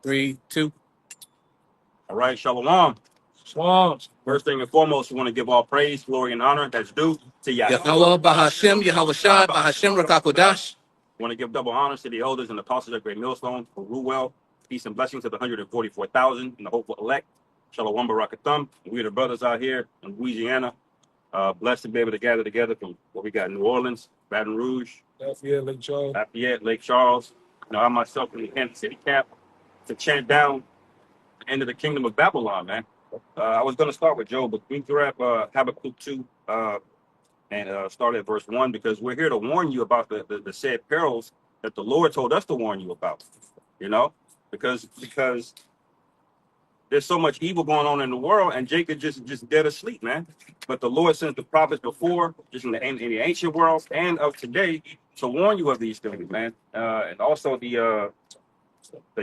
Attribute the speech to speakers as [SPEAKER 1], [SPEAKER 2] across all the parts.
[SPEAKER 1] 3, 2.
[SPEAKER 2] All right, Shalom.
[SPEAKER 3] Shalom.
[SPEAKER 2] First thing and foremost, we want to give all praise, glory, and honor that's due to Yahweh.
[SPEAKER 1] Yahweh Bahashem, Yahweh Shai, Bahashem Rakakodash.
[SPEAKER 2] We want to give double honors to the elders and apostles of Great Millstone for Ruwell. Peace and blessings to the 144,000 and the hopeful elect. Shalom Barakathum. We the brothers out here in Louisiana. Blessed to be able to gather together from what we got in New Orleans, Baton Rouge, Lafayette, Lake Charles. You know, I myself in the Kansas City camp to chant down the end of the kingdom of Babylon, man. I was going to start with Job, but we grab Habakkuk 2 and start at verse 1 because we're here to warn you about the said perils that the Lord told us to warn you about, you know, because there's so much evil going on in the world and Jacob just dead asleep, man. But the Lord sent the prophets before, just in the ancient world and of today, to warn you of these things, man. And also the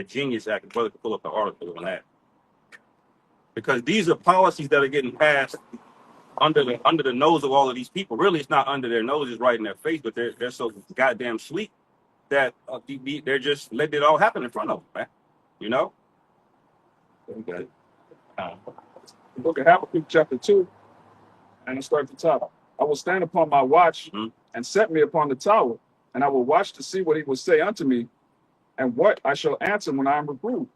[SPEAKER 2] Genius Act, brother could pull up the article on that. Because these are policies that are getting passed under the nose of all of these people. Really, it's not under their nose, it's right in their face, but they're so goddamn sleep that they're just letting it all happen in front of them, man. You know?
[SPEAKER 3] Okay. The book of Habakkuk chapter 2, and I start at the top. I will stand upon my watch and set me upon the tower, and I will watch to see what he will say unto me, and what I shall answer when I am reproved.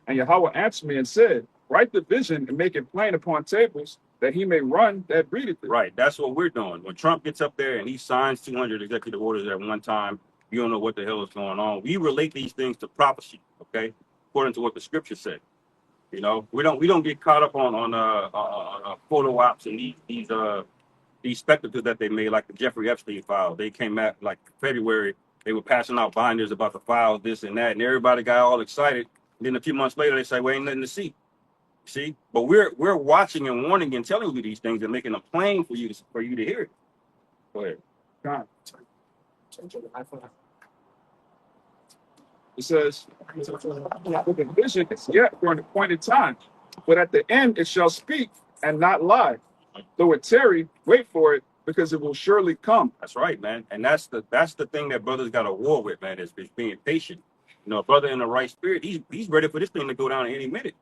[SPEAKER 3] And Yahweh answered me and said, write the vision and make it plain upon tables, that he may run that readeth it.
[SPEAKER 2] Right. That's what we're doing. When Trump gets up there and he signs 200 executive orders at one time, you don't know what the hell is going on. We relate these things to prophecy, okay, according to what the scripture said. You know, we don't get caught up on photo ops and these spectacles that they made, like the Jeffrey Epstein file. They came out like February. They were passing out binders about the files, this and that, and everybody got all excited. And then a few months later, they say, "Well, ain't nothing to see." See, but we're watching and warning and telling you these things and making them plain for you to hear it. Go ahead.
[SPEAKER 3] God. It says, the vision is yet for an appointed time, but at the end it shall speak and not lie. Though it tarry, wait for it, because it will surely come.
[SPEAKER 2] That's right, man. And that's the thing that brothers got a war with, man, is being patient. You know, a brother in the right spirit, he's ready for this thing to go down any minute.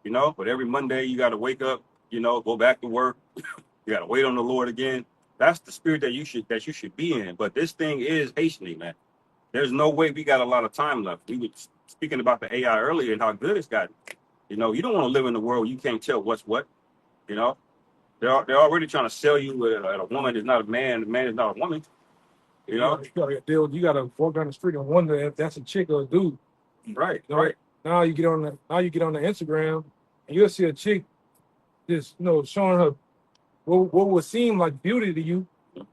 [SPEAKER 2] You know, but every Monday you got to wake up, you know, go back to work. You got to wait on the Lord again. That's the spirit that you should be in. But this thing is hastening, man. There's no way we got a lot of time left. We were speaking about the AI earlier and how good it's gotten. You know, you don't want to live in a world where you can't tell what's what. You know, they're already trying to sell you a woman is not a man, a man is not a woman. You know,
[SPEAKER 3] you gotta walk down the street and wonder if that's a chick or a dude.
[SPEAKER 2] Right,
[SPEAKER 3] you know,
[SPEAKER 2] right.
[SPEAKER 3] Now you get on the Instagram and you'll see a chick just showing her what would seem like beauty to you,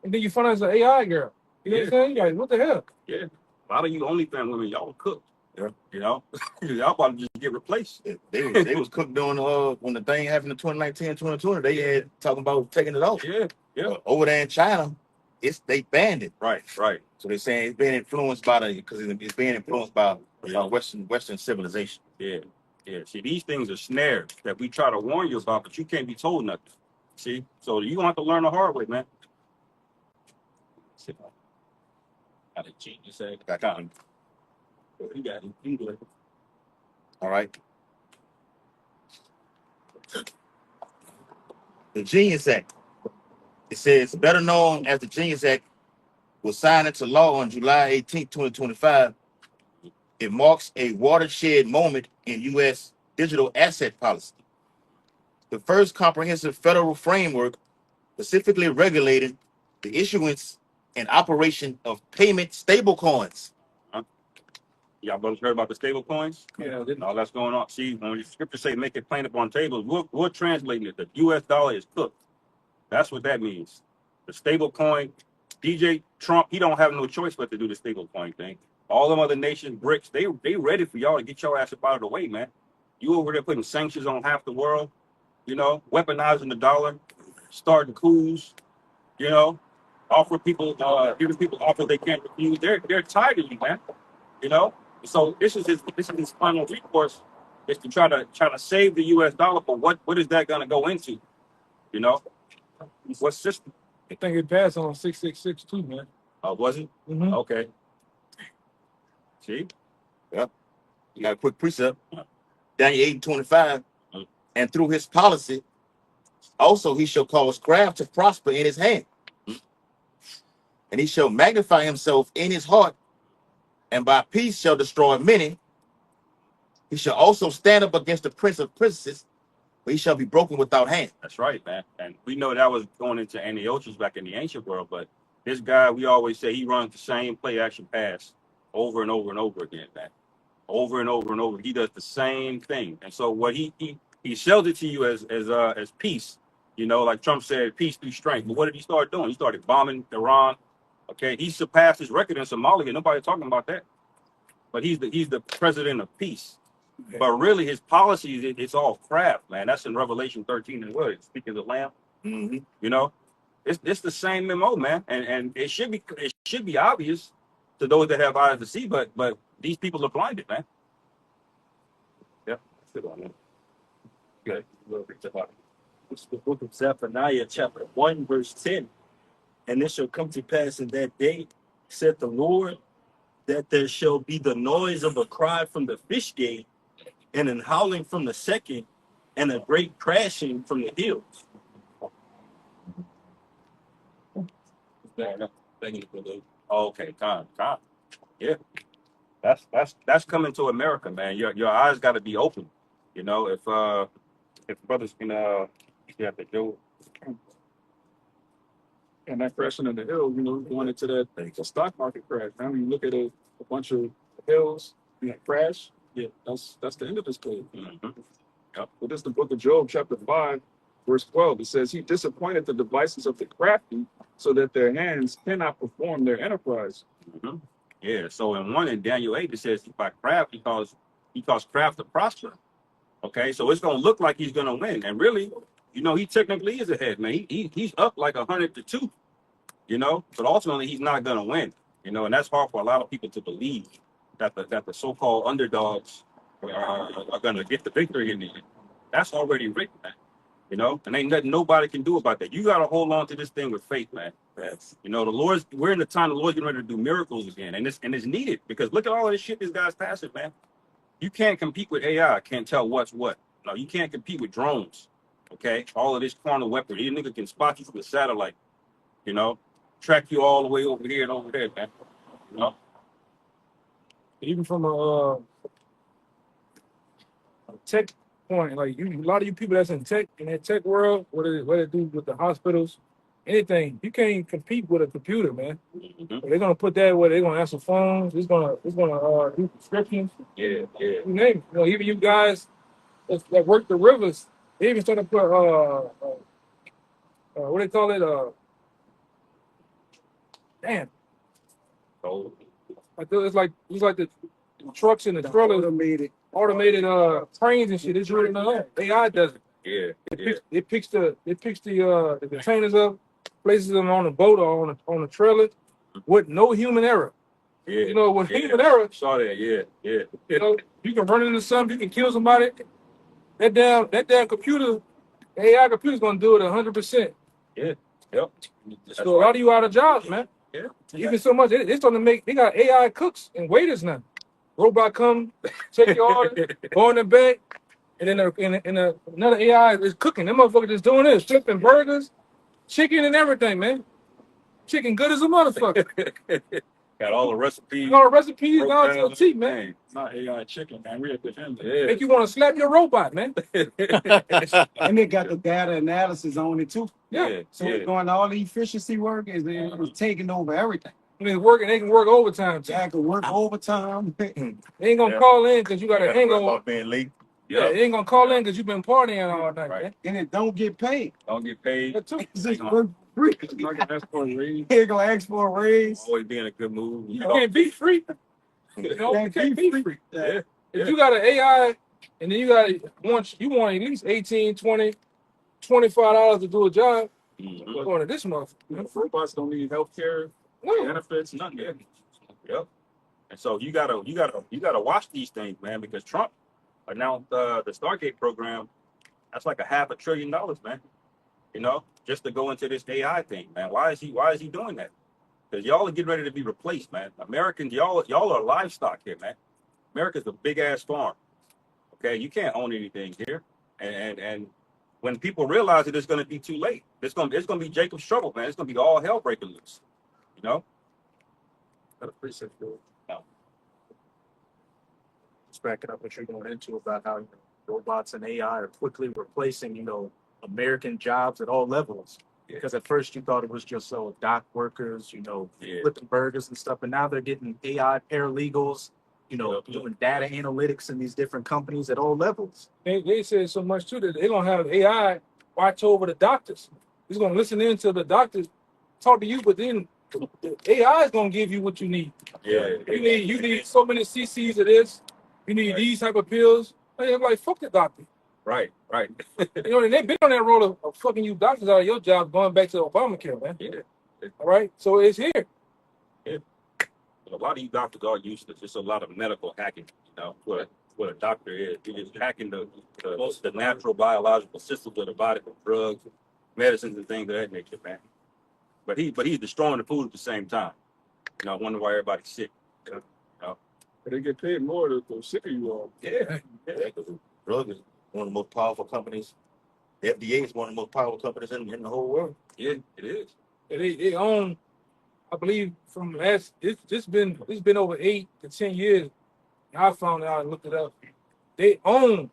[SPEAKER 3] and then you find out it's an AI girl. You know what I'm saying? Like, what the hell?
[SPEAKER 2] Yeah. A lot of you OnlyFans women, y'all cook. Yeah. You know, y'all about to just get replaced.
[SPEAKER 4] They was cooked during when the thing happened in 2019, 2020. They had talking about taking it off.
[SPEAKER 2] Yeah, yeah.
[SPEAKER 4] Over there in China, they banned it.
[SPEAKER 2] Right, right.
[SPEAKER 4] So they're saying it's being influenced by it's being influenced by Western civilization.
[SPEAKER 2] Yeah, yeah. See, these things are snares that we try to warn you about, but you can't be told nothing. See, so you gonna have to learn the hard way, man. Got a genius act. Got him. You got him. English.
[SPEAKER 4] All right. The Genius Act. It says, better known as the Genius Act, was signed into law on July 18, 2025. It marks a watershed moment in U.S. digital asset policy. The first comprehensive federal framework specifically regulating the issuance and operation of payment stablecoins.
[SPEAKER 2] Y'all brothers heard about the stable coins?
[SPEAKER 3] Yeah.
[SPEAKER 2] All that's going on. See, when the scripture say make it plain upon tables, we're translating it. The U.S. dollar is cooked. That's what that means. The stable coin, DJ Trump, he don't have no choice but to do the stable coin thing. All them other nations, BRICS, they ready for y'all to get your ass up out of the way, man. You over there putting sanctions on half the world, you know, weaponizing the dollar, starting coups, you know, offering people, giving people offers they can't refuse. They're tired of you, man. You know. So this is his final recourse is to try to save the U.S. dollar. But what is that going to go into? You know, what system?
[SPEAKER 3] I think it passed on 666 too, man.
[SPEAKER 2] Was it?
[SPEAKER 3] Mm-hmm.
[SPEAKER 2] Okay. See?
[SPEAKER 4] Yeah. You got a quick precept. Daniel 8:25. And through his policy, also he shall cause craft to prosper in his hand. And he shall magnify himself in his heart, and by peace shall destroy many. He shall also stand up against the prince of princes, but he shall be broken without hand.
[SPEAKER 2] That's right, man. And we know that was going into Antiochus back in the ancient world, but this guy, we always say he runs the same play action pass over and over and over again, man. Over and over and over. He does the same thing. And so what he sells it to you as peace, you know, like Trump said, peace through strength. But what did he start doing? He started bombing Iran. Okay, he surpassed his record in Somalia. Nobody talking about that. But he's the president of peace. Okay. But really, his policies, it's all craft, man. That's in Revelation 13 as well. Speaking of the Lamb, you know, it's the same MO, man. And it should be obvious to those that have eyes to see, but these people are blinded, man. Yeah, that's good on that. Good.
[SPEAKER 5] It's the book of Zephaniah, chapter 1, verse 10. And it shall come to pass in that day, said the Lord, that there shall be the noise of a cry from the fish gate, and an howling from the second, and a great crashing from the hills.
[SPEAKER 2] Okay, time. Yeah, that's coming to America, man. Your eyes got to be open. You know, if brothers can have to do.
[SPEAKER 3] And that crashing in the hill, you know, going into that the stock market crash. Now, when you look at a bunch of hills crash, yeah, that's the end of this page. Yep. But this is the book of Job, chapter 5, verse 12. It says, he disappointed the devices of the crafty so that their hands cannot perform their enterprise.
[SPEAKER 2] Yeah, so in Daniel 8, it says by craft, he calls craft to prosper. Okay, so it's going to look like he's going to win. And really, you know, he technically is ahead, man. He's up like 100-2, you know, but ultimately he's not going to win, you know, and that's hard for a lot of people to believe that the so-called underdogs are going to get the victory in the end. That's already written, man, you know, and ain't nothing nobody can do about that. You got to hold on to this thing with faith, man. Yes. You know, we're in the time the Lord's getting ready to do miracles again, and it's needed because look at all of this shit this guy's passing, man. You can't compete with AI. Can't tell what's what. No, you can't compete with drones. Okay, all of this carnal weaponry. These niggas can spot you from the satellite. You know, track you all the way over here and over there, man. You know,
[SPEAKER 3] Even from a tech point, like a lot of you people that's in that tech world, what it do with the hospitals, anything, you can't compete with a computer, man. They're gonna put that where they're gonna answer phones. It's gonna do prescriptions.
[SPEAKER 2] Yeah.
[SPEAKER 3] You name it. You know, even you guys that work the rivers, they even started to put what they call it? Damn.
[SPEAKER 2] So
[SPEAKER 3] It's like the trucks and the trailers automated trains and shit. It's really not AI does it.
[SPEAKER 2] yeah.
[SPEAKER 3] It picks the containers up, places them on the boat or on the trailer with no human error.
[SPEAKER 2] Yeah.
[SPEAKER 3] You know, with human error,
[SPEAKER 2] Saw that. Yeah.
[SPEAKER 3] you know, you can run into something, you can kill somebody. That damn computer, AI computer's gonna do it 100%.
[SPEAKER 2] Yeah. Yep.
[SPEAKER 3] So a lot of you out of jobs, man.
[SPEAKER 2] Yeah.
[SPEAKER 3] Even so much, it's starting to they got AI cooks and waiters now. Robot come, take your order, go in the bag, and then another AI is cooking. That motherfucker just doing this, flipping burgers, chicken and everything, man. Chicken good as a motherfucker.
[SPEAKER 2] Got all the recipes.
[SPEAKER 3] All the recipes down to a T, man.
[SPEAKER 2] It's not AI chicken, man. We have to handle
[SPEAKER 3] it. Make you want to slap your robot, man.
[SPEAKER 6] And they got the data analysis on it too.
[SPEAKER 3] Yeah.
[SPEAKER 6] So it's going all the efficiency work is taking over everything.
[SPEAKER 3] They can work overtime too.
[SPEAKER 6] They can work overtime.
[SPEAKER 3] They ain't gonna call in because you got a hangover.
[SPEAKER 4] Being late.
[SPEAKER 3] Yeah, they ain't gonna call in because you've been partying all night, right?
[SPEAKER 6] And it don't get paid.
[SPEAKER 3] That too.
[SPEAKER 6] It's just work free.
[SPEAKER 3] Not gonna ask for a raise.
[SPEAKER 6] They're gonna ask for a raise.
[SPEAKER 2] Always being a good move.
[SPEAKER 3] You can't be free. You know, you can't be free.
[SPEAKER 2] Yeah.
[SPEAKER 3] If you got an AI and then you want at least $18, $20, $25 to do a job, you're going to this month.
[SPEAKER 2] Robots don't need healthcare, benefits, nothing. Yep. And so you gotta watch these things, man, because Trump announced the Stargate program. That's like $500 billion, man. You know, just to go into this AI thing, man. Why is he doing that? Because y'all are getting ready to be replaced, man. Americans, y'all are livestock here, man. America's a big ass farm. Okay, you can't own anything here, and when people realize it, it's going to be too late. It's going to be Jacob's trouble, man. It's going to be all hell breaking loose. You know.
[SPEAKER 3] Got a preset for it.
[SPEAKER 2] No.
[SPEAKER 7] Just backing up what you're going into about how robots and AI are quickly replacing, American jobs at all levels.
[SPEAKER 2] Yeah.
[SPEAKER 7] Because at first you thought it was just dock workers,
[SPEAKER 2] Yeah.
[SPEAKER 7] flipping burgers and stuff, but now they're getting AI paralegals, doing data analytics in these different companies at all levels.
[SPEAKER 8] They said so much too that they don't have AI watch over the doctors. He's gonna listen in to the doctors talk to you, but then the AI is gonna give you what you need.
[SPEAKER 2] Yeah.
[SPEAKER 8] You need so many cc's of this. You need these type of pills. Hey, I'm like, fuck the doctor.
[SPEAKER 2] Right.
[SPEAKER 8] And they've been on that road of fucking you doctors out of your job going back to Obamacare, man.
[SPEAKER 2] Yeah.
[SPEAKER 8] All right, so it's here.
[SPEAKER 2] A lot of you doctors are used to just a lot of medical hacking. What a doctor is. He is hacking the natural biological systems of the body with drugs, medicines, and things of that nature, man. But he's destroying the food at the same time. I wonder why everybody's sick.
[SPEAKER 3] But they get paid more the sicker you are.
[SPEAKER 2] Yeah.
[SPEAKER 4] Drug is one of the most powerful companies. The FDA is one of the most powerful companies in the whole world.
[SPEAKER 2] Yeah, it is.
[SPEAKER 8] And they own, I believe, from last it's been over 8 to 10 years. I found out and looked it up. They own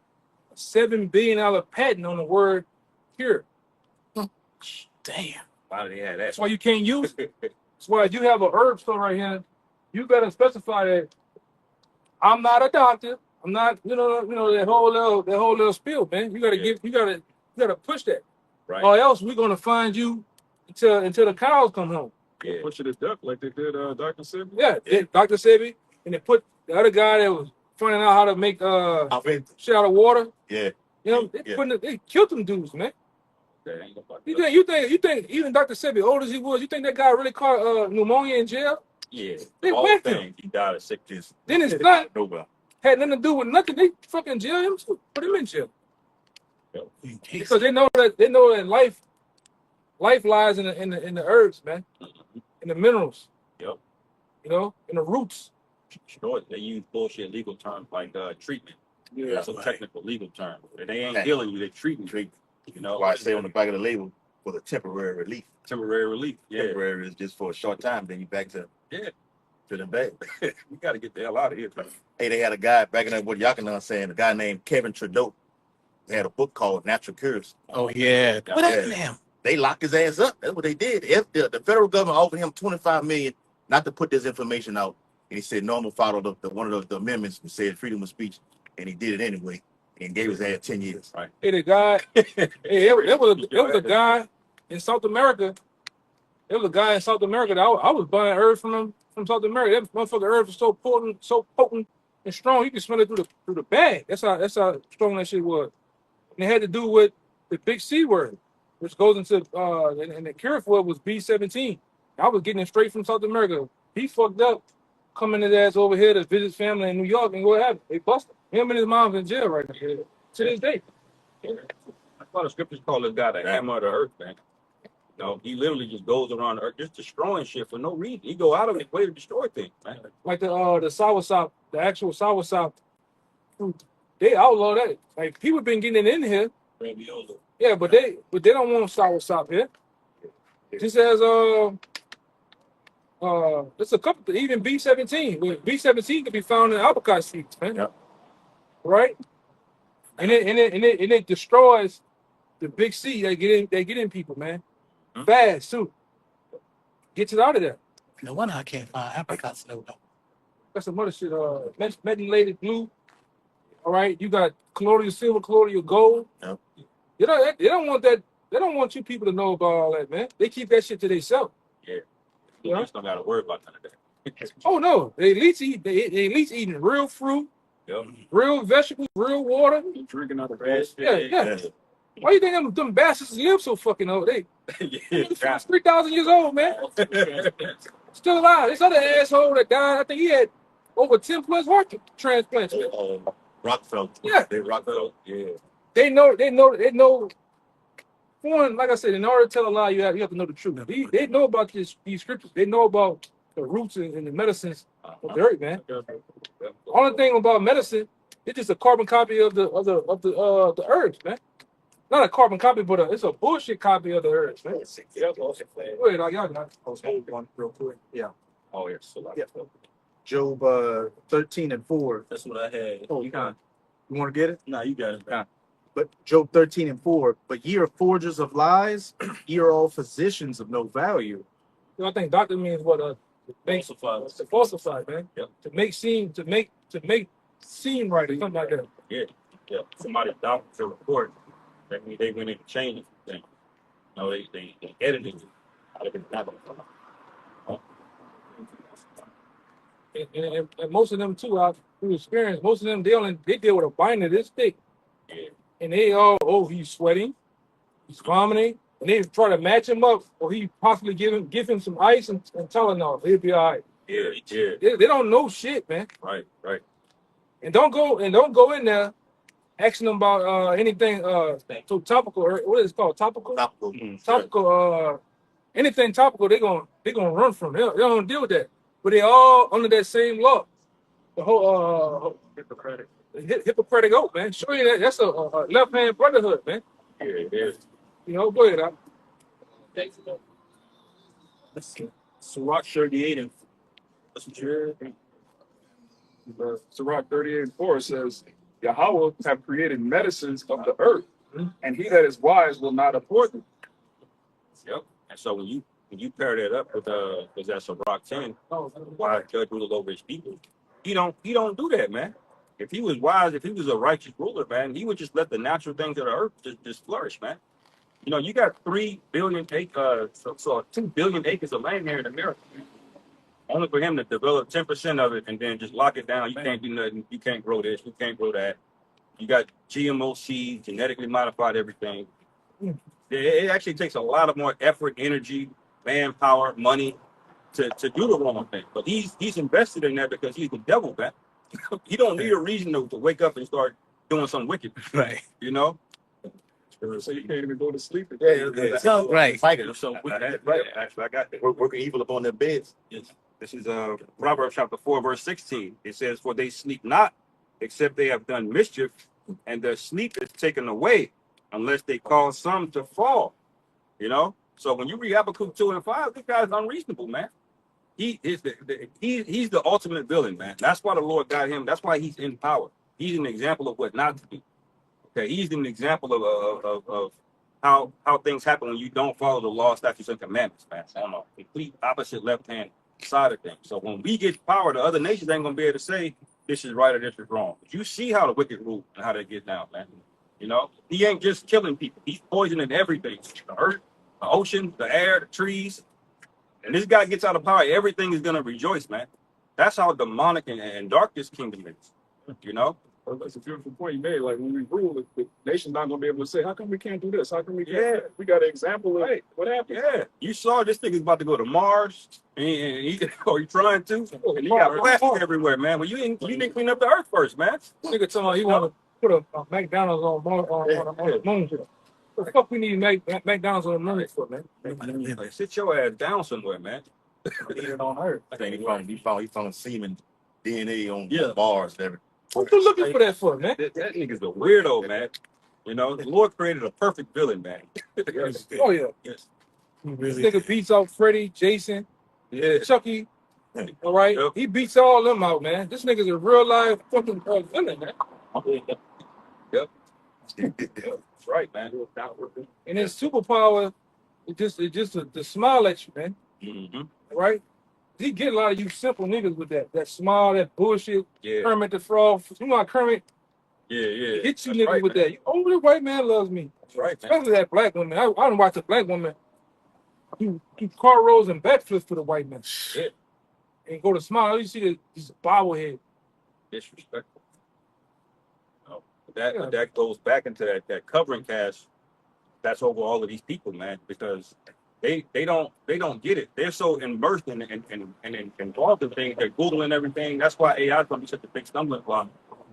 [SPEAKER 8] a $7 billion patent on the word cure.
[SPEAKER 6] Damn.
[SPEAKER 2] Why do they have that?
[SPEAKER 8] That's why you can't use it. That's why you have a herb store right here. You better specify that I'm not a doctor. I'm not, that whole little spiel, man. You gotta push that.
[SPEAKER 2] Right.
[SPEAKER 8] Or else we're gonna find you until the cows come home.
[SPEAKER 2] Yeah.
[SPEAKER 3] Push it to duck like they did Dr. Sebi.
[SPEAKER 8] Yeah. Dr. Sebi, and they put the other guy that was finding out how to make shit out of water.
[SPEAKER 4] Yeah.
[SPEAKER 8] They killed them dudes, man.
[SPEAKER 2] That ain't nobody.
[SPEAKER 8] You think even Dr. Sebi, old as he was, you think that guy really caught pneumonia in jail?
[SPEAKER 2] Yeah.
[SPEAKER 8] They
[SPEAKER 2] All
[SPEAKER 8] whacked
[SPEAKER 2] thing, he died of sickness.
[SPEAKER 8] Then his son
[SPEAKER 4] Nobody.
[SPEAKER 8] had nothing to do with nothing. They fucking jail him, put him in jail.
[SPEAKER 6] Jesus.
[SPEAKER 8] Because they know that life lies in the herbs, man, in the minerals.
[SPEAKER 2] Yep.
[SPEAKER 8] In the roots.
[SPEAKER 2] Sure, they use bullshit legal terms like treatment.
[SPEAKER 3] Yeah.
[SPEAKER 2] That's a technical legal term. And they ain't healing you, they're treating you.
[SPEAKER 4] Why I say on the back of the label for the temporary relief.
[SPEAKER 2] Temporary relief. Yeah.
[SPEAKER 4] Temporary is just for a short time, then you back to the bed.
[SPEAKER 2] We got to get the hell out of here, man.
[SPEAKER 4] Hey, they had a guy back in that what Yakanan saying, a guy named Kevin Trudeau. They had a book called Natural Cures.
[SPEAKER 6] Oh yeah. What happened to him?
[SPEAKER 4] They locked his ass up. That's what they did. If the federal government offered him $25 million not to put this information out, and he said no, I'm gonna follow one of the amendments that said freedom of speech, and he did it anyway, and gave his ass 10 years.
[SPEAKER 2] Right.
[SPEAKER 8] Hey, the guy. It was a guy in South America. It was a guy in South America that I was buying herbs from South America. That motherfucking herbs was so potent and strong. You can smell it through the bag. That's how strong that shit was. And it had to do with the big C word, which goes into and the cure for it was B17. I was getting it straight from South America. He fucked up coming his ass over here to visit family in New York, and what happened? They busted him and his mom's in jail right now to this day.
[SPEAKER 2] That's why the scriptures call this guy the hammer of the earth, man. He literally just goes around the earth just destroying shit for no reason. He go out of his way to destroy things, man.
[SPEAKER 8] Like the soursop, the actual soursop fruit, they outlaw that. Like people been getting it in here. Yeah, but they don't want soursop here. Just as there's a couple, even B17. B17 can be found in apricot seeds, man.
[SPEAKER 4] Yep.
[SPEAKER 8] Right? And it destroys the big C. They get in people, man. Fast too. Gets it out of there.
[SPEAKER 6] No wonder I can't find apricots no more.
[SPEAKER 8] That's some other shit. Methylated glue. All right, you got colloidal silver, colloidal gold.
[SPEAKER 4] Yep.
[SPEAKER 8] They don't want that. They don't want you people to know about all that, man. They keep that shit to themselves.
[SPEAKER 2] Yeah. You just don't got to worry about none of that.
[SPEAKER 8] Oh no, they at least eating real fruit,
[SPEAKER 2] Yep.
[SPEAKER 8] real vegetables, real water.
[SPEAKER 3] Drinking out of
[SPEAKER 2] Fresh
[SPEAKER 3] grass.
[SPEAKER 8] Yeah. Why you think them bastards live so fucking old? They
[SPEAKER 2] Yeah.
[SPEAKER 8] 3,000 years old, man. Still alive. This other asshole that died, I think he had over 10 plus heart transplants. Man.
[SPEAKER 4] Rockefeller.
[SPEAKER 8] Yeah.
[SPEAKER 4] They Rockefeller.
[SPEAKER 2] Yeah.
[SPEAKER 8] They know. One, like I said, in order to tell a lie, you have to know the truth. They know about these scriptures. They know about the roots and the medicines of the earth, man. The only thing about medicine, it's just a carbon copy of the earth, man. Not a carbon copy, but it's a bullshit copy of the earth, man. Wait, y'all got
[SPEAKER 7] One real quick. Yeah.
[SPEAKER 2] Oh yes. So
[SPEAKER 7] Yeah. Job 13:4.
[SPEAKER 5] That's what I had.
[SPEAKER 7] Oh, you want to get it?
[SPEAKER 5] Nah, you got it.
[SPEAKER 7] Yeah. But Job 13:4. But ye are forgers of lies, ye are all physicians of no value.
[SPEAKER 8] I think doctor means what
[SPEAKER 5] Falsified.
[SPEAKER 8] to falsify, man.
[SPEAKER 5] Yep.
[SPEAKER 8] To make seem seem right or something like that.
[SPEAKER 2] yeah, yeah. Somebody doubted the report. That means they went in and changed things. No, they edited it. Out of it.
[SPEAKER 8] And most of them too, through experience, most of them they deal with a binder this thick.
[SPEAKER 2] Yeah.
[SPEAKER 8] And they he's sweating, he's vomiting, and they try to match him up, or he possibly give him some ice and Tylenol. He'll be all right.
[SPEAKER 2] Yeah, yeah.
[SPEAKER 8] They don't know shit, man.
[SPEAKER 2] Right, right.
[SPEAKER 8] And don't go in there asking them about anything so topical, or what is it called, topical?
[SPEAKER 4] Topical.
[SPEAKER 8] Topical, anything topical, they're gonna run from. They don't deal with that. But they all under that same law. The whole Hippocratic oath, man. Show you that's a left hand brotherhood, man.
[SPEAKER 2] Yeah, it is.
[SPEAKER 8] Go ahead.
[SPEAKER 5] Sirach 38 and that's what you're.
[SPEAKER 3] Sirach 38:4 says, Yahweh have created medicines of the earth, and he that is wise will not abhor them.
[SPEAKER 2] Yep. And so when you pair that up with because that's a Rock 10, why judge rule over his people? He don't do that, man. If he was wise, if he was a righteous ruler, man, he would just let the natural things of the earth just flourish, man. You know, you got 3 billion acres, so 2 billion acres of land here in America. Only for him to develop 10% of it and then just lock it down. You can't do nothing. You can't grow this. You can't grow that. You got GMO seeds, genetically modified everything. It actually takes a lot of more effort, energy, manpower, money to do the wrong thing. But he's invested in that because he's the devil, man. He don't need a reason to wake up and start doing something wicked.
[SPEAKER 1] Right.
[SPEAKER 2] You know?
[SPEAKER 3] So you can't even go to sleep.
[SPEAKER 1] Right.
[SPEAKER 4] Fighting.
[SPEAKER 2] So right. Actually, I got that.
[SPEAKER 4] Working evil upon their beds.
[SPEAKER 2] Yes. This is Proverbs chapter 4, verse 16. It says, "For they sleep not, except they have done mischief, and their sleep is taken away, unless they cause some to fall." You know? So when you read Habakkuk 2 and 5, this guy's unreasonable, man. He's the ultimate villain, man. That's why the Lord got him. That's why he's in power. He's an example of what not to do. Okay, he's an example of how things happen when you don't follow the law, statutes, and commandments, man. On a complete opposite left-hand side of things. So when we get power, the other nations ain't gonna be able to say this is right or this is wrong. But you see how the wicked rule and how they get down, man. You know, he ain't just killing people; he's poisoning everything: the earth, the ocean, the air, the trees. And this guy gets out of power, everything is gonna rejoice, man. That's how demonic and dark this kingdom is. You know.
[SPEAKER 3] Well, that's a beautiful point you made. Like when we rule, the nation's not gonna be able to say, "How come we can't do this? How come we can't?"
[SPEAKER 2] Yeah.
[SPEAKER 3] We got an example of what happened.
[SPEAKER 2] Yeah, you saw this thing is about to go to Mars, and he trying to, and he got plastic everywhere, man. Well, you didn't clean up the earth first, man.
[SPEAKER 8] Nigga talking about he want to put a McDonald's on the moon. What the fuck we need McDonald's on the moon for, man?
[SPEAKER 2] Like, sit your ass down somewhere, man.
[SPEAKER 7] Eat it on earth.
[SPEAKER 4] I think he found semen DNA on Mars and everything.
[SPEAKER 8] What you looking for that for, man?
[SPEAKER 2] That nigga's a weirdo, man. You know, the Lord created a perfect villain, man.
[SPEAKER 8] Oh yeah.
[SPEAKER 2] Yes.
[SPEAKER 8] This nigga beats out Freddy, Jason,
[SPEAKER 2] Yeah.
[SPEAKER 8] Chucky. All right,
[SPEAKER 2] Yep.
[SPEAKER 8] he beats all them out, man. This nigga's a real life fucking villain, man.
[SPEAKER 2] Yep. That's right, man.
[SPEAKER 8] And his superpower, it's just to smile at you, man.
[SPEAKER 2] Mm-hmm.
[SPEAKER 8] Right? He get a lot of you simple niggas with that smile, that bullshit.
[SPEAKER 2] Yeah.
[SPEAKER 8] Kermit the Frog. You know how Kermit
[SPEAKER 2] Yeah.
[SPEAKER 8] hit you
[SPEAKER 2] That's
[SPEAKER 8] niggas
[SPEAKER 2] right,
[SPEAKER 8] with
[SPEAKER 2] man.
[SPEAKER 8] that. Oh, the white man loves me.
[SPEAKER 2] That's right, man.
[SPEAKER 8] Especially that black woman. I don't watch a black woman do car rolls and backflips for the white man.
[SPEAKER 2] Yeah.
[SPEAKER 8] And go to smile. You see this bobblehead.
[SPEAKER 2] Disrespectful. No. But that goes back into that covering cast that's over all of these people, man, because they don't get it. They're so immersed in involved in things. They're Googling everything. That's why AI is going to be such a big stumbling block.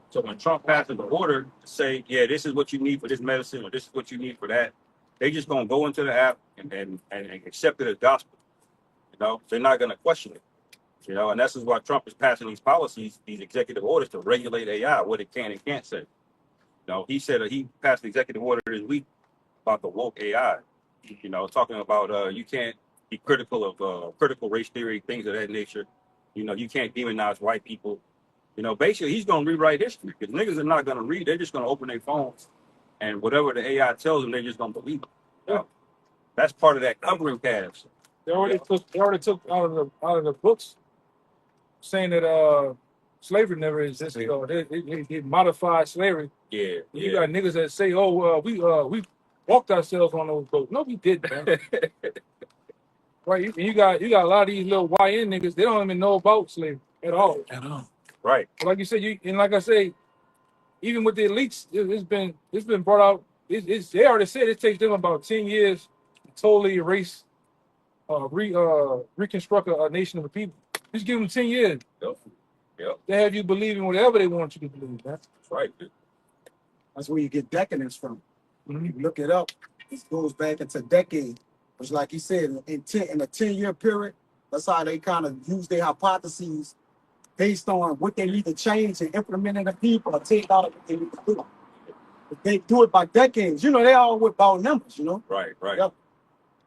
[SPEAKER 2] So when Trump passes the order to say, yeah, this is what you need for this medicine or this is what you need for that, they just going to go into the app and accept it as gospel. You know, they're not going to question it. You know, and this is why Trump is passing these policies, these executive orders to regulate AI, what it can and can't say. You know, he said he passed an executive order this week about the woke AI. You know, talking about you can't be critical of critical race theory, things of that nature. You know, you can't demonize white people. You know, basically, he's going to rewrite history because niggas are not going to read. They're just going to open their phones and whatever the AI tells them, they're just going to believe it. You know? That's part of that covering cast.
[SPEAKER 8] They already took out of the books saying that slavery never existed. You know, they modified slavery.
[SPEAKER 2] Yeah,
[SPEAKER 8] You got niggas that say, "Oh, we walked ourselves on those boats." No, we didn't, man. Right? You got a lot of these little YN niggas. They don't even know about slavery at all.
[SPEAKER 1] At all.
[SPEAKER 2] Right.
[SPEAKER 8] Like you said, like I say, even with the elites, it's been brought out. They already said it takes them about 10 years to totally erase, reconstruct a nation of the people. Just give them 10 years.
[SPEAKER 2] Yep.
[SPEAKER 8] They have you believing whatever they want you to believe. Man.
[SPEAKER 2] That's right.
[SPEAKER 6] That's where you get decadence from.
[SPEAKER 8] Mm-hmm.
[SPEAKER 6] You look it up, it goes back into decades. Which, like you said, in a 10-year period, that's how they kind of use their hypotheses based on what they need to change and implement in the people or take out of what they need to do. But they do it by decades. You know, they all about numbers, you know?
[SPEAKER 2] Right.
[SPEAKER 6] Yep.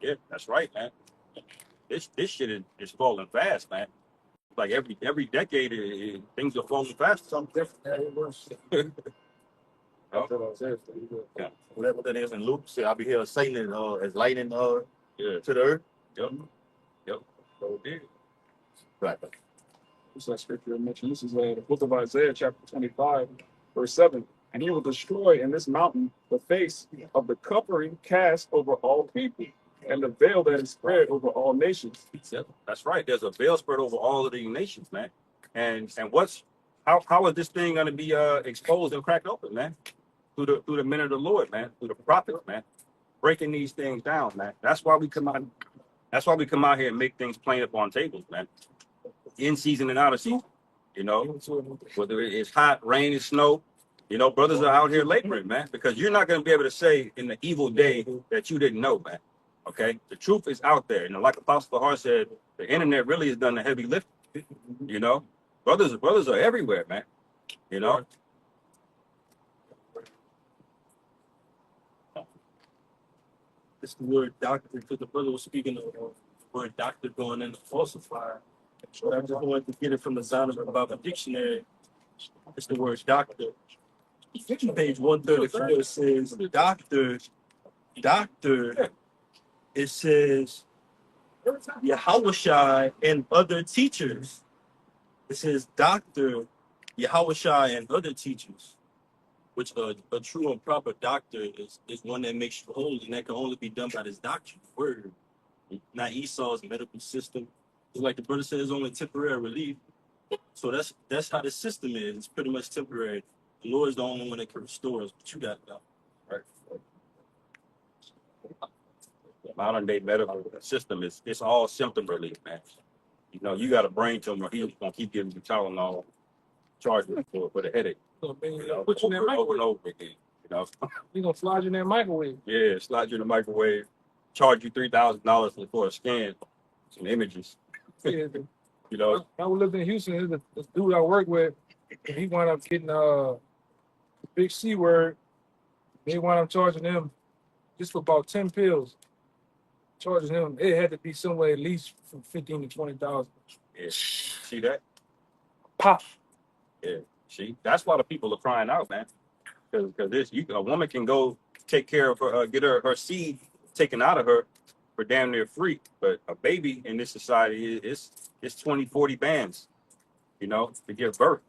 [SPEAKER 2] Yeah, that's right, man. This shit is falling fast, man. Like every decade, things are falling fast.
[SPEAKER 6] Something different.
[SPEAKER 2] Yeah.
[SPEAKER 4] Whatever that is in Luke, said, I'll be here as Satan as lightning to the earth.
[SPEAKER 2] Yep. So it is.
[SPEAKER 4] Right.
[SPEAKER 3] This is that scripture I mentioned. This is the book of Isaiah, chapter 25, verse 7. And he will destroy in this mountain the face of the covering cast over all people, and the veil that is spread over all nations.
[SPEAKER 2] Yep. That's right. There's a veil spread over all of the nations, man. And how is this thing going to be exposed and cracked open, man? Through the men of the Lord, man. Through the prophets, man. Breaking these things down, man. That's why we come out. That's why we come out here and make things plain up on tables, man. In season and out of season. You know, whether it's hot, rain, and snow. You know, brothers are out here laboring, man, because you're not going to be able to say in the evil day that you didn't know, man. Okay, the truth is out there, and like Apostle Hart said, the internet really has done the heavy lifting. You know, brothers are everywhere, man. You know.
[SPEAKER 5] It's the word doctor, because the brother was speaking of the word doctor going in the falsifier. So I just wanted to get it from the Zondervan Bible Dictionary. It's the word doctor. Page 134 says doctor. It says Yahushai and other teachers. It says doctor, Yahushai and other teachers. Which a true and proper doctor is one that makes you whole, and that can only be done by this doctrine word, not Esau's medical system. It's like the brother said, it's only temporary relief. So that's how the system is. It's pretty much temporary. The Lord is the only one that can restore us, but you got to know.
[SPEAKER 2] Right. The modern day medical system it's all symptom relief, man. You know, you got a brain tumor, he's gonna keep giving you Tylenol, charging for the headache.
[SPEAKER 8] So, man,
[SPEAKER 2] You know,
[SPEAKER 8] put you in that
[SPEAKER 2] over and
[SPEAKER 8] microwave.
[SPEAKER 2] over again. You know,
[SPEAKER 8] You gonna slide you in that microwave.
[SPEAKER 2] yeah, slide you in the microwave, charge you $3,000 for a scan, some images.
[SPEAKER 8] Yeah,
[SPEAKER 2] You know,
[SPEAKER 8] I lived in Houston. There's a dude I work with. And he wound up getting a big C word. They wound up charging him just for about 10 pills. Charging him, it had to be somewhere at least from 15 to 20,000.
[SPEAKER 2] yeah. See that?
[SPEAKER 8] Pop.
[SPEAKER 2] Yeah. See, that's why the people are crying out, man. Because a woman can go take care of her, get her seed taken out of her for damn near free, but a baby in this society is 20, 40 bands, you know, to give birth.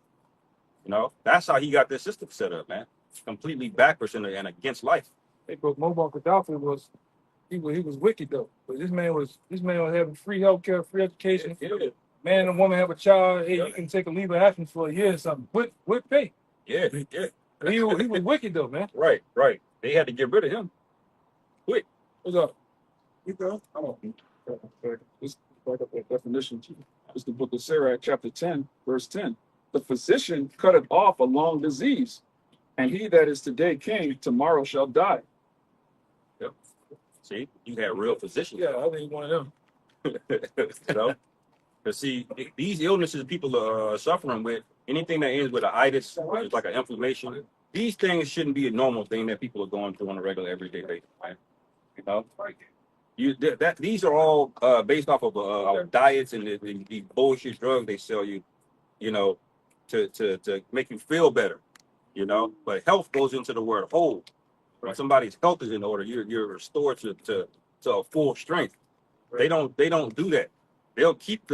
[SPEAKER 2] You know, that's how he got this system set up, man. Completely backwards and against life.
[SPEAKER 8] They broke Muammar Gaddafi he was wicked though. But this man was having free healthcare, free education.
[SPEAKER 2] Yeah.
[SPEAKER 8] Man and woman have a child. Hey, you can take a leave of absence for a year or something. With pay.
[SPEAKER 2] Yeah.
[SPEAKER 8] He was wicked though, man.
[SPEAKER 2] Right. They had to get rid of him. Quick.
[SPEAKER 8] What's up?
[SPEAKER 3] You go. This back up that definition. It's the book of Sirach, chapter 10, verse 10. The physician cutteth off a long disease, and he that is today king, tomorrow shall die.
[SPEAKER 2] See, you had real physicians.
[SPEAKER 8] Yeah, I think he's one of them.
[SPEAKER 2] You know, Because see, these illnesses people are suffering with, anything that ends with an itis, it's like an inflammation. These things shouldn't be a normal thing that people are going through on a regular, everyday basis, right? You know, these are all based off of our diets and the bullshit drugs they sell you, you know, to make you feel better, you know. But health goes into the word whole. When somebody's health is in order, you're restored to a full strength. They don't do that. They'll keep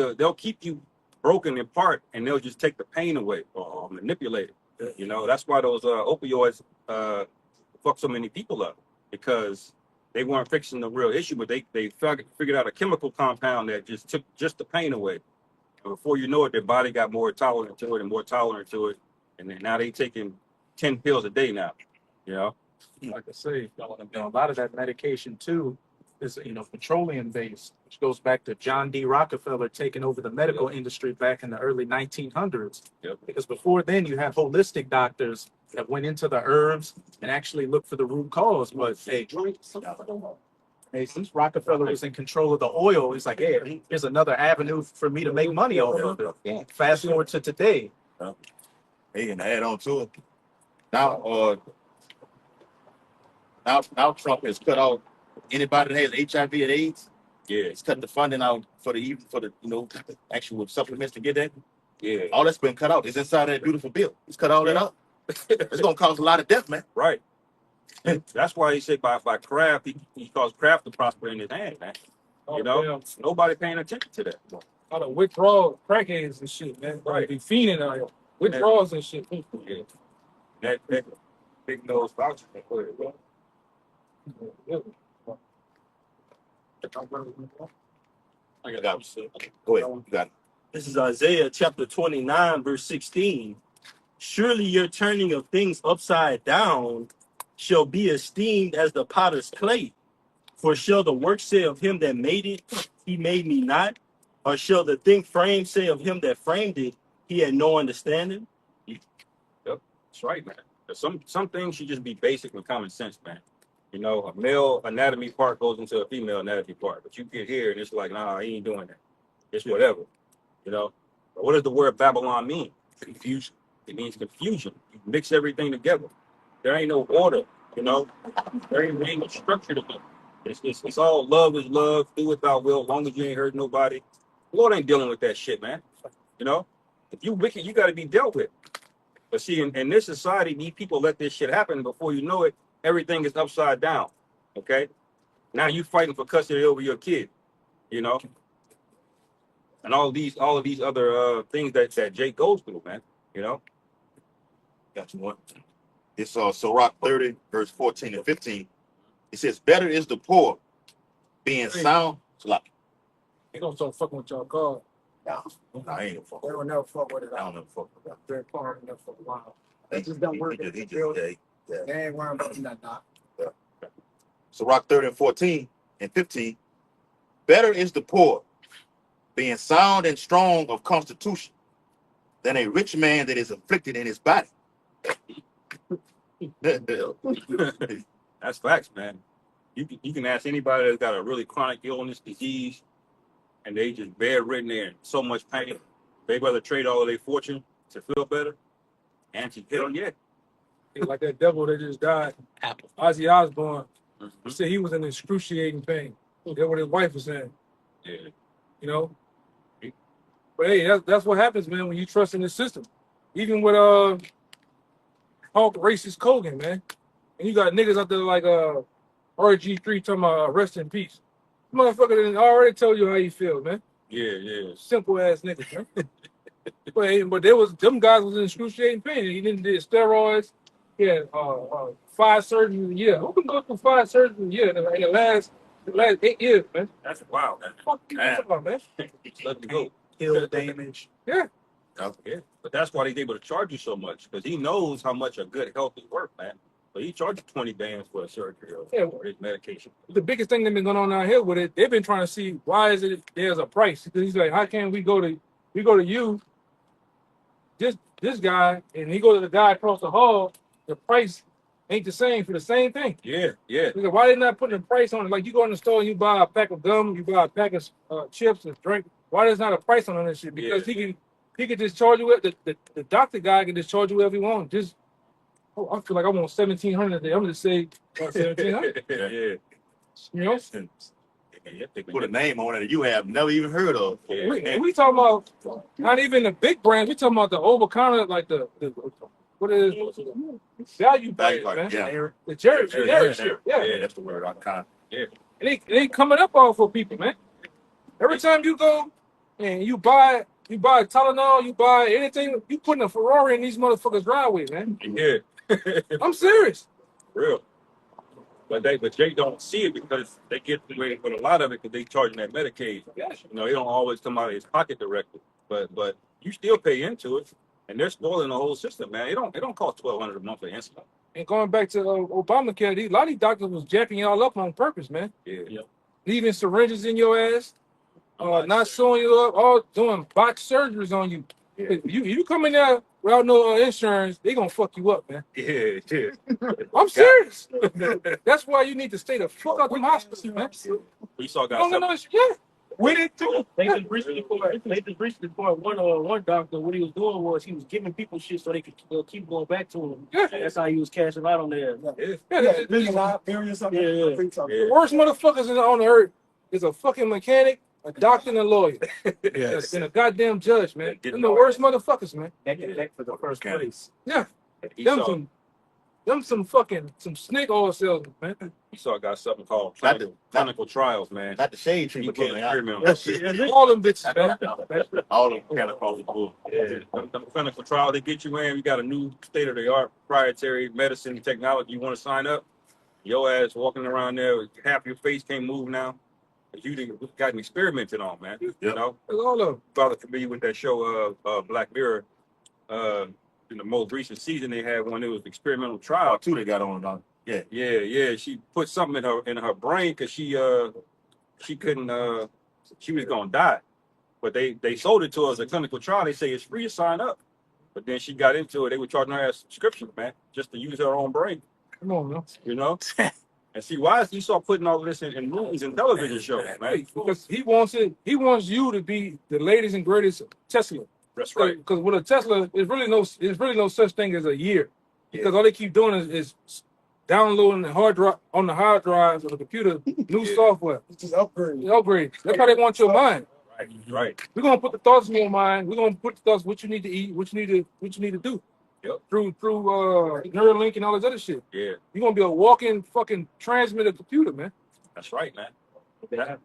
[SPEAKER 2] you broken in part, and they'll just take the pain away or manipulate it. You know, that's why those opioids fuck so many people up, because they weren't fixing the real issue, but they figured out a chemical compound that just took just the pain away. And before you know it, their body got more tolerant to it and more tolerant to it, and then now they taking 10 pills a day now. You know.
[SPEAKER 7] Like I say, a lot of that medication too is petroleum based, which goes back to John D. Rockefeller taking over the medical industry back in the early 1900s.
[SPEAKER 2] Yep.
[SPEAKER 7] Because before then, you had holistic doctors that went into the herbs and actually looked for the root cause. But hey, since Rockefeller was in control of the oil, it's like, hey, here's another avenue for me to make money off of it. Fast forward to today.
[SPEAKER 4] Hey, and add on to it. Now Trump has cut out anybody that has HIV and AIDS.
[SPEAKER 2] Yeah.
[SPEAKER 4] He's cutting the funding out for the actual supplements to get that.
[SPEAKER 2] Yeah.
[SPEAKER 4] All that's been cut out. It's inside that beautiful bill. He's cut all that out. It's gonna cause a lot of death, man.
[SPEAKER 2] Right. That's why he said by craft, he caused craft to prosper in his hand, man. You know, nobody paying attention to that.
[SPEAKER 8] All the withdrawals, crackheads and shit, man.
[SPEAKER 2] Right.
[SPEAKER 8] Be fiending out here. Withdrawals and shit.
[SPEAKER 2] Yeah. That big nose voucher.
[SPEAKER 4] I got it. Go ahead. You got it.
[SPEAKER 5] This is Isaiah chapter 29, verse 16. Surely your turning of things upside down shall be esteemed as the potter's clay. For shall the work say of him that made it, he made me not? Or shall the thing framed say of him that framed it, he had no understanding?
[SPEAKER 2] Yep, that's right, man. Some things should just be basic with common sense, man. You know, a male anatomy part goes into a female anatomy part, but you get here and it's like, nah, he ain't doing that. It's whatever, you know. But what does the word Babylon mean? Confusion. It means confusion. You mix everything together. There ain't no order, you know. There ain't no structure to it. It's all love is love. Do without will, as long as you ain't hurt nobody. The Lord ain't dealing with that shit, man. You know, if you wicked, you got to be dealt with. But see, in this society, these people let this shit happen. Before you know it, everything is upside down. Okay, now you fighting for custody over your kid, you know, and all of these other things that Jake goes through, man. You know.
[SPEAKER 4] Got you one. It's Sirach 30, verse 14 and 15. It says, "Better is the poor being sound."
[SPEAKER 8] They gonna start fucking with y'all car.
[SPEAKER 4] No, I ain't no fuck.
[SPEAKER 6] They will never fuck with it.
[SPEAKER 4] I don't know fuck with that.
[SPEAKER 6] They're far enough for a while. They just don't work.
[SPEAKER 4] He just,
[SPEAKER 6] They ain't worrying about that, doc.
[SPEAKER 4] Sirach 30 and 14 and 15. Better is the poor being sound and strong of constitution than a rich man that is afflicted in his body.
[SPEAKER 2] That's facts, man. You can ask anybody that's got a really chronic illness, disease, and they just bedridden there in so much pain. They rather trade all of their fortune to feel better. And she hell yeah.
[SPEAKER 8] Like that devil that just died, Ozzy Osbourne. He said he was in excruciating pain. That's what his wife was saying.
[SPEAKER 2] Yeah.
[SPEAKER 8] You know? But hey, that's what happens, man, when you trust in the system. Even with Hulk racist Kogan, man. And you got niggas out there like RG3 talking about rest in peace. Motherfucker didn't already tell you how you feel, man.
[SPEAKER 2] Yeah.
[SPEAKER 8] Simple ass niggas, man. but them guys was in excruciating pain. He didn't did steroids. He had 5 surgeries a year. Who can go through 5 surgeries a year in the last 8 years, man?
[SPEAKER 2] That's wild, man.
[SPEAKER 8] Fuck you talking about, man.
[SPEAKER 2] Let me go.
[SPEAKER 7] Ill damage.
[SPEAKER 8] Yeah.
[SPEAKER 2] Yeah. But that's why he's able to charge you so much, because he knows how much a good health is worth, man. So he charges 20 bands for a surgery or his medication.
[SPEAKER 8] The biggest thing that's been going on out here with it, they've been trying to see why is it there's a price. Because he's like, how can we go to you, this guy, and he go to the guy across the hall, the price ain't the same for the same thing.
[SPEAKER 2] Yeah.
[SPEAKER 8] He's like, why they not putting a price on it? Like you go in the store and you buy a pack of gum, you buy a pack of chips and drink, Why there's not a price on this shit? Because he can just charge you the doctor guy can just charge you whatever he wants. Just I feel like I want 1,700 a day. I'm gonna just say 1,700.
[SPEAKER 2] Yeah.
[SPEAKER 8] You know?
[SPEAKER 4] They put a name on it that you have never even heard of.
[SPEAKER 8] We talking about not even the big brands. We talking about the over counter, like the what is value brands, man.
[SPEAKER 4] Yeah.
[SPEAKER 8] The Jerry shit. Yeah.
[SPEAKER 4] That's the word. I can't.
[SPEAKER 2] Yeah.
[SPEAKER 8] It ain't coming up all for people, man. Every time you go and you buy Tylenol, you buy anything, you putting a Ferrari in these motherfuckers' driveway, man.
[SPEAKER 2] Yeah.
[SPEAKER 8] I'm serious.
[SPEAKER 2] Real. But Jake don't see it because they get away with a lot of it because they charging that Medicaid.
[SPEAKER 8] Yeah.
[SPEAKER 2] You know, it don't always come out of his pocket directly. But you still pay into it, and they're spoiling the whole system, man. It don't cost $1,200 a month for insulin.
[SPEAKER 8] And going back to Obamacare, a lot of these doctors was jacking y'all up on purpose, man.
[SPEAKER 2] Yeah.
[SPEAKER 8] Leaving syringes in your ass, not sewing you up, all doing botched surgeries on you.
[SPEAKER 2] Yeah.
[SPEAKER 8] You come in there without no insurance, they gonna fuck you up, man.
[SPEAKER 2] Yeah.
[SPEAKER 8] I'm serious. That's why you need to stay the fuck out the hospital, man.
[SPEAKER 2] We saw guys.
[SPEAKER 8] Don't get no yeah.
[SPEAKER 5] We did too. They just breached the point. One doctor, what he was doing was he was giving people shit so they could keep going back to him.
[SPEAKER 8] Yeah.
[SPEAKER 5] That's how he was cashing out on there.
[SPEAKER 8] The worst motherfuckers on the earth is a fucking mechanic, a doctor, and a lawyer.
[SPEAKER 1] Yes.
[SPEAKER 8] And a goddamn judge, man. They're the worst motherfuckers, man.
[SPEAKER 5] Back for the first place.
[SPEAKER 8] Yeah. Them some snake oil salesmen, man.
[SPEAKER 2] Esau got something called
[SPEAKER 4] Not the-
[SPEAKER 2] clinical trials, man.
[SPEAKER 4] Not the shade tree,
[SPEAKER 2] You
[SPEAKER 4] but
[SPEAKER 2] can't experiment.
[SPEAKER 8] All them bitches, man.
[SPEAKER 4] all of them kind of across the board.
[SPEAKER 2] Yeah, the clinical trial they get you in. You got a new state-of-the-art proprietary medicine technology. You want to sign up? Your ass walking around there, half your face can't move now. You gotten experimented on, man. You know,
[SPEAKER 8] That's all of them.
[SPEAKER 2] probably familiar with that show, Black Mirror. In the most recent season, they had one. It was experimental trial.
[SPEAKER 4] Two they got on it. Yeah.
[SPEAKER 2] Yeah. She put something in her brain because she couldn't. She was gonna die, but they sold it to us as a clinical trial. They say it's free to sign up, but then she got into it. They were charging her a subscription, man, just to use her own brain.
[SPEAKER 8] Come on, man.
[SPEAKER 2] You know. And see, why is Esau putting all of this in movies and television shows, man?
[SPEAKER 8] Because he wants you to be the latest and greatest Tesla.
[SPEAKER 2] That's right.
[SPEAKER 8] Because with a Tesla, there's really no such thing as a year. Because all they keep doing is downloading the hard drives of the computer new software.
[SPEAKER 6] It's just upgrade.
[SPEAKER 8] Upgrade. That's how they want your mind.
[SPEAKER 2] Right.
[SPEAKER 8] We're gonna put the thoughts in your mind. We're gonna put the thoughts what you need to eat, what you need to do.
[SPEAKER 2] Yep.
[SPEAKER 8] Through Neuralink and all this other shit.
[SPEAKER 2] Yeah.
[SPEAKER 8] You're gonna be a walking fucking transmitter computer, man.
[SPEAKER 2] That's right, man.
[SPEAKER 8] That's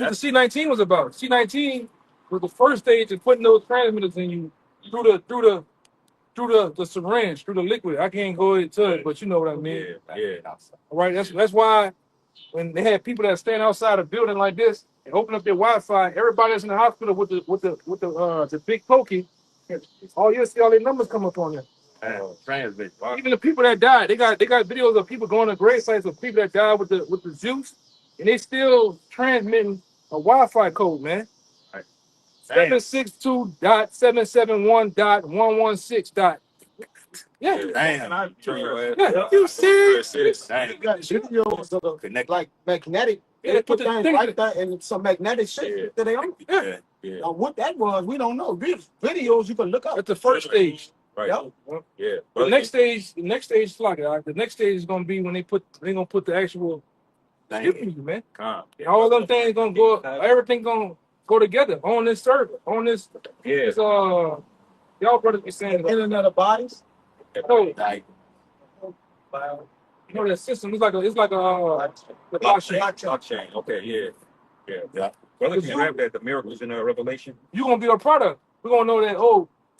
[SPEAKER 8] what the C-19 was about. C-19 was the first stage of putting those transmitters in you through the syringe, through the liquid. I can't go into it, but you know what I mean.
[SPEAKER 2] Yeah.
[SPEAKER 8] All right, that's why when they had people that stand outside a building like this and open up their Wi-Fi, everybody that's in the hospital with the big pokey, you'll see all their numbers come up on there.
[SPEAKER 4] Transmit.
[SPEAKER 8] Even the people that died, they got videos of people going to grave sites of people that died with the juice, and they still transmitting a Wi-Fi code, man. 762.771.116. Yeah.
[SPEAKER 4] Damn.
[SPEAKER 8] Yeah. You serious?
[SPEAKER 6] You got videos of the
[SPEAKER 4] Connect.
[SPEAKER 6] like magnetic.
[SPEAKER 8] Yeah,
[SPEAKER 6] They
[SPEAKER 8] put
[SPEAKER 6] put
[SPEAKER 8] the
[SPEAKER 6] things
[SPEAKER 8] thing-
[SPEAKER 6] like that and some magnetic shit that they own.
[SPEAKER 8] Yeah.
[SPEAKER 6] Now, what that was, we don't know. These videos you can look up.
[SPEAKER 8] That's the first stage.
[SPEAKER 2] Right.
[SPEAKER 6] Yep.
[SPEAKER 2] Yeah.
[SPEAKER 8] The next stage is like the next stage is gonna be when they're gonna put the actual chip in you, man. All them things gonna go, everything gonna go together on this server, on this.
[SPEAKER 2] Yeah.
[SPEAKER 8] This y'all brothers be saying,
[SPEAKER 6] Internet of bodies.
[SPEAKER 8] oh, you know that system. It's like a blockchain.
[SPEAKER 2] Blockchain. Okay. Yeah. Brother can grab that. The miracles in Revelation.
[SPEAKER 8] You gonna be a product. We're gonna know that.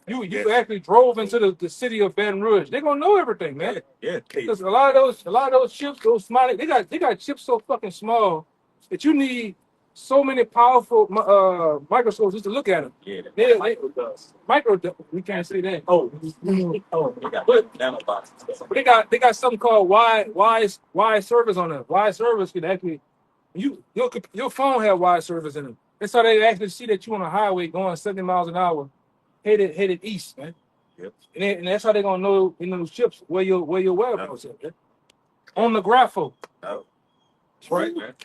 [SPEAKER 8] You actually drove into the city of Baton Rouge. They're gonna know everything, man.
[SPEAKER 2] Yeah.
[SPEAKER 8] Because a lot of those chips, those smiley, they got chips so fucking small that you need so many powerful microscopes just to look at them.
[SPEAKER 2] Yeah.
[SPEAKER 8] We can't say that.
[SPEAKER 2] They got nanobots.
[SPEAKER 8] But they got something called wide servers on them. Wide servers can actually your phone have wide servers in them. That's how they actually see that you on a highway going 70 miles an hour, headed east, man.
[SPEAKER 2] Yep.
[SPEAKER 8] And that's how they're gonna know in those chips where your whereabouts at, man. On the grapho.
[SPEAKER 2] That's right, man.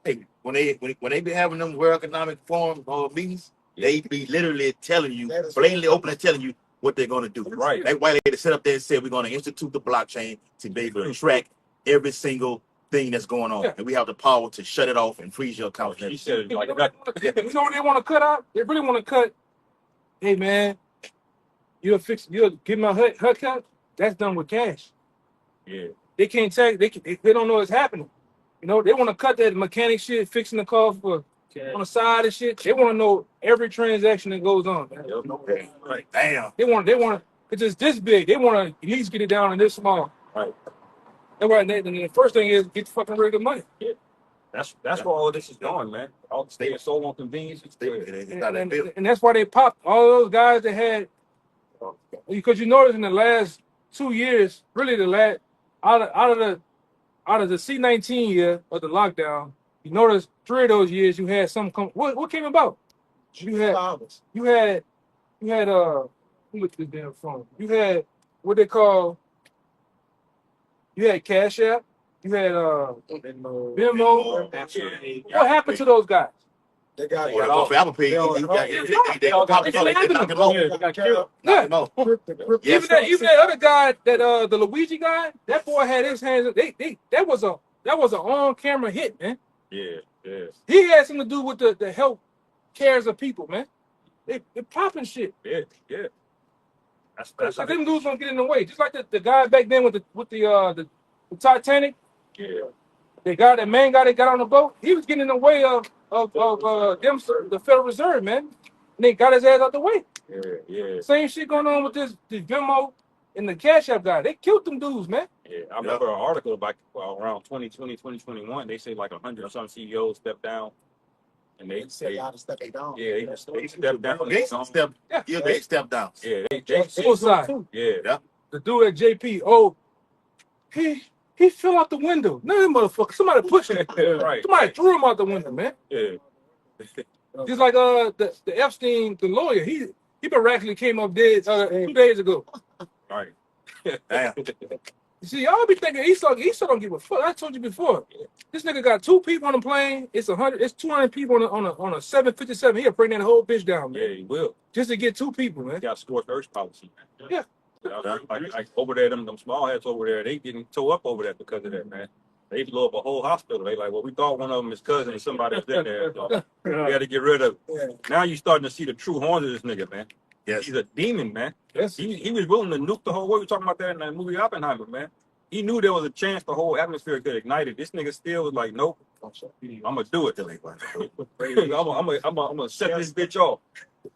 [SPEAKER 4] Hey, when they be having them World Economic Forum meetings, they be literally telling you, blatantly, openly telling you what they're gonna do.
[SPEAKER 2] Right.
[SPEAKER 4] That white lady set up there and said we're gonna institute the blockchain to be able to track every single thing that's going on, and we have the power to shut it off and freeze your account.
[SPEAKER 2] She said,
[SPEAKER 8] You
[SPEAKER 2] like,
[SPEAKER 8] know what they want to cut out? They really want to cut. Hey man, you'll give my haircut. That's done with cash.
[SPEAKER 2] yeah,
[SPEAKER 8] They can't take. They don't know it's happening. You know, they want to cut that mechanic shit, fixing the car for on the side and shit. They want to know every transaction that goes on. Man.
[SPEAKER 4] Like, damn.
[SPEAKER 8] They want. It's just this big. They want to at least get it down in this small.
[SPEAKER 2] right.
[SPEAKER 8] And right, and the first thing is get the fucking rid of the money.
[SPEAKER 2] That's where all of this is going, man. All staying so on convenience.
[SPEAKER 8] And that's why they popped all those guys that had. Because you notice in the last 2 years, really the last out of the C-19 year of the lockdown, you notice 3 of those years you had some what came about? You had who looked at this damn phone? You had what they call. You had Cash App. You had Venmo. What happened to those guys?
[SPEAKER 6] They got
[SPEAKER 4] Well, off Apple Pay, they knocked him off.
[SPEAKER 8] Even that other guy, that the Luigi guy, that boy had his hands. That was an on-camera hit, man.
[SPEAKER 2] Yeah.
[SPEAKER 8] He had something to do with the health cares of people, man. They popping shit.
[SPEAKER 2] Yeah.
[SPEAKER 8] That's like them dudes gonna get in the way. Just like the guy back then with the Titanic.
[SPEAKER 2] Yeah.
[SPEAKER 8] The main guy that got on the boat, he was getting in the way of them, the Federal Reserve, man. And they got his ass out the way.
[SPEAKER 2] Yeah.
[SPEAKER 8] Same shit going on with this Venmo and the Cash App guy. They killed them dudes, man.
[SPEAKER 2] Yeah, I remember an article about around 2020, 2021. They say like 100 or some CEOs stepped down, and they
[SPEAKER 6] stepped down.
[SPEAKER 2] Yeah, they stepped down.
[SPEAKER 4] Gates stepped down.
[SPEAKER 2] Yeah, they
[SPEAKER 8] Suicide.
[SPEAKER 2] Yeah.
[SPEAKER 8] The dude at JP, oh, he fell out the window. No, that motherfucker. Somebody pushed him.
[SPEAKER 2] Right.
[SPEAKER 8] Somebody threw him out the window, man.
[SPEAKER 2] Yeah.
[SPEAKER 8] Just like the Epstein, the lawyer, he miraculously came up dead 2 days ago.
[SPEAKER 2] Right.
[SPEAKER 4] Damn.
[SPEAKER 8] You see, y'all be thinking Esau don't give a fuck. I told you before. This nigga got 2 people on the plane. It's 200 people on a 757. He'll bring that whole bitch down, man.
[SPEAKER 2] Yeah, he will.
[SPEAKER 8] Just to get 2 people, man.
[SPEAKER 2] He got scorched earth policy.
[SPEAKER 8] Yeah.
[SPEAKER 2] Like over there, them small hats over there, they getting towed up over there because of that, man. They blew up a whole hospital. They like, well, we thought one of them is cousin and somebody was in there. So we got to get rid of it. Now you starting to see the true horns of this nigga, man.
[SPEAKER 4] Yes.
[SPEAKER 2] He's a demon, man.
[SPEAKER 8] Yes.
[SPEAKER 2] He was willing to nuke the whole world. We were talking about that in that movie Oppenheimer, man. He knew there was a chance the whole atmosphere could ignite it. This nigga still was like, nope, I'm gonna do it. I'm gonna set this bitch off.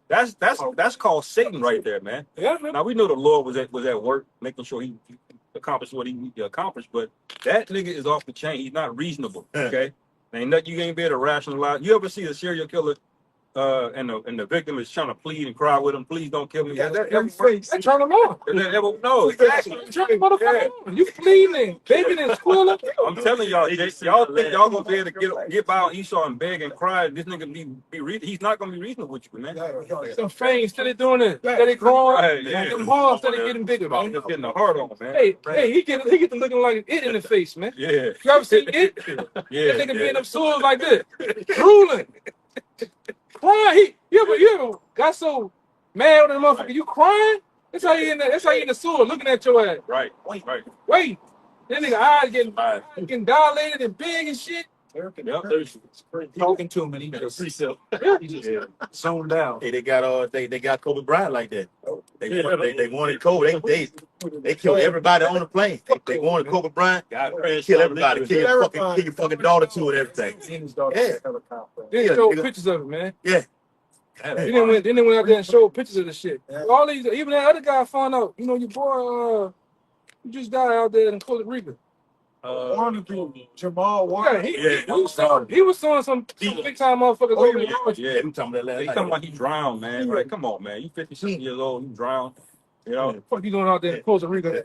[SPEAKER 2] That's called Satan right there, man.
[SPEAKER 8] Yeah, man.
[SPEAKER 2] Now we know the Lord was at work making sure he accomplished what he needed to accomplish, but that nigga is off the chain. He's not reasonable. Okay, ain't nothing you ain't be able to rationalize. You ever see a serial killer? And the victim is trying to plead and cry with him. Please don't kill me.
[SPEAKER 8] Yeah, that turn them on.
[SPEAKER 2] No, exactly.
[SPEAKER 8] Turn the motherfucker on. You pleading, begging, and squealing.
[SPEAKER 2] I'm telling y'all, y'all think y'all gonna be able to get by on Esau and beg and cry? This nigga he's not gonna be reasonable with you, man.
[SPEAKER 8] Some fangs steady doing it, steady growing.
[SPEAKER 2] Yeah.
[SPEAKER 8] Them horns steady getting bigger, man.
[SPEAKER 2] Just getting the heart on, man.
[SPEAKER 8] Hey, he get to looking like it in the face, man.
[SPEAKER 2] Yeah.
[SPEAKER 8] You ever seen it?
[SPEAKER 2] Yeah.
[SPEAKER 8] That nigga be in them sewers like this, drooling. Crying. You ever got so mad with that motherfucker? You crying? That's how you in the sewer looking at your ass.
[SPEAKER 2] Right.
[SPEAKER 8] Wait. That nigga eyes getting dilated and big and shit.
[SPEAKER 7] Talking to him and he just zoned out.
[SPEAKER 4] Hey, they got Kobe Bryant like that. They wanted Kobe. They killed everybody on the plane. They wanted Kobe Bryant. Kill everybody. Kill your fucking daughter too and everything.
[SPEAKER 8] They showed pictures of it, man.
[SPEAKER 4] Yeah.
[SPEAKER 8] Then they went out there and showed pictures of the shit. All these, even that other guy found out, your boy, he just died out there in Costa Rica.
[SPEAKER 6] Jamal Warner.
[SPEAKER 8] He was showing some big time motherfuckers.
[SPEAKER 2] Yeah, he talking about he drowned, man. Right, come on, man. You 56 years old, you drowned. You know,
[SPEAKER 8] what you doing out there in Costa Rica?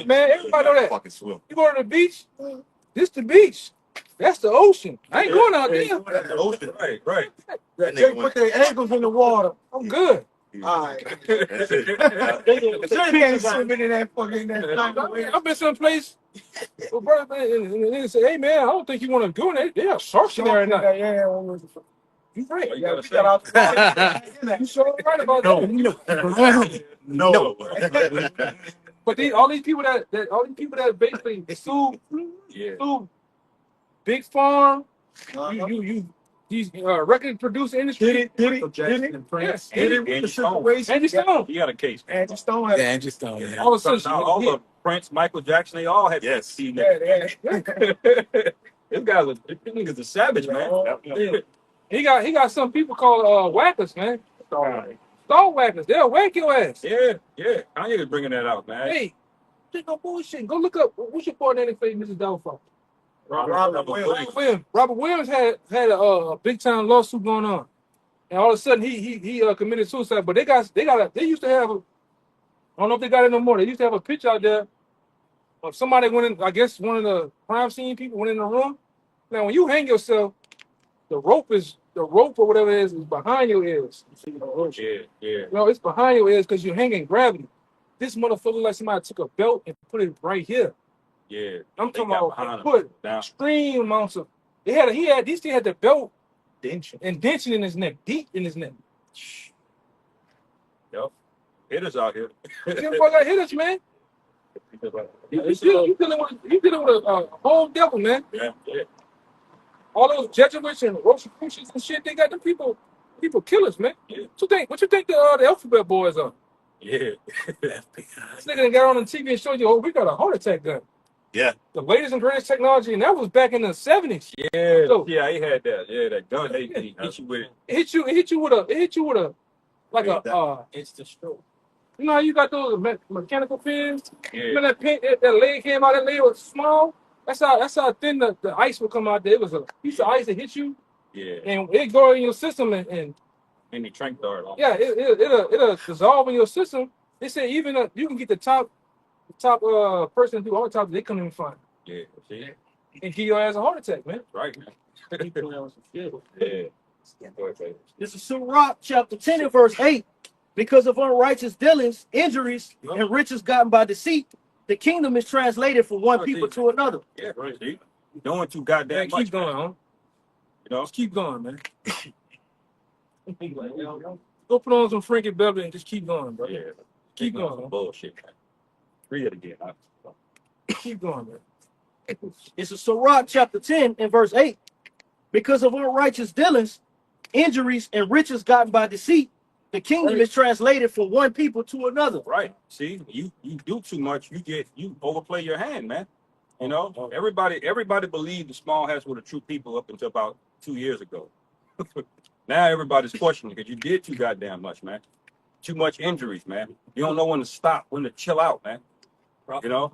[SPEAKER 8] Man, everybody know that.
[SPEAKER 4] Fucking swim.
[SPEAKER 8] You go to the beach, this the beach. That's the ocean. I ain't going out there.
[SPEAKER 4] That's the ocean.
[SPEAKER 2] Right.
[SPEAKER 6] They put their ankles in the water.
[SPEAKER 8] I'm good.
[SPEAKER 6] All right.
[SPEAKER 4] That's it.
[SPEAKER 6] You can't swimming in that fucking that.
[SPEAKER 8] I've been someplace. Well, brother, and they say, "Hey, man, I don't think you want to go in there. They have sharks in there at night."
[SPEAKER 6] Yeah,
[SPEAKER 8] You right.
[SPEAKER 2] You
[SPEAKER 6] yeah,
[SPEAKER 2] gotta
[SPEAKER 6] we
[SPEAKER 2] say,
[SPEAKER 6] got out the
[SPEAKER 8] You sure right about that.
[SPEAKER 4] No.
[SPEAKER 8] But all these people that basically
[SPEAKER 2] yeah.
[SPEAKER 8] sue big farm,
[SPEAKER 6] Uh-huh.
[SPEAKER 8] you these record producer industry.
[SPEAKER 7] Michael Jackson and Prince.
[SPEAKER 8] Yeah,
[SPEAKER 2] Andy Stone.
[SPEAKER 8] Andy Stone.
[SPEAKER 2] He got a case.
[SPEAKER 6] And just don't have
[SPEAKER 1] Angie Stone. Yeah.
[SPEAKER 8] All of a
[SPEAKER 2] So
[SPEAKER 8] sudden,
[SPEAKER 2] now all of Prince, Michael Jackson, they all had
[SPEAKER 4] Yes.
[SPEAKER 2] see
[SPEAKER 6] yeah.
[SPEAKER 2] This nigga's a savage, man.
[SPEAKER 8] yeah. He got some people called whackers, man. Star whackers. They'll whack your ass.
[SPEAKER 2] Yeah. Kanye is bringing that out, man.
[SPEAKER 8] Hey, there's no bullshit. Go look up what's your partner in the Mrs. Doubtfire.
[SPEAKER 2] Robert Williams.
[SPEAKER 8] Robert Williams had a big time lawsuit going on, and all of a sudden he committed suicide. But they used to have I don't know if they got it no more. They used to have a picture out there of somebody went in. I guess one of the crime scene people went in the room. Now when you hang yourself, the rope or whatever it is behind your ears.
[SPEAKER 2] Yeah.
[SPEAKER 8] No, it's behind your ears because you're hanging gravity. This motherfucker like somebody took a belt and put it right here.
[SPEAKER 2] Yeah.
[SPEAKER 8] I'm
[SPEAKER 2] They
[SPEAKER 8] talking
[SPEAKER 2] got
[SPEAKER 8] about
[SPEAKER 2] behind him.
[SPEAKER 8] put
[SPEAKER 2] Down.
[SPEAKER 8] extreme amounts of. These things had the belt indention in his neck, deep in his neck.
[SPEAKER 2] Yep. Hitters out here.
[SPEAKER 8] Them fuck got hit us, man. You dealing with a whole devil, man.
[SPEAKER 2] Yeah.
[SPEAKER 8] All those Jesuits and Rosicrucians and shit, they got them people killers, man.
[SPEAKER 2] Yeah.
[SPEAKER 8] What you think the alphabet boys are?
[SPEAKER 2] Yeah.
[SPEAKER 8] This nigga done got on the TV and showed you, oh, we got a heart attack gun.
[SPEAKER 4] Yeah.
[SPEAKER 8] The latest and greatest technology, and that was back in the 70s.
[SPEAKER 2] Yeah.
[SPEAKER 8] So-
[SPEAKER 2] Yeah, he had that. Yeah, that gun. He hit you with it.
[SPEAKER 8] It hit you with a like
[SPEAKER 5] It's the stroke.
[SPEAKER 8] you know how you got those mechanical pins?
[SPEAKER 2] Yeah.
[SPEAKER 8] You know that pin, that leg came out, that leg was small. That's how thin the ice would come out there. It was a piece of ice that hit you,
[SPEAKER 2] Yeah.
[SPEAKER 8] and it go in your system, and
[SPEAKER 2] Any trank dart on.
[SPEAKER 8] yeah, it'll dissolve in your system. They say even you can get the top person to do autopsy, they couldn't even find it.
[SPEAKER 2] Yeah. See?
[SPEAKER 8] And give your ass a heart attack, man.
[SPEAKER 2] Right, man. Yeah. Go ahead, baby.
[SPEAKER 9] This is Sirach chapter 10 and verse 8. Because of unrighteous dealings, injuries, and riches gotten by deceit, the kingdom is translated from one people to another.
[SPEAKER 2] Yeah, right. See? Doing too goddamn
[SPEAKER 8] Man,
[SPEAKER 2] much.
[SPEAKER 8] keep going, huh?
[SPEAKER 2] You know?
[SPEAKER 8] Just keep going, man. Go put on some Frankie Beverly and just keep going, bro.
[SPEAKER 2] Yeah.
[SPEAKER 8] Keep
[SPEAKER 2] Taking on
[SPEAKER 8] going,
[SPEAKER 2] some bullshit, man. Read it again.
[SPEAKER 8] Keep going, man.
[SPEAKER 9] This is Sirach chapter 10 and verse 8. Because of unrighteous dealings, injuries, and riches gotten by deceit, the kingdom is translated from one people to another.
[SPEAKER 2] Right. See, you do too much, you overplay your hand, man. You know, everybody believed the small hats were the true people up until about 2 years ago. Now everybody's questioning because you did too goddamn much, man. Too much injuries, man. You don't know when to stop, when to chill out, man. You know?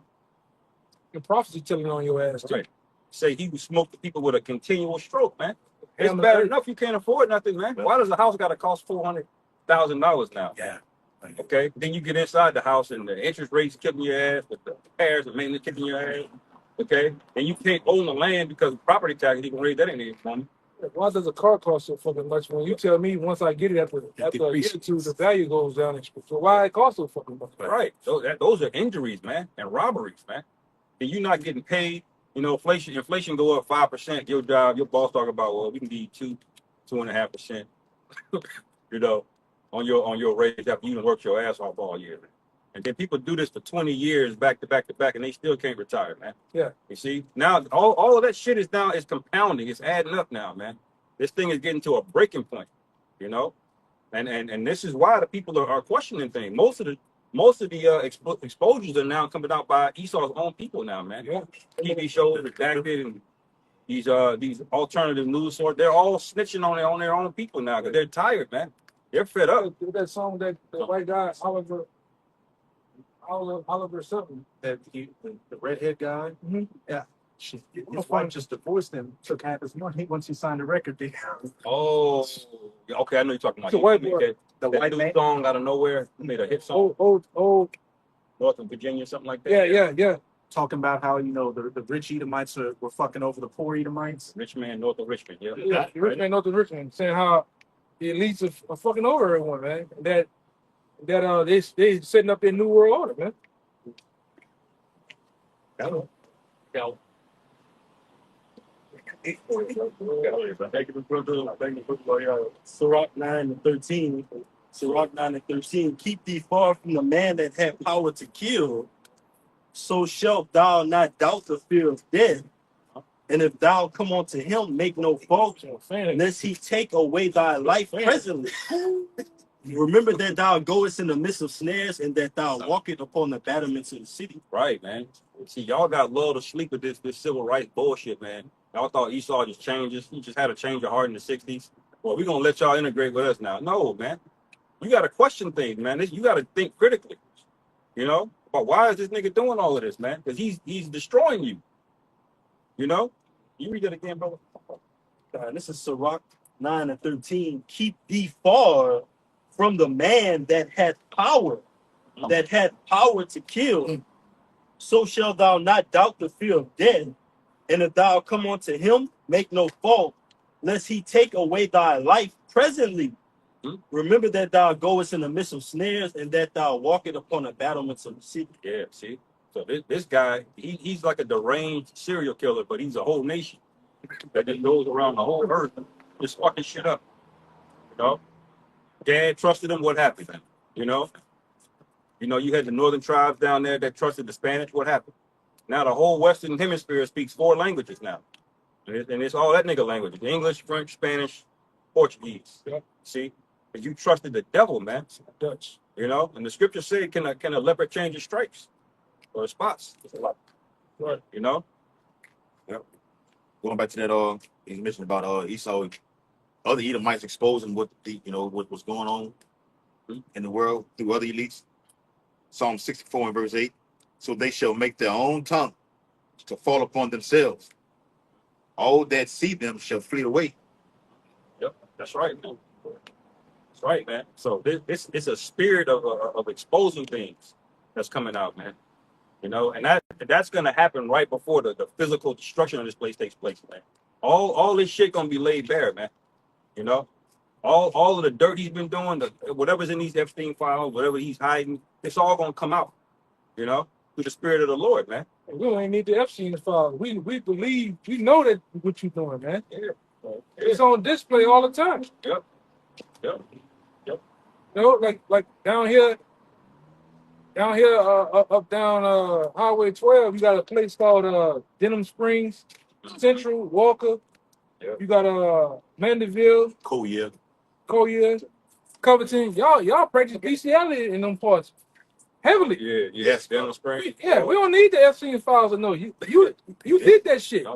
[SPEAKER 8] The prophecy telling on your ass, too.
[SPEAKER 2] Right. Say he would smoke the people with a continual stroke, man. It's
[SPEAKER 8] Hammer
[SPEAKER 2] bad
[SPEAKER 8] earth.
[SPEAKER 2] enough you can't afford nothing, man. Why does a house got to cost $400,000 now?
[SPEAKER 4] Yeah.
[SPEAKER 2] Okay. Then you get inside the house and the interest rates kicking your ass, with the repairs and maintenance kicking your ass. Okay. And you can't own the land because of property taxes. You can raise that in any money.
[SPEAKER 8] Why does a car cost so fucking much when you tell me once I get it after a year or two, the value goes down? So why it costs so fucking much?
[SPEAKER 2] Right. Those are injuries, man, and robberies, man. And you're not getting paid. You know, inflation go up 5%. Your job, your boss talk about, well, we can give you 2.5%. You know, on your raise after you done worked your ass off all year. And then people do this for 20 years back to back to back, and they still can't retire, man.
[SPEAKER 8] Yeah.
[SPEAKER 2] You see, now all of that shit is compounding. It's adding up now, man. This thing is getting to a breaking point, you know, and this is why the people are questioning things. Most of the exposures are now coming out by Esau's own people now, man.
[SPEAKER 8] Yeah.
[SPEAKER 2] TV shows, redacted, and these alternative news sources, they're all snitching on their own people now because they're tired, man. They're fed up.
[SPEAKER 8] That song that the white guy Oliver something.
[SPEAKER 7] That the redhead guy.
[SPEAKER 8] Mhm.
[SPEAKER 7] Yeah. His wife just divorced him, took half his money once he signed a record deal.
[SPEAKER 2] Oh, okay. I know you're talking about
[SPEAKER 8] The white boy.
[SPEAKER 7] The
[SPEAKER 2] that
[SPEAKER 7] white
[SPEAKER 2] new
[SPEAKER 7] man.
[SPEAKER 2] song out of nowhere. He made a hit song,
[SPEAKER 8] Old.
[SPEAKER 2] North of Virginia, something like that.
[SPEAKER 8] Yeah.
[SPEAKER 7] Talking about how, the rich Edomites were fucking over the poor Edomites.
[SPEAKER 2] Rich man, north of Richmond. Yeah.
[SPEAKER 8] Yeah, the rich man, North of Richmond, saying how the elites are fucking over everyone, man. That that they setting up their new world order, man.
[SPEAKER 5] Yeah. Sirach 9 and 13. Sirach 9 and 13. Keep thee far from the man that had power to kill, so shalt thou not doubt the fear of death. And if thou come unto him, make no fault, lest he take away thy life presently. Remember that thou goest in the midst of snares, and that thou walkest upon the battlements of the city.
[SPEAKER 2] Right, man. See, y'all got lulled to sleep with this civil rights bullshit, man. Y'all thought Esau just changes. He just had a change of heart in the 60s. Well, we're gonna let y'all integrate with us now. No, man. You gotta question things, man. You gotta think critically. You know? But why is this nigga doing all of this, man? Because he's destroying you. You know? You read it again, brother.
[SPEAKER 5] This is Sirach 9 and 13. Keep thee far from the man that hath power to kill. So shalt thou not doubt the fear of death. And if thou come unto him, make no fault, lest he take away thy life presently. Remember that thou goest in the midst of snares, and that thou walkest upon the battlements of the city.
[SPEAKER 2] Yeah, see? So this guy, he's like a deranged serial killer, but he's a whole nation that just goes around the whole earth just fucking shit up. You know? Dad trusted him, what happened then? You know? You had the northern tribes down there that trusted the Spanish, what happened? Now the whole Western Hemisphere speaks 4 languages now. And it's all that nigga languages. English, French, Spanish, Portuguese.
[SPEAKER 8] Yep.
[SPEAKER 2] See? Because you trusted the devil, man.
[SPEAKER 8] Dutch.
[SPEAKER 2] You know? And the scriptures say, can a leopard change his stripes? Or his spots?
[SPEAKER 8] Right.
[SPEAKER 2] You know?
[SPEAKER 4] Yep. Going back to that, he mentioned about Esau, other Edomites exposing what what was going on in the world through other elites. Psalm 64 and verse 8. So they shall make their own tongue to fall upon themselves. All that see them shall flee away.
[SPEAKER 2] Yep, that's right, man. That's right, man. So this it's a spirit of exposing things that's coming out, man. You know, and that's gonna happen right before the physical destruction of this place takes place, man. All this shit gonna be laid bare, man. You know, all of the dirt he's been doing, whatever's in these Epstein files, whatever he's hiding, it's all gonna come out. You know, through the spirit of the Lord, man.
[SPEAKER 8] We don't even need the Epstein file. We believe, we know that what you're doing, man.
[SPEAKER 2] Yeah.
[SPEAKER 8] It's on display all the time.
[SPEAKER 2] Yep.
[SPEAKER 8] You know, like down here, up down Highway 12, you got a place called Denham Springs, Central, Walker.
[SPEAKER 2] Yep.
[SPEAKER 8] You got Mandeville,
[SPEAKER 4] Collier.
[SPEAKER 8] Collier, Covington. Y'all practice bestiality in them parts heavily.
[SPEAKER 2] Yeah.
[SPEAKER 4] Yes,
[SPEAKER 2] Denham Springs.
[SPEAKER 8] Yeah, we don't need the Epstein files to know you did that shit.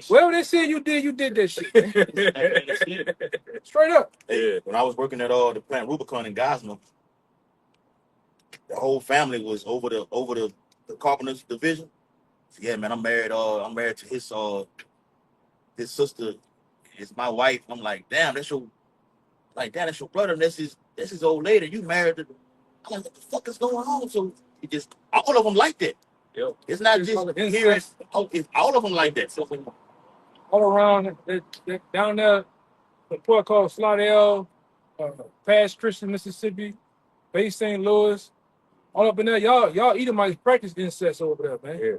[SPEAKER 8] Whatever they said you did that shit. Straight up.
[SPEAKER 4] Yeah. When I was working at the plant Rubicon in Gosnell, the whole family was over the carpenters division. Yeah, man, I'm married to his sister. It's my wife. I'm like, damn, that's your brother. And that's his old lady. You married to. I'm like, what the fuck is going on? So it just all of them like that.
[SPEAKER 2] Yep.
[SPEAKER 4] It's not just here. It's all of them like that. So
[SPEAKER 8] All around down there, the port called Slaughter, past Christian, Mississippi, Bay St. Louis, all up in there. Y'all Edomites practice incest over there, man.
[SPEAKER 2] Yeah.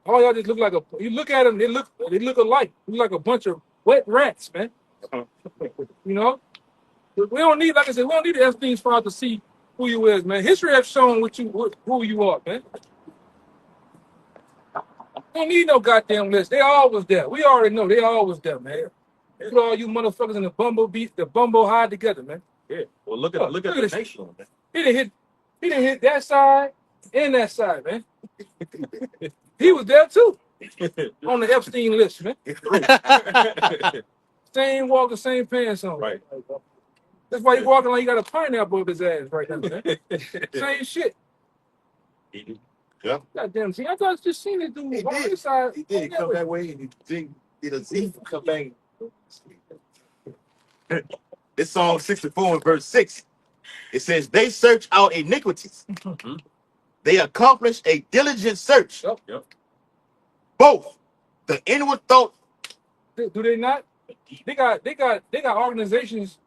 [SPEAKER 8] All y'all just look like you look at them, they look alike. You look like a bunch of wet rats, man. You know? We don't need, like I said, we don't need the Epstein's file to see who you is, man. History has shown who you are, man. We don't need no goddamn list. They always there. We already know they always there, man. Put all you motherfuckers in the bumbo hide together, man.
[SPEAKER 2] Yeah. Well, look at the
[SPEAKER 8] this.
[SPEAKER 2] nation.
[SPEAKER 8] He didn't hit that side and that side, man. He was there too. On the Epstein list, man. Same walker, same pants on.
[SPEAKER 2] Right.
[SPEAKER 8] That's why he walking like he got a pineapple up his ass right now, man. Same shit.
[SPEAKER 4] yeah,
[SPEAKER 8] Goddamn, see, I thought I just seen it dude on this side.
[SPEAKER 4] he did. He come that way and he did a Z come back. This Psalm 64 and verse 6. It says, they search out iniquities. They accomplish a diligent search.
[SPEAKER 2] Yep.
[SPEAKER 4] Both the inward thought.
[SPEAKER 8] Do they not? They got organizations,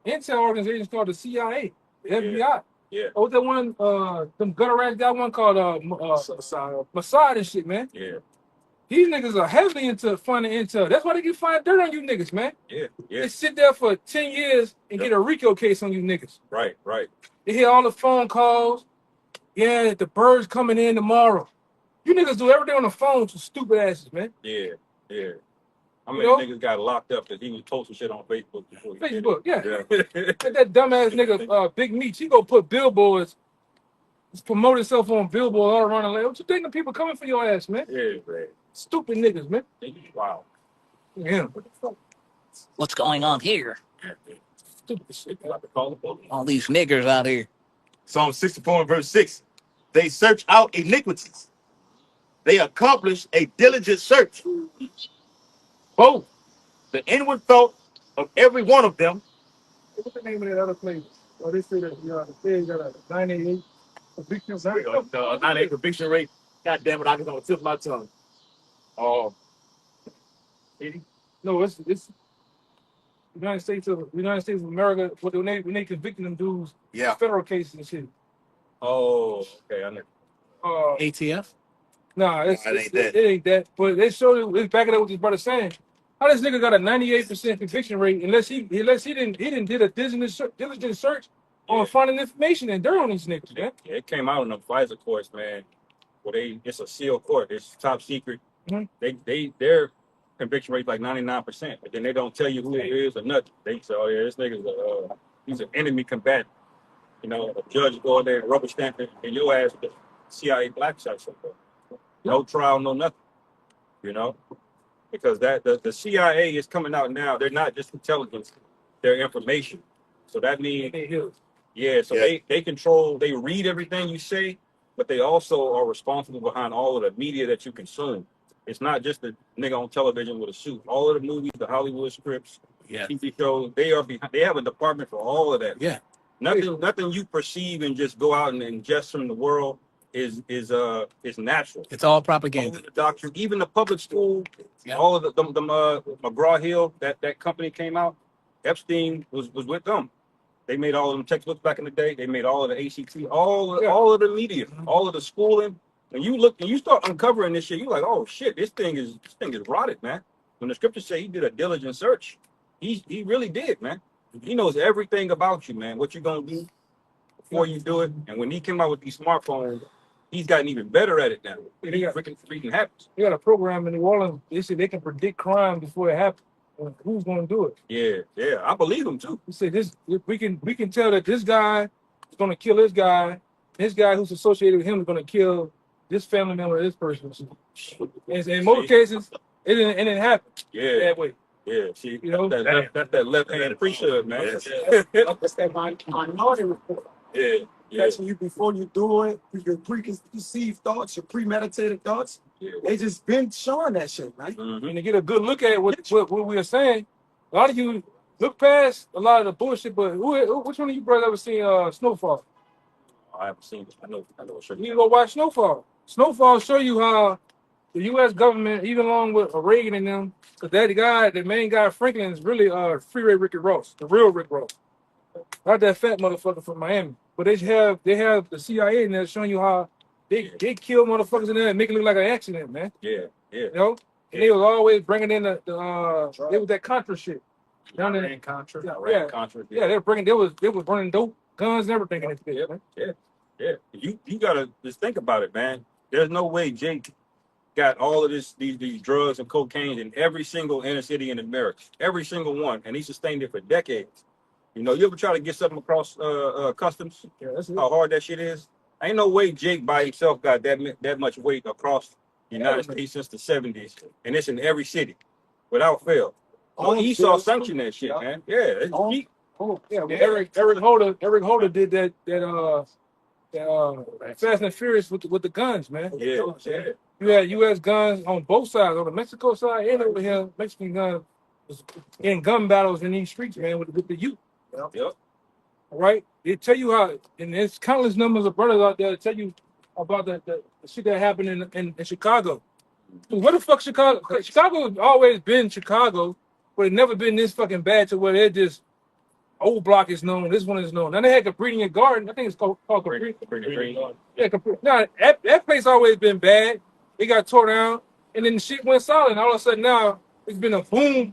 [SPEAKER 8] intel organizations called the CIA. FBI.
[SPEAKER 2] Yeah.
[SPEAKER 8] Oh, that one, them gutter rats got one called Mossad and shit, man.
[SPEAKER 2] Yeah.
[SPEAKER 8] These niggas are heavily into finding intel. That's why they can find dirt on you niggas, man.
[SPEAKER 2] Yeah.
[SPEAKER 8] They sit there for 10 years and get a RICO case on you niggas.
[SPEAKER 2] Right.
[SPEAKER 8] They hear all the phone calls. Yeah, the bird's coming in tomorrow. You niggas do everything on the phone to stupid asses, man.
[SPEAKER 2] Yeah. How many
[SPEAKER 8] You know?
[SPEAKER 2] niggas got locked up because he was posting shit on Facebook before?
[SPEAKER 8] Facebook, yeah.
[SPEAKER 2] Yeah.
[SPEAKER 8] That dumbass nigga, Big Meats, he go put billboards, promote himself on billboards all around the land. What you think the people coming for your ass, man?
[SPEAKER 2] Yeah, man.
[SPEAKER 8] Stupid niggas, man.
[SPEAKER 2] Wow.
[SPEAKER 8] Yeah.
[SPEAKER 1] What's going on here?
[SPEAKER 8] Stupid shit.
[SPEAKER 1] All these niggers out here.
[SPEAKER 4] Psalm 64 and verse 6. They search out iniquities. They accomplish a diligent search. Both the inward thought of every one of them.
[SPEAKER 8] What's the name of that other place? Oh, they say that the Fed got a 98 conviction rate.
[SPEAKER 4] 98 conviction rate. God damn it, I can tip my tongue.
[SPEAKER 8] No, it's United States of America. When they convicting them dudes,
[SPEAKER 4] Yeah.
[SPEAKER 8] federal cases and shit.
[SPEAKER 2] Oh, okay. I know.
[SPEAKER 1] ATF?
[SPEAKER 8] Nah,
[SPEAKER 4] It ain't that.
[SPEAKER 8] it ain't that. But they showed it. Let's back it up with this brother saying. How this nigga got a 98% conviction rate unless he didn't did a diligent search on finding information and dirt on these niggas, man.
[SPEAKER 2] Yeah, it came out in the FISA courts, man. Where it's a sealed court. It's top secret.
[SPEAKER 8] Mhm.
[SPEAKER 2] Their conviction rate like 99%, but then they don't tell you who it is or nothing. They say, oh yeah, this nigga's he's an enemy combatant. You know, a judge go in there and rubber stamp it, and your ass with the CIA black shot somewhere. No trial, no nothing. You know, because the CIA is coming out now. They're not just intelligence; they're information. So that means, so they control. They read everything you say, but they also are responsible behind all of the media that you consume. It's not just the nigga on television with a suit. All of the movies, the Hollywood scripts, TV shows, they are behind. They have a department for all of that.
[SPEAKER 1] Yeah.
[SPEAKER 2] Nothing you perceive and just go out and ingest from the world is natural.
[SPEAKER 1] It's all
[SPEAKER 2] All
[SPEAKER 1] propaganda.
[SPEAKER 2] of the doctrine, even the public school,
[SPEAKER 1] Yeah.
[SPEAKER 2] all of the McGraw-Hill, that company came out. Epstein was with them. They made all of them textbooks back in the day. They made all of the ACT, all of the media, all of the schooling. When you look and you start uncovering this shit, you're like, oh shit, this thing is rotted, man. When the scriptures say he did a diligent search, he really did, man. He knows everything about you, man. What you're gonna do before you do it. And when he came out with these smartphones, he's gotten even better at it now. It freaking happens.
[SPEAKER 8] They got a program in New Orleans. They say they can predict crime before it happens. Who's going to do it?
[SPEAKER 2] Yeah, I believe him too.
[SPEAKER 8] He said this. We can tell that this guy is going to kill this guy. This guy who's associated with him is going to kill this family member of this person. And in most cases, it didn't happen that way.
[SPEAKER 2] Yeah, see,
[SPEAKER 8] You know?
[SPEAKER 2] that's that left hand priesthood, man.
[SPEAKER 6] That's that minority report.
[SPEAKER 2] Yeah.
[SPEAKER 6] Catching you before you do it, your preconceived thoughts, your premeditated thoughts. They just been showing that shit, right?
[SPEAKER 2] Mhm.
[SPEAKER 8] And to get a good look at what we are saying, a lot of you look past a lot of the bullshit. But which one of you brothers ever seen Snowfall?
[SPEAKER 2] I haven't seen it. I know. Sure.
[SPEAKER 8] You need to go watch Snowfall. Snowfall show you how the U.S. government, even along with Reagan and them, because that guy, the main guy, Franklin, is really Freeway Ricky Ross, the real Rick Ross, not that fat motherfucker from Miami. But they have the CIA in there showing you how they kill motherfuckers in there and make it look like an accident, man.
[SPEAKER 2] Yeah.
[SPEAKER 8] You know, and they was always bringing in the it was that Contra shit. Down there,
[SPEAKER 2] Contra.
[SPEAKER 8] Yeah, they was running dope, guns and everything in this bitch, man.
[SPEAKER 2] Yeah. You gotta just think about it, man. There's no way Jake got all of these drugs and cocaine in every single inner city in America, every single one, and he sustained it for decades. You know, you ever try to get something across customs?
[SPEAKER 8] Yeah, that's it.
[SPEAKER 2] How hard that shit is. Ain't no way Jake by himself got that much weight across the United States since the 70s, and it's in every city, without fail. Oh, Esau sanctioned that shit, man. Yeah, it's cheap.
[SPEAKER 8] Eric Holder did that Fast and Furious with the guns, man.
[SPEAKER 2] Yeah.
[SPEAKER 8] You had U.S. guns on both sides, on the Mexico side and over here, Mexican guns was in gun battles in these streets, man, with the youth.
[SPEAKER 2] Yep.
[SPEAKER 8] All right? They tell you how, and there's countless numbers of brothers out there that tell you about the shit that happened in Chicago. What the fuck Chicago? Chicago has always been Chicago, but it's never been this fucking bad to where they're just old block is known. This one is known. Now they had Cabrini and Garden. I think it's called Cabrini. Yeah, Capri. Now that place always been bad. It got tore down, and then the shit went solid. And all of a sudden now it's been a boom.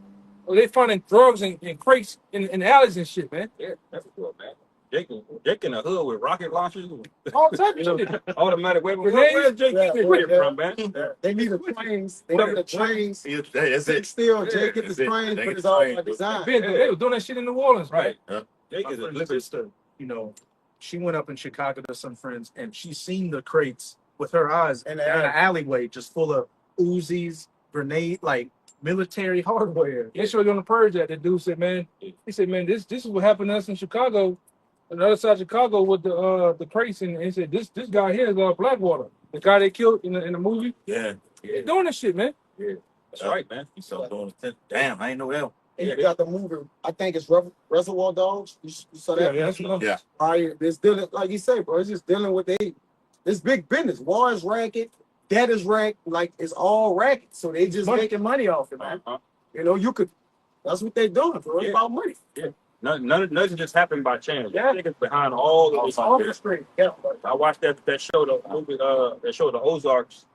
[SPEAKER 8] They finding drugs and crates in alleys and shit, man.
[SPEAKER 2] Yeah, that's good, man. Jake in the hood with rocket launchers,
[SPEAKER 8] All types of shit.
[SPEAKER 2] automatic weapons.
[SPEAKER 8] Grenades?
[SPEAKER 2] Where's Jake
[SPEAKER 6] Yeah,
[SPEAKER 2] get
[SPEAKER 6] yeah,
[SPEAKER 2] it from, man?
[SPEAKER 6] They need the trains. They need the trains.
[SPEAKER 4] That's
[SPEAKER 6] Sit
[SPEAKER 4] it.
[SPEAKER 6] still, Jake, get
[SPEAKER 4] That's
[SPEAKER 6] the
[SPEAKER 4] it.
[SPEAKER 6] trains,
[SPEAKER 4] They
[SPEAKER 6] but
[SPEAKER 4] get
[SPEAKER 6] it's all
[SPEAKER 4] trains.
[SPEAKER 6] by design.
[SPEAKER 8] They were doing that shit in New Orleans,
[SPEAKER 2] Right.
[SPEAKER 8] right?
[SPEAKER 7] My friend's sister, you know, she went up in Chicago to some friends, and she seen the crates with her eyes
[SPEAKER 6] In
[SPEAKER 7] in
[SPEAKER 6] the
[SPEAKER 7] an
[SPEAKER 6] alley.
[SPEAKER 7] alleyway, just full of Uzis, grenade, like military hardware.
[SPEAKER 8] They showed you on the purge that the dude said, man, he said, man, this is what happened to us in Chicago, on the other side of Chicago with the crates, and he said, this guy here is Blackwater, the guy they killed in the movie.
[SPEAKER 4] Yeah.
[SPEAKER 8] They doing this shit, man.
[SPEAKER 2] Yeah, that's right, man.
[SPEAKER 4] He started doing it. Damn, I ain't know that.
[SPEAKER 6] And you got the movie, I think it's Reservoir Dogs. You saw that?
[SPEAKER 8] Yeah, that's enough.
[SPEAKER 4] Yeah.
[SPEAKER 6] It's dealing, like you say, bro, it's just dealing with this big business. War is racket, debt is racket, like it's all racket. So they just
[SPEAKER 8] Money.
[SPEAKER 6] making money off it, man.
[SPEAKER 2] Uh-huh.
[SPEAKER 6] You know, that's what they doing, bro. It's
[SPEAKER 2] Yeah.
[SPEAKER 6] about money.
[SPEAKER 2] Nothing just happened by chance.
[SPEAKER 6] Yeah.
[SPEAKER 2] Niggas behind all of this.
[SPEAKER 6] All the street. Yeah.
[SPEAKER 2] I watched that show, the movie, that show, the Ozarks,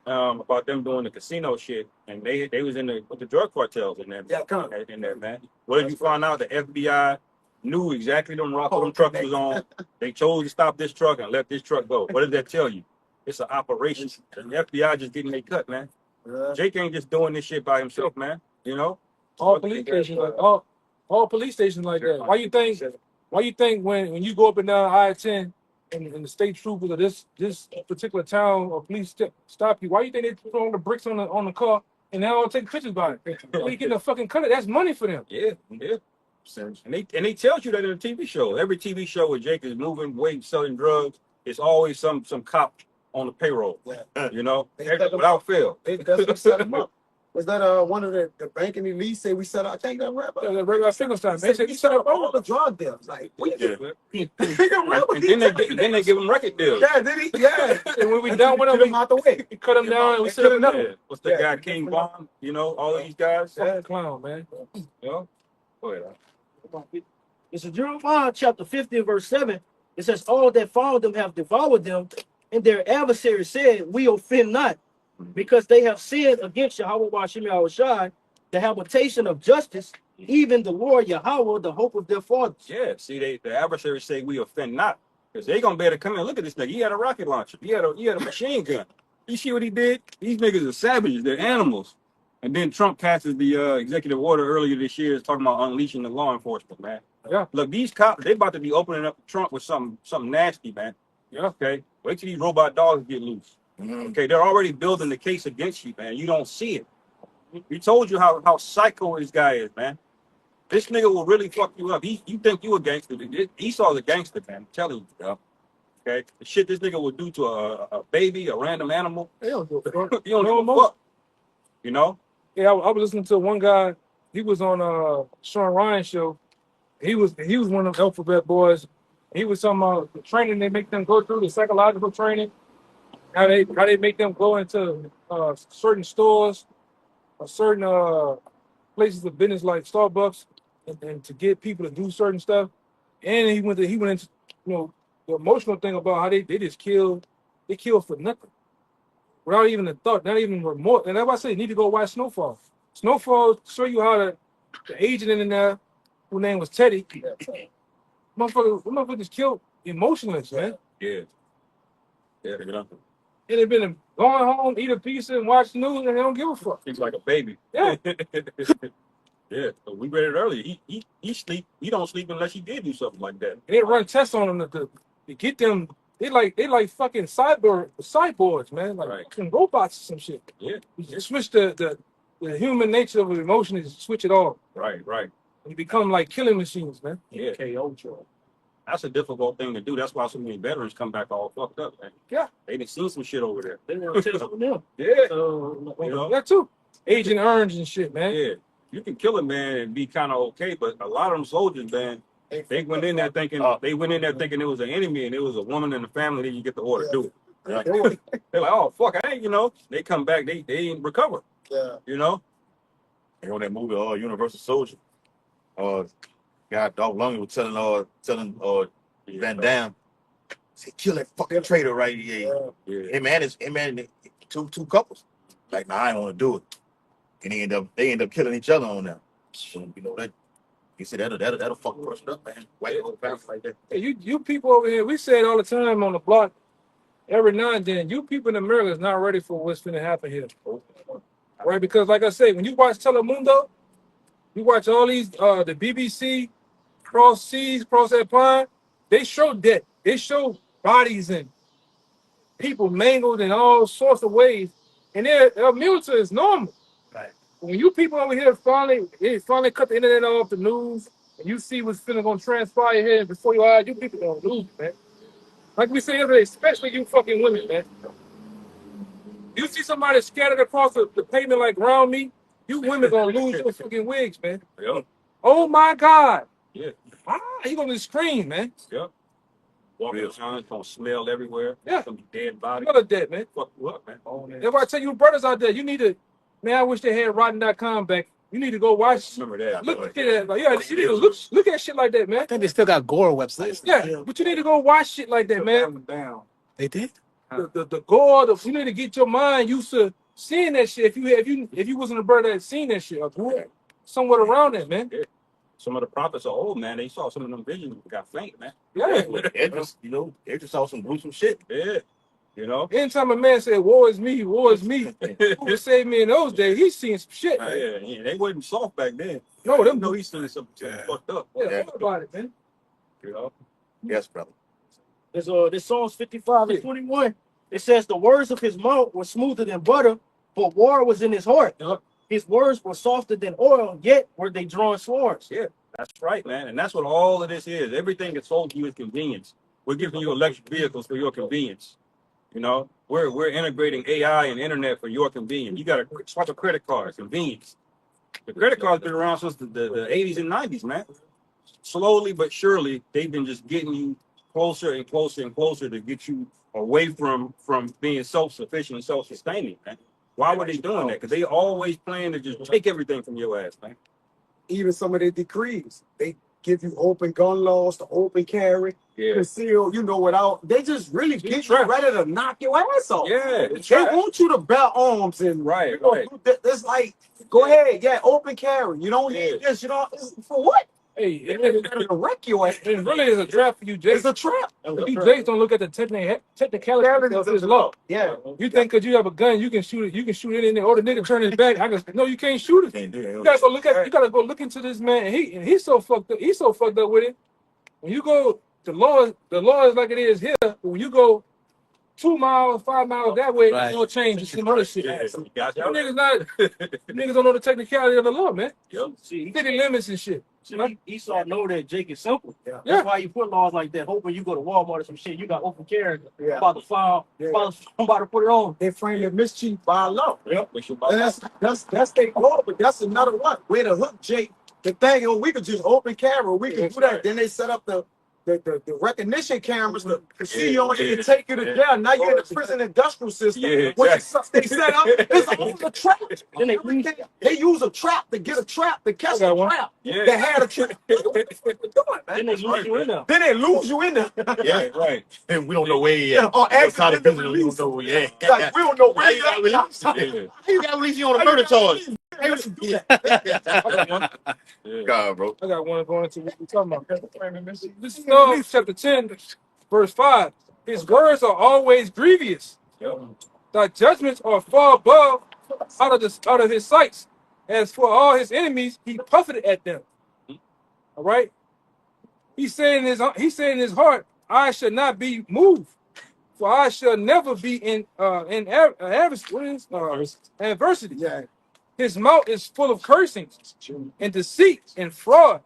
[SPEAKER 2] about them doing the casino shit, and they was with the drug cartels in there.
[SPEAKER 6] Yeah, come on.
[SPEAKER 2] In there, man. What did you find out? The FBI knew exactly them trucks was on. They chose to stop this truck and let this truck go. What did that tell you? It's an operation. The FBI just getting their cut, man. Jake ain't just doing this shit by himself, man. You know?
[SPEAKER 8] All police stations like all police stations like that. Why you think when you go up and down I-10 and the state troopers of this particular town or police stop you, why you think they throwing the bricks on the car and they all take pictures by it? They getting a fucking cut. That's money for them.
[SPEAKER 2] Yeah. And they tells you that in a TV show. Every TV show where Jake is moving weight, selling drugs, it's always some cop on the payroll.
[SPEAKER 6] Yeah.
[SPEAKER 2] You know?
[SPEAKER 6] They set them
[SPEAKER 2] Without fail.
[SPEAKER 6] That's what set them up. Was that one of the banking elite say we set up? I think that rapper.
[SPEAKER 8] The regular Finkelstein, man.
[SPEAKER 6] He set up all the drug deals. Like, what
[SPEAKER 2] Yeah.
[SPEAKER 6] you
[SPEAKER 2] And then they give them record deals.
[SPEAKER 6] Yeah, did he? Yeah.
[SPEAKER 8] And when we done with
[SPEAKER 6] Get
[SPEAKER 8] them,
[SPEAKER 6] him out the way.
[SPEAKER 8] we cut them down and we set up another one.
[SPEAKER 2] Yeah. What's the guy, King Bond? You know, all of these guys.
[SPEAKER 8] Fucking clown, man.
[SPEAKER 2] You know? Go ahead.
[SPEAKER 9] It's in Jeremiah chapter 50, verse 7. It says, all that found them have devoured them, and their adversaries said, we offend not, because they have sinned against Yahweh Hashem Yahushai, the habitation of justice, even the Lord Yahweh, the hope of their fathers.
[SPEAKER 2] Yeah, see, the adversaries say we offend not, because they gonna be able to come in and look at this nigga. He had a rocket launcher. He had a machine gun. You see what he did? These niggas are savages. They're animals. And then Trump passes the executive order earlier this year, talking about unleashing the law enforcement, man.
[SPEAKER 8] Yeah.
[SPEAKER 2] Look, these cops, they about to be opening up Trump with something nasty, man.
[SPEAKER 8] Yeah.
[SPEAKER 2] Okay. Wait till these robot dogs get loose. Okay, they're already building the case against you, man. You don't see it. We told you how psycho this guy is, man. This nigga will really fuck you up. You think you a gangster? Esau's a gangster, man. I'm telling you, bro. Okay, the shit this nigga will do to a baby, a random animal.
[SPEAKER 8] They don't do it.
[SPEAKER 2] You don't give a fuck. You know?
[SPEAKER 8] Yeah, I was listening to one guy. He was on Sean Ryan's show. He was one of the alphabet boys. He was talking about the training they make them go through, the psychological training. How they make them go into certain stores or certain places of business like Starbucks and to get people to do certain stuff. And he went into the emotional thing about how they just kill for nothing. Without even a thought, not even remorse. And that's why I say you need to go watch Snowfall. Snowfall show you how the agent in there, whose name was Teddy, motherfucker just killed emotionless, man.
[SPEAKER 2] Yeah. Yeah, you know.
[SPEAKER 8] And they've been going home, eat a pizza, and watch the news, and they don't give a fuck.
[SPEAKER 2] He's like a baby.
[SPEAKER 8] Yeah.
[SPEAKER 2] Yeah. So we read it earlier. He sleep. He don't sleep unless he did do something like that.
[SPEAKER 8] They run tests on them to get them. They like fucking cyborgs, man. Like
[SPEAKER 2] Right.
[SPEAKER 8] fucking robots or some shit.
[SPEAKER 2] Yeah.
[SPEAKER 8] You just switch the human nature of an emotion is switch it off.
[SPEAKER 2] Right.
[SPEAKER 8] And you become like killing machines, man.
[SPEAKER 2] Yeah. That's a difficult thing to do. That's why so many veterans come back all fucked up, man.
[SPEAKER 8] Yeah.
[SPEAKER 2] They done seen some shit over there.
[SPEAKER 9] They want to test on them.
[SPEAKER 2] Yeah.
[SPEAKER 9] So,
[SPEAKER 2] You know?
[SPEAKER 8] That too. Agent Orange and shit, man.
[SPEAKER 2] Yeah. You can kill a man and be kind of okay, but a lot of them soldiers, man, they went in there thinking it was an enemy and it was a woman in the family. Then you get the order to do it.
[SPEAKER 6] Yeah.
[SPEAKER 2] They're like, oh fuck, I ain't, They come back, they ain't recover.
[SPEAKER 6] Yeah.
[SPEAKER 2] You know.
[SPEAKER 4] And on that movie, Universal Soldier, God, Dog Longer was telling Van Dam, say, kill that fucking traitor right here.
[SPEAKER 2] Yeah.
[SPEAKER 4] Him and two couples. Like, nah, I don't want to do it. And they end up killing each other on them. So, you know, that he said that'll fuck a person up, man. White old family like that.
[SPEAKER 8] Hey, you people over here, we say it all the time on the block. Every now and then, you people in America is not ready for what's going to happen here, right? Because, like I say, when you watch Telemundo, you watch all these the BBC, cross seas, cross that pond. They show death. They show bodies and people mangled in all sorts of ways, and their immune to is normal.
[SPEAKER 4] Right.
[SPEAKER 8] When you people over here finally cut the internet off the news, and you see what's going to transpire here before your eyes, you people don't lose, man. Like we said yesterday, especially you fucking women, man. You see somebody scattered across the pavement like around me, you women gonna lose your fucking wigs, man.
[SPEAKER 2] Yep.
[SPEAKER 8] Oh my God.
[SPEAKER 2] Yeah.
[SPEAKER 8] You gonna scream, man.
[SPEAKER 2] Yep. Walking around, it's gonna smell everywhere.
[SPEAKER 8] Yeah.
[SPEAKER 2] Some dead body.
[SPEAKER 8] Another dead, man.
[SPEAKER 2] Fuck you up, man.
[SPEAKER 8] If I tell you brothers out there, you need to, man, I wish they had Rotten.com back. You need to go watch.
[SPEAKER 2] Remember that.
[SPEAKER 8] Look at that. Like, yeah, you need to look at shit like that, man.
[SPEAKER 1] I think they still got gore websites.
[SPEAKER 8] Yeah, but you need to go watch shit like that, man.
[SPEAKER 1] They did.
[SPEAKER 8] The gore, you need to get your mind used to seeing that shit. If you wasn't a brother that seen that shit, or grew up somewhat around that, man.
[SPEAKER 2] Yeah. Some of the prophets are old, man. They saw some of them visions and got faint, man.
[SPEAKER 8] Yeah.
[SPEAKER 4] They just saw some gruesome shit.
[SPEAKER 2] Yeah. You know?
[SPEAKER 8] Anytime a man said, "War is me, war is me," who would save me in those days? He's seeing some shit.
[SPEAKER 2] Yeah, they wasn't soft back then.
[SPEAKER 8] No, them
[SPEAKER 2] know he's seen something fucked up.
[SPEAKER 8] Yeah, think about it, man.
[SPEAKER 2] You know?
[SPEAKER 4] Yes, brother.
[SPEAKER 9] This Psalms 55 and 21. It says the words of his mouth were smoother than butter, but war was in his heart. His words were softer than oil, yet were they drawn swords.
[SPEAKER 2] Yeah, that's right, man. And that's what all of this is. Everything is sold to you is convenience. We're giving you electric vehicles for your convenience. You know, we're integrating AI and internet for your convenience. You got to swipe a credit card, convenience. The credit card's been around since the 80s and 90s, man. Slowly but surely, they've been just getting you closer and closer and closer to get you away from being self-sufficient and self-sustaining, man. Why were they doing that? Because they always plan to just take everything from your ass, man.
[SPEAKER 6] Even some of their decrees, they give you open gun laws to open carry, conceal, without. They just really get you ready to knock your ass off.
[SPEAKER 2] Yeah,
[SPEAKER 6] they want you to bear arms and
[SPEAKER 2] right.
[SPEAKER 6] It's like, go ahead, open carry. You don't need this. For what?
[SPEAKER 8] Hey,
[SPEAKER 6] to wreck your ass.
[SPEAKER 8] It really is a trap for you, Jake.
[SPEAKER 6] It's a trap.
[SPEAKER 8] You Jakes don't look at the technicalities of his law.
[SPEAKER 6] Yeah.
[SPEAKER 8] You think because you have a gun, you can shoot it. You can shoot it in there. Or the nigga turn his back. No, you can't shoot it. You gotta go look at. You gotta go look into this man. And he's so fucked up. He's so fucked up with it. When you go, the law is like it is here. But when you go 2 miles, 5 miles that way, it's gonna change. It's some other shit. Y'all niggas don't know the technicality of the law, man. City limits and shit.
[SPEAKER 9] Esau know that Jake is simple. That's why you put laws like that. Hoping you go to Walmart or some shit, you got open carry. About to file, I'm about to put it on.
[SPEAKER 6] They frame the mischief by law.
[SPEAKER 2] Yep.
[SPEAKER 6] And that's their goal, but that's another one. Way to hook Jake. The thing, we could just open camera. We could do that. Then they set up the recognition cameras to see you on it and take you to jail. Now you're in the prison industrial system. What they set up is a trap. Then they use a trap to get a trap to catch a trap. They had a trap.
[SPEAKER 9] Then they lose you in there.
[SPEAKER 6] Then they lose you in there.
[SPEAKER 4] Yeah, right. And we don't know where he at.
[SPEAKER 6] Or
[SPEAKER 4] Outside of
[SPEAKER 6] accident
[SPEAKER 4] prison, we don't know where he at.
[SPEAKER 6] Like, we don't know where you at.
[SPEAKER 4] You got to release you on a murder charge. God, bro.
[SPEAKER 8] I got one going into what we're talking about. This is Psalms chapter 10, verse 5. His words are always grievous. Thy judgments are far above out of his sights. As for all his enemies, he puffed at them. All right. He said in his heart, I shall not be moved, for I shall never be in adversity.
[SPEAKER 6] Yeah.
[SPEAKER 8] His mouth is full of cursings and deceit and fraud.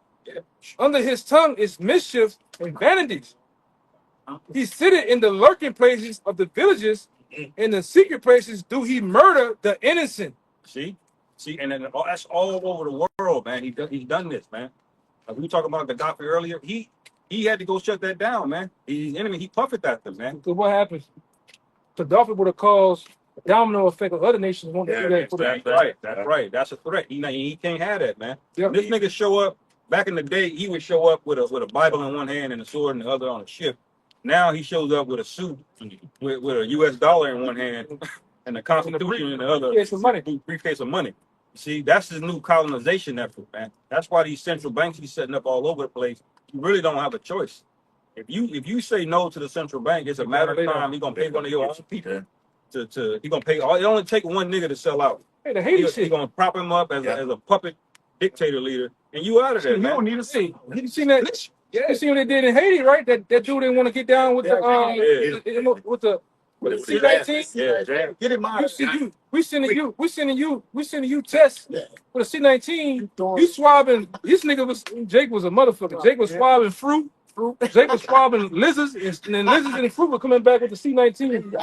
[SPEAKER 8] Under his tongue is mischief and vanities. He sitteth in the lurking places of the villages. In the secret places do he murder the innocent.
[SPEAKER 2] See, and then that's all over the world, man. He's done this, man. Like we were talking about Gaddafi earlier. He had to go shut that down, man. His enemy, he puffed at them, man.
[SPEAKER 8] Because what happens? Gaddafi would have caused a domino effect of other nations wanting to do that.
[SPEAKER 2] That's right. That's right. That's a threat. He can't have that, man.
[SPEAKER 8] Yep.
[SPEAKER 2] This nigga show up back in the day, he would show up with a Bible in one hand and a sword in the other on a ship. Now he shows up with a suit with a U.S. dollar in one hand and the Constitution in the other. Briefcase of money. See, that's his new colonization effort, man. That's why these central banks he's setting up all over the place. You really don't have a choice. If you say no to the central bank, it's a matter of time. He's gonna pay one of your own people he gonna pay all. It only take one nigga to sell out.
[SPEAKER 8] Hey, the Haiti
[SPEAKER 2] He's
[SPEAKER 8] shit.
[SPEAKER 2] gonna prop him up as a puppet dictator leader, and you out of there,
[SPEAKER 8] You
[SPEAKER 2] man.
[SPEAKER 8] don't need to see. You seen that? You seen what they did in Haiti, right? That dude didn't want to get down with the C-19.
[SPEAKER 2] Yeah.
[SPEAKER 6] Get him out.
[SPEAKER 8] We sending you tests for the C-19. You swabbing. This nigga Jake was a motherfucker. Jake was swabbing fruit. Jake was swabbing lizards, and then lizards and fruit were coming back with the C-19.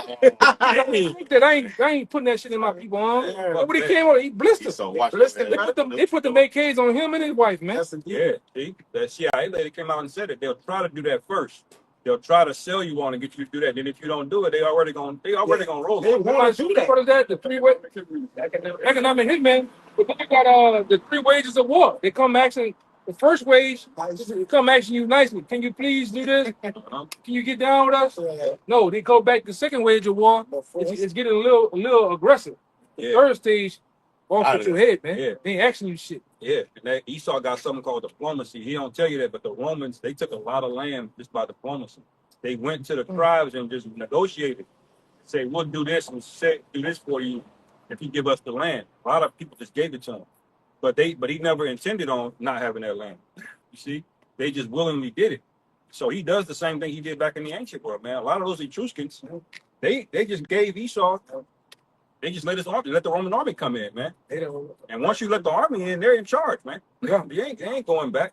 [SPEAKER 8] I ain't putting that shit in my people on. But when he came over, he blistered. They put the AKs on him and his wife, man.
[SPEAKER 2] Yeah, see, the CIA lady came out and said it. They'll try to do that first. They'll try to sell you on and get you to do that. Then if you don't do it, they already gonna roll.
[SPEAKER 8] They want to do that. What is that? The three-way economic hitman. But then you got the 3 wages of war. They come asking the first wage. They come asking you nicely. Can you please do this? Can you get down with us? No, they go back to the second wage of war. It's getting a little aggressive. The third stage, off with your head, man.
[SPEAKER 2] Yeah.
[SPEAKER 8] They ain't asking you shit.
[SPEAKER 2] Yeah, and that Esau got something called diplomacy. He don't tell you that, but the Romans, they took a lot of land just by diplomacy. They went to the tribes and just negotiated. Say, we'll do this and do this for you if you give us the land. A lot of people just gave it to him. But he never intended on not having that land. You see? They just willingly did it. So he does the same thing he did back in the ancient world, man. A lot of those Etruscans, they just gave Esau. They just let the Roman army come in, man. And once you let the army in, they're in charge, man.
[SPEAKER 8] Yeah.
[SPEAKER 2] They ain't going back.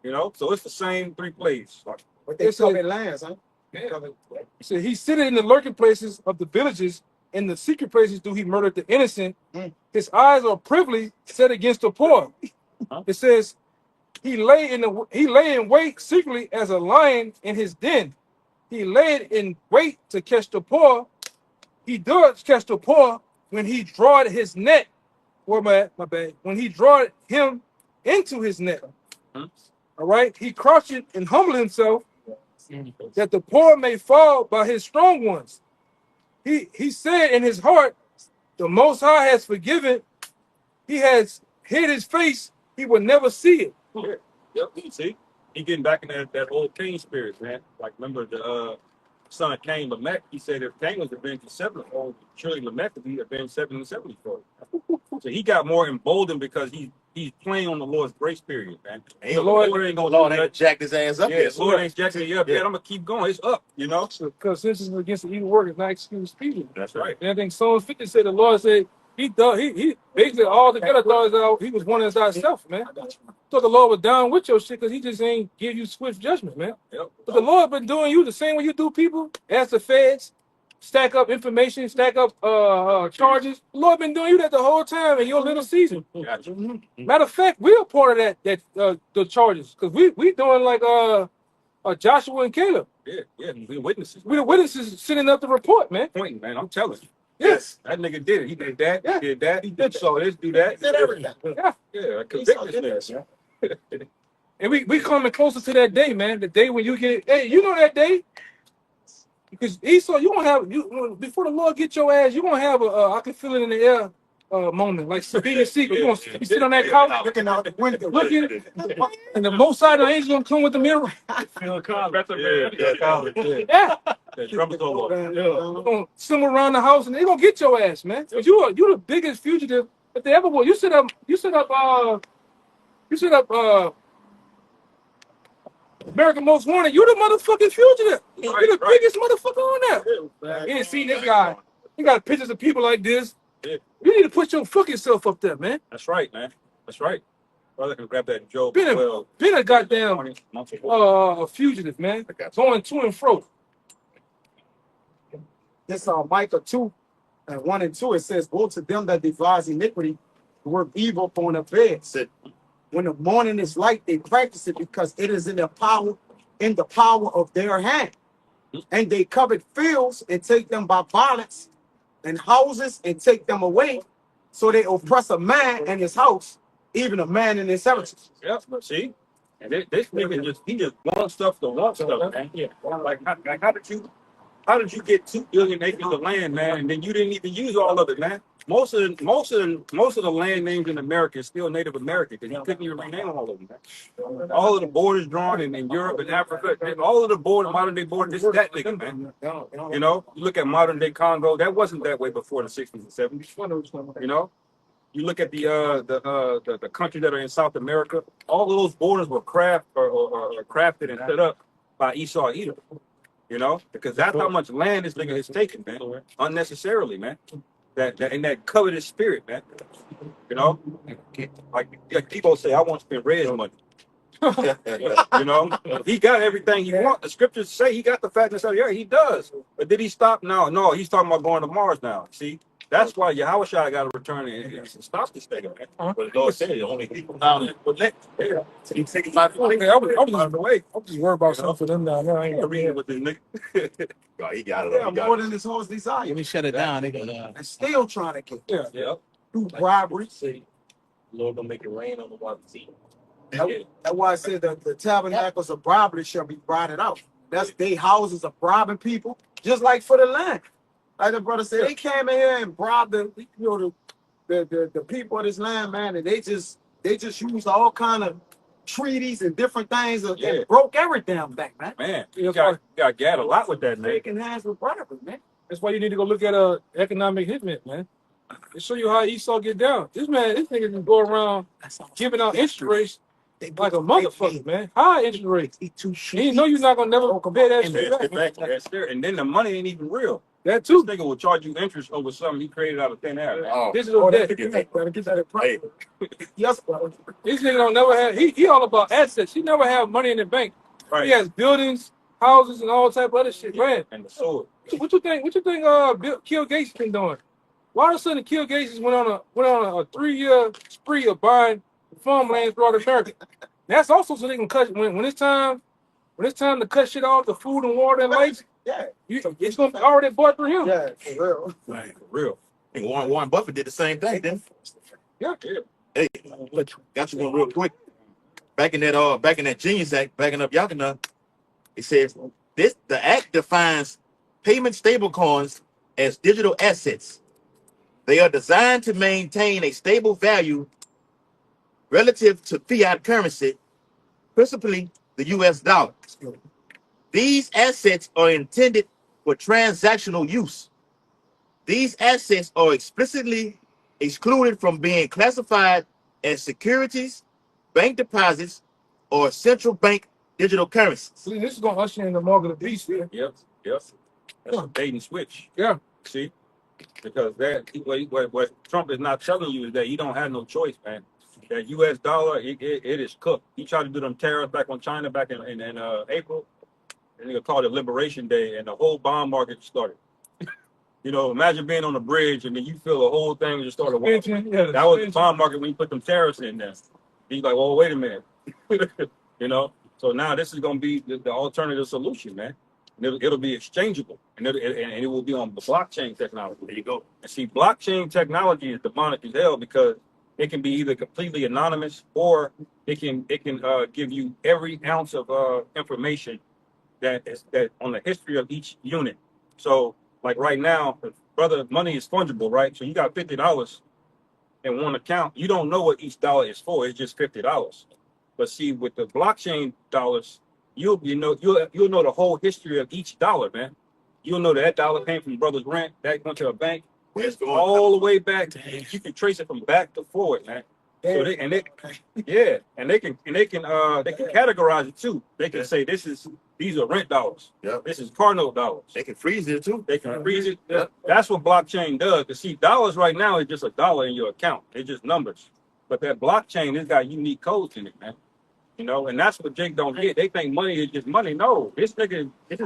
[SPEAKER 2] You know, so it's the same 3 plays.
[SPEAKER 6] But they covered lands, huh?
[SPEAKER 8] So he sitteth in the lurking places of the villages, in the secret places do he murder the innocent. His eyes are privily set against the poor. It says he lay in wait secretly as a lion in his den. He laid in wait to catch the poor. He does catch the poor when he drawed his net. Or my bad. When he drawed him into his net. All right. He crouched and humbled himself that the poor may fall by his strong ones. He said in his heart, the Most High has forgiven. He has hid his face. He will never see it.
[SPEAKER 2] Yep. See, he getting back in that old Cain spirit, man. Like remember the son of Cain, Lamech. He said if Cain was avenged 70-fold, surely Lamech would be avenged 70-fold. So he got more emboldened because he's playing on the Lord's grace period, man.
[SPEAKER 4] The Lord ain't gonna jack his ass up.
[SPEAKER 2] Yeah, the Lord ain't jacking you up. Yeah, I'm gonna keep going. It's up, you know.
[SPEAKER 8] Because since it's against the evil work, it's not excuse people.
[SPEAKER 2] That's right.
[SPEAKER 8] And I think Psalm 50 said the Lord said he basically all together thought out he was one as thyself, man. So the Lord was down with your shit because he just ain't give you swift judgment, man.
[SPEAKER 2] Yep.
[SPEAKER 8] But the Lord been doing you the same way you do people. Ask the feds, stack up information, stack up charges. The Lord been doing you that the whole time in your little season.
[SPEAKER 2] Gotcha.
[SPEAKER 8] Matter of fact, we're a part of the charges because we doing like Joshua and Caleb.
[SPEAKER 2] Yeah, we're witnesses.
[SPEAKER 8] We the witnesses sending up the report, man.
[SPEAKER 2] Pointing, man. I'm telling you.
[SPEAKER 8] Yes.
[SPEAKER 2] That nigga did it. He did that.
[SPEAKER 8] Yeah.
[SPEAKER 2] He did that. He did so this, do that.
[SPEAKER 6] He did everything.
[SPEAKER 2] Yeah. Convict this nigga.
[SPEAKER 8] And we coming closer to that day, man. The day when you get, hey, you know that day, because Esau, you gonna have before the Lord get your ass, you gonna have I can feel it in the air moment, like being secret. You gonna sit on that couch
[SPEAKER 6] Looking out the window.
[SPEAKER 8] looking, and the most side of the angel gonna come with the mirror. Yeah.
[SPEAKER 2] Trumpet's over.
[SPEAKER 8] They're gonna swim around the house and they gonna get your ass, man. Cause you the biggest fugitive if they ever will. You set up American Most Wanted. You the motherfucking fugitive. You're the biggest motherfucker on there. You ain't seen this guy. He got pictures of people like this. You need to put your fucking self up there, man.
[SPEAKER 2] That's right, man. That's right. Brother can grab that Job.
[SPEAKER 8] Been a goddamn fugitive, man. Going to and fro.
[SPEAKER 6] This Micah 2, 1 and 2, it says, woe to them that devise iniquity, to work evil upon their beds. When the morning is light, they practice it because it is in the power of their hand. And they covet fields and take them by violence, and houses and take them away. So they oppress a man and his house, even a man in his 70s.
[SPEAKER 2] Yep. See, and this nigga just wants stuff to want stuff, man. Yeah. Like how did you get 2 billion acres of land, man, and then you didn't even use all of it, man? Most of the land names in America is still Native American because you couldn't even rename all of them, man. All of the borders drawn in Europe and Africa, all of the modern day borders, this is that nigga, man. You know, you look at modern day Congo, that wasn't that way before the 60s and 70s. You know, you look at the countries that are in South America, all of those borders were crafted and set up by Esau Edom. You know, because that's how much land this nigga has taken, man, unnecessarily, man. That covetous spirit, man. You know, like people say, I want to spend red money. You know, he got everything he wants. The scriptures say he got the fatness of the earth. He does. But did he stop? No, he's talking about going to Mars now. See, that's why Yahushua got to return and stop this thing, man. But the Lord said only people down there would let. He's taking my point.
[SPEAKER 8] I was just worried about something for them down there. I ain't
[SPEAKER 2] reading with this nigga.
[SPEAKER 4] Oh, he got it.
[SPEAKER 6] Yeah, more than his heart's desire.
[SPEAKER 1] Let me shut it down.
[SPEAKER 6] And still trying to get
[SPEAKER 2] Yeah.
[SPEAKER 6] through bribery.
[SPEAKER 5] Say, Lord gonna make it rain on the water sea.
[SPEAKER 6] That's why I said that the tabernacles of bribery shall be blotted out. That's they houses of bribing people, just like for the land. Like the brother said, they came in here and bribed the people of this land, man, and they just used all kind of treaties and different things and broke everything back, man.
[SPEAKER 2] Man, you got a lot with that, man.
[SPEAKER 6] Taking hands with bribery, man.
[SPEAKER 8] That's why you need to go look at economic hitman, man. They show you how Esau get down. This nigga can go around giving out interest rates like a motherfucker, man. High interest rates. He know you're not gonna never compare that shit back.
[SPEAKER 2] That's there. And then the money ain't even real.
[SPEAKER 8] That too.
[SPEAKER 2] This nigga will charge you interest over something he created out of thin air.
[SPEAKER 4] Oh,
[SPEAKER 8] Digital debt.
[SPEAKER 6] Get that
[SPEAKER 4] hey.
[SPEAKER 6] Yes, brother.
[SPEAKER 8] This nigga don't never have. He all about assets. He never have money in the bank.
[SPEAKER 2] Right.
[SPEAKER 8] He has buildings, houses, and all type of other shit, man.
[SPEAKER 2] And the sword.
[SPEAKER 8] What you think? Kill Gates been doing? Why all of a sudden Kill Gates went on a 3-year spree of buying farmlands throughout America? That's also so they can cut when it's time to cut shit off, the food and water and lights.
[SPEAKER 6] Yeah,
[SPEAKER 8] it's gonna be already bought for him.
[SPEAKER 6] yeah, for real.
[SPEAKER 2] Right, for real.
[SPEAKER 4] And Warren Buffett did the same thing, didn't he?
[SPEAKER 8] Yeah.
[SPEAKER 4] Hey, got you one real quick. Back in that Genius Act, backing up Yakina, it says the act defines payment stablecoins as digital assets. They are designed to maintain a stable value relative to fiat currency, principally the US dollar. These assets are intended for transactional use. These assets are explicitly excluded from being classified as securities, bank deposits, or central bank digital currencies.
[SPEAKER 8] See, this is gonna usher in the mark of the beast here.
[SPEAKER 2] Yep. That's a bait and switch.
[SPEAKER 8] Yeah.
[SPEAKER 2] See? Because what Trump is not telling you is that you don't have no choice, man. That US dollar, it is cooked. He tried to do them tariffs back on China back in April. And they called it Liberation Day, and the whole bond market started. You know, imagine being on a bridge and then you feel the whole thing just started walking.
[SPEAKER 8] Yeah,
[SPEAKER 2] that was the bond market when you put them tariffs in there. He's like, well, wait a minute. You know? So now this is going to be the alternative solution, man. And it'll be exchangeable, and it will be on the blockchain technology. There you go. And see, blockchain technology is demonic as hell because it can be either completely anonymous or it can give you every ounce of information that on the history of each unit. So, like right now, brother, money is fungible, right? So you got $50 in one account. You don't know what each dollar is for. It's just $50. But see, with the blockchain dollars, you'll know the whole history of each dollar, man. You'll know that dollar came from brother's rent, that went to a bank, all the way back. You can trace it from back to forward, man. So they can categorize it too. They can say these are rent dollars.
[SPEAKER 4] Yep.
[SPEAKER 2] This is car note dollars.
[SPEAKER 4] They can freeze it too.
[SPEAKER 2] They can freeze it. Yep. That's what blockchain does. To see dollars right now is just a dollar in your account. It's just numbers. But that blockchain has got unique codes in it, man. You know, and that's what Jake don't get. They think money is just money. No, this nigga, this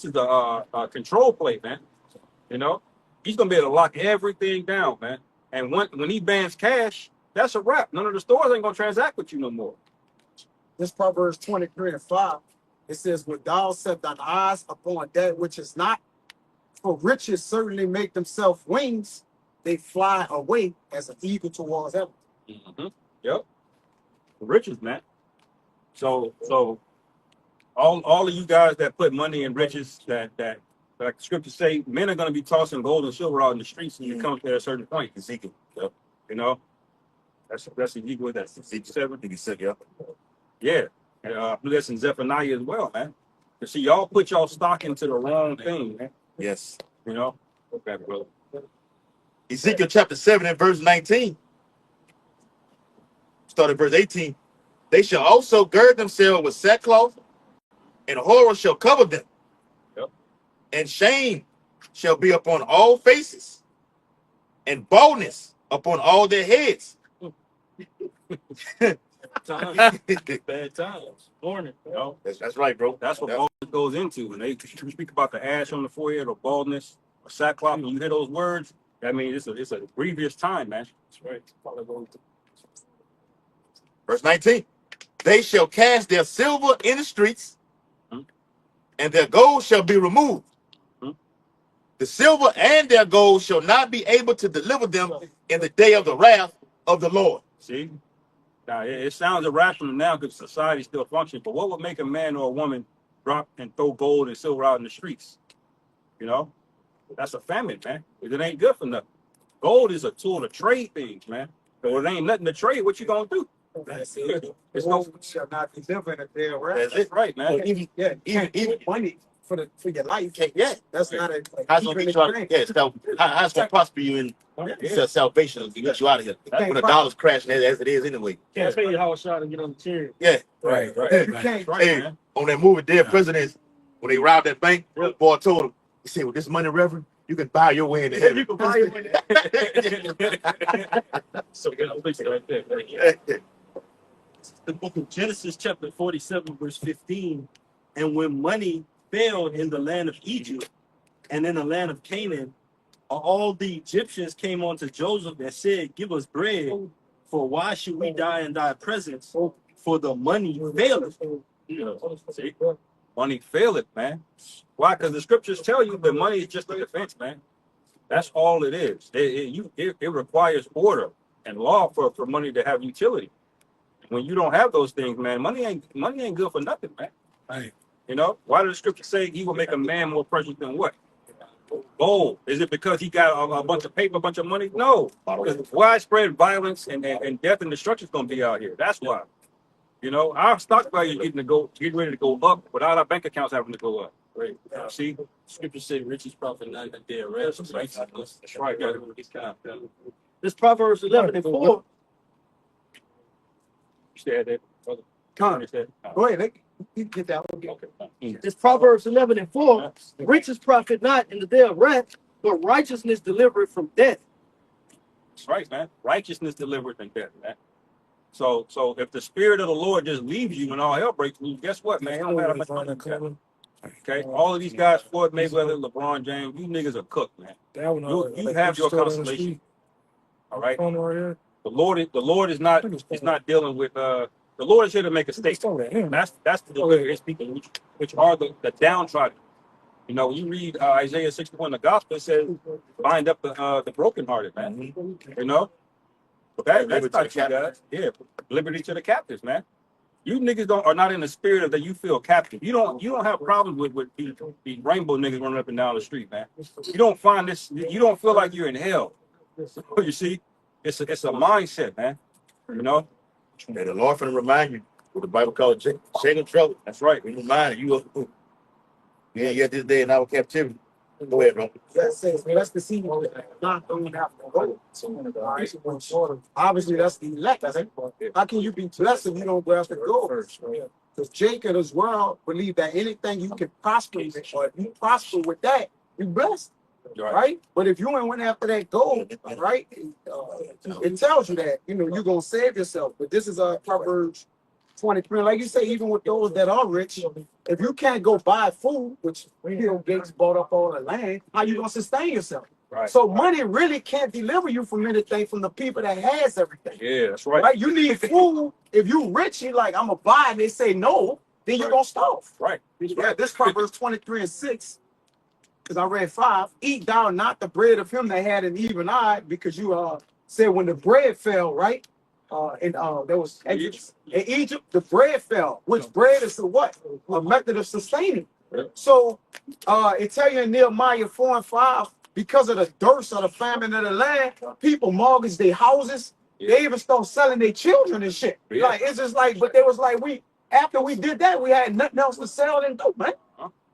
[SPEAKER 2] is a control play, man. You know, he's gonna be able to lock everything down, man. And when he bans cash, that's a wrap. None of the stores ain't gonna transact with you no more.
[SPEAKER 6] This Proverbs 23:5, it says, "When thou set thine eyes upon that which is not, for riches certainly make themselves wings, they fly away as an eagle towards heaven."
[SPEAKER 2] Mm-hmm. Yep. The riches, man. So all of you guys that put money in riches, that like the scriptures say, men are going to be tossing gold and silver out in the streets when you come to a certain point. Ezekiel, yep. You know, that's Ezekiel. That's Ezekiel 7. Yep. Yeah. I believe that's in Zephaniah as well, man. You see, y'all put y'all stock into the wrong thing, man.
[SPEAKER 4] Yes.
[SPEAKER 2] You know. Okay, brother.
[SPEAKER 4] Ezekiel chapter 7 and verse 19. Start at verse 18. They shall also gird themselves with sackcloth, and horror shall cover them.
[SPEAKER 2] Yep.
[SPEAKER 4] And shame shall be upon all faces, and baldness upon all their heads.
[SPEAKER 9] Times, bad times. Morning.
[SPEAKER 2] You know,
[SPEAKER 4] That's right, bro.
[SPEAKER 2] that's what baldness goes into. When they speak about the ash on the forehead or baldness or sackcloth, when you hear those words, that means it's a grievous time, man.
[SPEAKER 9] That's right.
[SPEAKER 4] Verse 19. They shall cast their silver in the streets, and their gold shall be removed. The silver and their gold shall not be able to deliver them in the day of the wrath of the Lord.
[SPEAKER 2] See? Now, it sounds irrational now because society still functions, but what would make a man or a woman drop and throw gold and silver out in the streets? You know? That's a famine, man. It ain't good for nothing. Gold is a tool to trade things, man. So it ain't nothing to trade. What you gonna do?
[SPEAKER 6] That's it.
[SPEAKER 2] It's no.
[SPEAKER 6] Shall not be living a day of rest.
[SPEAKER 4] That's
[SPEAKER 2] That's
[SPEAKER 4] it.
[SPEAKER 2] right, man.
[SPEAKER 6] Even money for your life.
[SPEAKER 4] Yeah.
[SPEAKER 6] That's not a
[SPEAKER 4] How's it gonna get you out? Yeah, so how's it gonna prosper you in salvation to get you out of here? When the dollar's crashing as it is anyway.
[SPEAKER 9] Can't pay you how a shot to get on the chair.
[SPEAKER 4] Yeah.
[SPEAKER 2] Right.
[SPEAKER 6] You can't.
[SPEAKER 2] Right,
[SPEAKER 4] Hey,
[SPEAKER 2] man.
[SPEAKER 4] on that movie Dead Presidents, when they robbed that bank, boy told him, he said, with this money, Reverend, you can buy your way into heaven.
[SPEAKER 9] You can buy it.
[SPEAKER 5] So we're gonna fix it right there. Right? The book of Genesis, chapter 47, verse 15. And when money failed in the land of Egypt and in the land of Canaan, all the Egyptians came unto Joseph and said, give us bread, for why should we die in thy presence? For the money faileth.
[SPEAKER 2] See? Money faileth, man. Why? Because the scriptures tell you that money is just a defense, man. That's all it is. It requires order and law for money to have utility. When you don't have those things, man, money ain't good for nothing, man.
[SPEAKER 8] Right.
[SPEAKER 2] You know, why did the scripture say he will make a man more precious than what? Gold. Is it because he got a bunch of paper, a bunch of money? No. Because widespread violence and death and destruction is going to be out here. That's why. You know, our stock value is getting ready to go up without our bank accounts having to go up. Right. See?
[SPEAKER 5] Scripture said, riches profit not that they are rest.
[SPEAKER 2] That's right.
[SPEAKER 9] This Proverbs 11 and 4.
[SPEAKER 2] You said that, brother.
[SPEAKER 6] Come.
[SPEAKER 2] You said,
[SPEAKER 6] Go ahead. You get that one.
[SPEAKER 2] okay.
[SPEAKER 9] This Proverbs 11 and 4. Riches profit not in the day of wrath, but righteousness delivered from death.
[SPEAKER 2] That's right, man. Righteousness delivered than death, man. So if the spirit of the Lord just leaves you and all hell breaks loose, guess what, man? It don't matter how much money you got. Okay, all of these guys, Floyd Mayweather, LeBron James, you niggas are cooked, man. You have your consolation. All right. The Lord is not dealing with the Lord is here to make a statement. That's the deliverer is speaking, which are the downtrodden. You know, when you read Isaiah 61, the gospel, it says, bind up the brokenhearted, man. You know? That's not you guys. Yeah, liberty to the captives, man. You niggas are not in the spirit of that you feel captive. You don't have problems with these rainbow niggas running up and down the street, man. You don't find this, you don't feel like you're in hell. You see? It's a mindset, man. You know?
[SPEAKER 4] And the Lord finna remind you what the Bible calls shame and trouble.
[SPEAKER 2] That's right.
[SPEAKER 4] We remind you yet this day in our captivity. Go ahead, bro.
[SPEAKER 6] That's the seed. Not don't have to go. Obviously, that's the elect. How can you be blessed if you don't have to go? Because Jacob as well believed that anything you can prosper with, or if you prosper with that, you're blessed. Right? But if you ain't went after that gold, right? It tells you that, you're gonna save yourself. But this is Proverbs 23. Like you say, even with those that are rich, if you can't go buy food, which Bill Gates bought up all the land, how you gonna sustain yourself?
[SPEAKER 2] Right.
[SPEAKER 6] So money really can't deliver you from anything from the people that has everything.
[SPEAKER 2] Yeah, that's right.
[SPEAKER 6] Right? You need food. If you rich, you're like, I'm gonna buy, and they say no, then you're gonna starve.
[SPEAKER 2] Right.
[SPEAKER 6] Yeah, this Proverbs 23 and 6. Because I read 5, eat thou not the bread of him that had an even eye, because you said when the bread fell, right? there was exodus. In Egypt, the bread fell, which bread is the what? A method of sustaining. So it tell you in Nehemiah 4 and 5, because of the thirst of the famine of the land, people mortgaged their houses. They even start selling their children and shit. Like it's just like, but they was like, after we did that, we had nothing else to sell and do, man.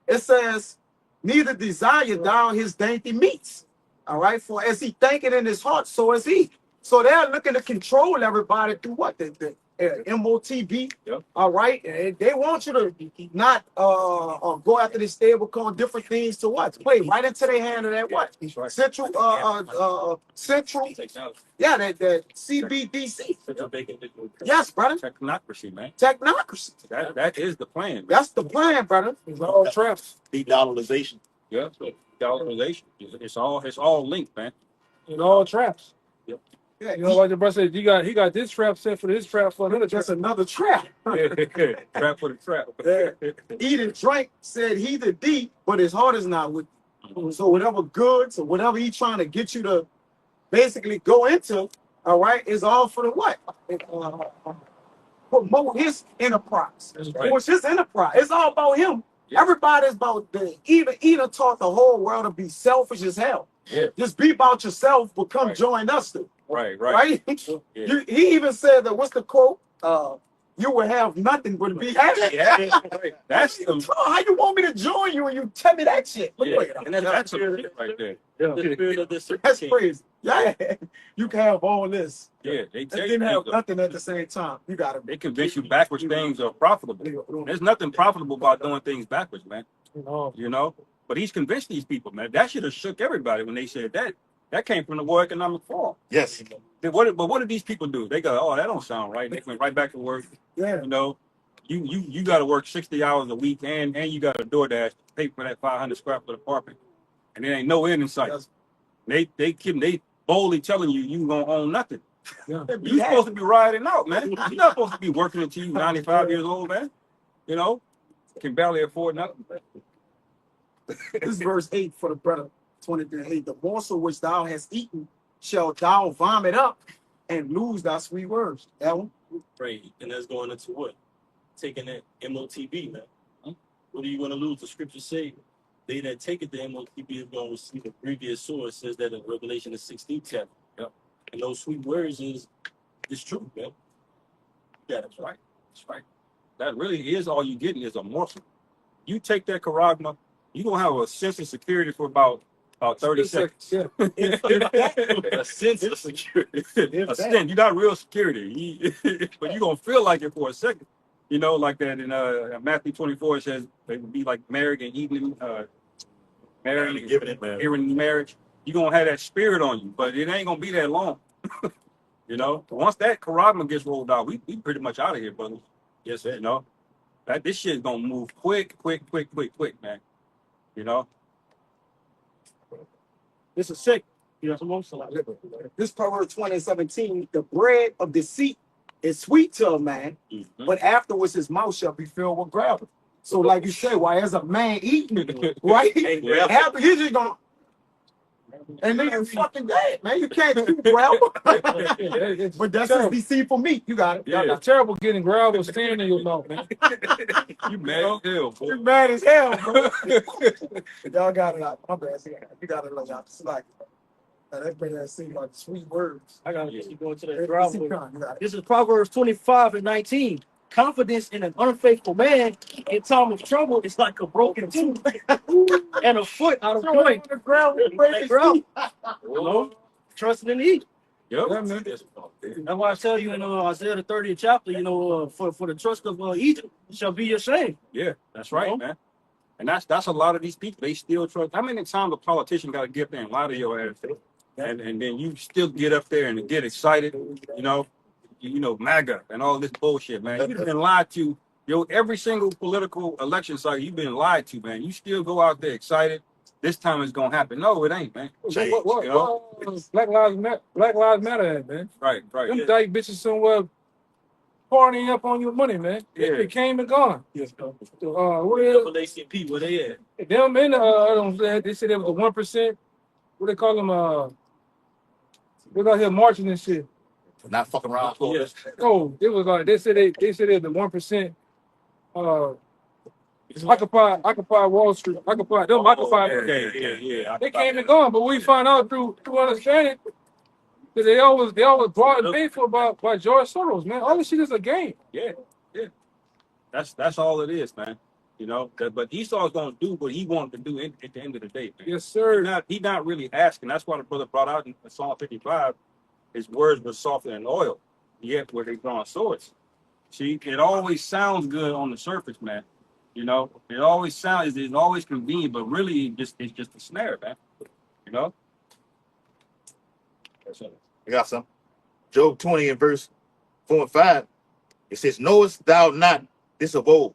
[SPEAKER 6] It says, neither desire thou his dainty meats. All right, for as he thinketh in his heart, so is he. So they're looking to control everybody through what? The MOTB. All right. And they want you to not go after this stable coin, different things to what? Play right into their hand of that what? Central Central. Yeah, that CBDC. Yes, brother.
[SPEAKER 2] Technocracy, man.
[SPEAKER 6] Technocracy.
[SPEAKER 2] That is the plan. Man.
[SPEAKER 6] That's the plan, brother.
[SPEAKER 8] It's all traps.
[SPEAKER 4] De-dollarization.
[SPEAKER 2] Yeah, dollarization. It's all linked, man.
[SPEAKER 8] It's all traps.
[SPEAKER 6] Yeah,
[SPEAKER 8] You know, like the brother said, he got this trap set for this trap for another trap.
[SPEAKER 6] that's another trap.
[SPEAKER 2] Trap for the trap.
[SPEAKER 6] Eat and drink, said he the D, but his heart is not with you. So whatever goods or whatever he's trying to get you to basically go into, all right, is all for the what? Promote his enterprise.
[SPEAKER 2] Right.
[SPEAKER 6] What's his enterprise? It's all about him. Everybody's about Eden taught the whole world to be selfish as hell.
[SPEAKER 2] Yeah.
[SPEAKER 6] Just be about yourself, but come
[SPEAKER 2] Right.
[SPEAKER 6] join us too.
[SPEAKER 2] Right.
[SPEAKER 6] Right?
[SPEAKER 2] Yeah.
[SPEAKER 6] He even said that, what's the quote? You will have nothing but be happy.
[SPEAKER 2] Yeah. That's the
[SPEAKER 6] How you want me to join you and you tell me that shit? Look at
[SPEAKER 2] and that's a shit right there.
[SPEAKER 5] The spirit of this
[SPEAKER 6] that's crazy. Yeah, you can have all this.
[SPEAKER 2] Yeah, they
[SPEAKER 6] And
[SPEAKER 2] tell
[SPEAKER 6] then have
[SPEAKER 2] you
[SPEAKER 6] nothing at the same time. You gotta
[SPEAKER 2] they convince you backwards things are profitable. There's nothing profitable about doing things backwards, man. You know? But he's convinced these people, man. That should have shook everybody when they said that. That came from the World Economic Forum.
[SPEAKER 4] Yes.
[SPEAKER 2] But what did these people do? They go, oh, that don't sound right. They went right back to work.
[SPEAKER 6] Yeah.
[SPEAKER 2] You know, you got to work 60 hours a week, and you got to DoorDash to pay for that 500 square foot apartment, and there ain't no end in sight. They boldly telling you gonna own nothing.
[SPEAKER 6] Yeah.
[SPEAKER 2] You supposed to be riding out, man. You're not supposed to be working until you 95 years old, man. You know, can barely afford nothing.
[SPEAKER 6] This is verse 8 for the brother 23. The morsel which thou hast eaten shall thou vomit up and lose thy sweet words. That one.
[SPEAKER 5] Right. And that's going into what? Taking that MOTB, man. What are you going to lose? The scriptures say they that take it, the MOTB is going to receive a previous source, says that in Revelation the 16th chapter.
[SPEAKER 2] Yep.
[SPEAKER 5] And those sweet words is true, man.
[SPEAKER 2] Yeah, that's right. That's right. That really is all you getting is a morsel. You take that charagma, you're gonna have a sense of security for about 30 seconds.
[SPEAKER 6] Yeah.
[SPEAKER 5] A sense of security.
[SPEAKER 2] A stint. You're not real security. But you're gonna feel like it for a second. You know, like that in Matthew 24 it says they would be like married and eating married and
[SPEAKER 4] Giving it, man.
[SPEAKER 2] hearing marriage. You're gonna have that spirit on you, but it ain't gonna be that long. You know, once that charagma gets rolled out, we pretty much out of here, brother.
[SPEAKER 5] Yes,
[SPEAKER 2] You know, this shit's gonna move quick, man. You know,
[SPEAKER 9] This is sick. You know, some
[SPEAKER 6] This Proverbs 20:17, the bread of deceit is sweet to a man, but afterwards his mouth shall be filled with gravel. So, like you said, why as a man eating, right? After he's just gonna, and then you're fucking dead, man. You can't do gravel. But that's just deceitful meat. You got it.
[SPEAKER 2] Yeah.
[SPEAKER 8] It's terrible getting gravel staying in your mouth, man.
[SPEAKER 2] you mad as hell, boy.
[SPEAKER 6] You're mad as hell, bro. Y'all got it out. My bad. You got it out. It's like that bring that seem like sweet words.
[SPEAKER 9] I gotta keep going to that
[SPEAKER 6] You
[SPEAKER 9] gravel.
[SPEAKER 6] got it.
[SPEAKER 9] This is Proverbs 25:19. Confidence in an unfaithful man in time of trouble is like a broken tooth and a foot out of joint.
[SPEAKER 6] The ground will break his teeth.
[SPEAKER 9] You know, trusting in eat.
[SPEAKER 2] Yep.
[SPEAKER 8] Yeah, man.
[SPEAKER 9] That's why I tell you in Isaiah the 30th chapter, you know, for the trust of Egypt shall be your shame.
[SPEAKER 2] Yeah, that's right,
[SPEAKER 9] You know?
[SPEAKER 2] man. And that's a lot of these people. They still trust. How many times a politician got to get there and lie to your ass, and then you still get up there and get excited, you know, MAGA and all this bullshit, man. You've been lied to. Every single political election cycle, you've been lied to, man. You still go out there excited. This time it's gonna happen. No, it ain't, man.
[SPEAKER 8] What
[SPEAKER 2] You know?
[SPEAKER 8] Black Lives Matter, man.
[SPEAKER 2] Right.
[SPEAKER 8] Them dyke bitches somewhere partying up on your money, man.
[SPEAKER 2] Yeah.
[SPEAKER 8] It came and gone.
[SPEAKER 9] Yes,
[SPEAKER 8] Where
[SPEAKER 5] Double ACP, where they at?
[SPEAKER 8] them in they said there was a 1%. What they call them? We're out here marching and shit.
[SPEAKER 4] Not fucking around.
[SPEAKER 8] Yeah. Oh, it was like they said the 1%. Occupy Wall Street. Occupy them. Occupy.
[SPEAKER 2] Yeah.
[SPEAKER 8] They came and gone, but we found out through understanding that they always brought and paid for by George Soros, man. All this shit is a game.
[SPEAKER 2] Yeah. That's all it is, man. You know, but Esau's gonna do what he wanted to do at the end of the day, man.
[SPEAKER 8] Yes, sir.
[SPEAKER 2] He's not really asking. That's why the brother brought out in Psalm 55, his words were softer than oil, yet were they drawn swords. See, it always sounds good on the surface, man. You know, it's always convenient, but really it's just a snare, man. You know?
[SPEAKER 4] I got some. Job 20 and verse 4 and 5. It says, knowest thou not this of old,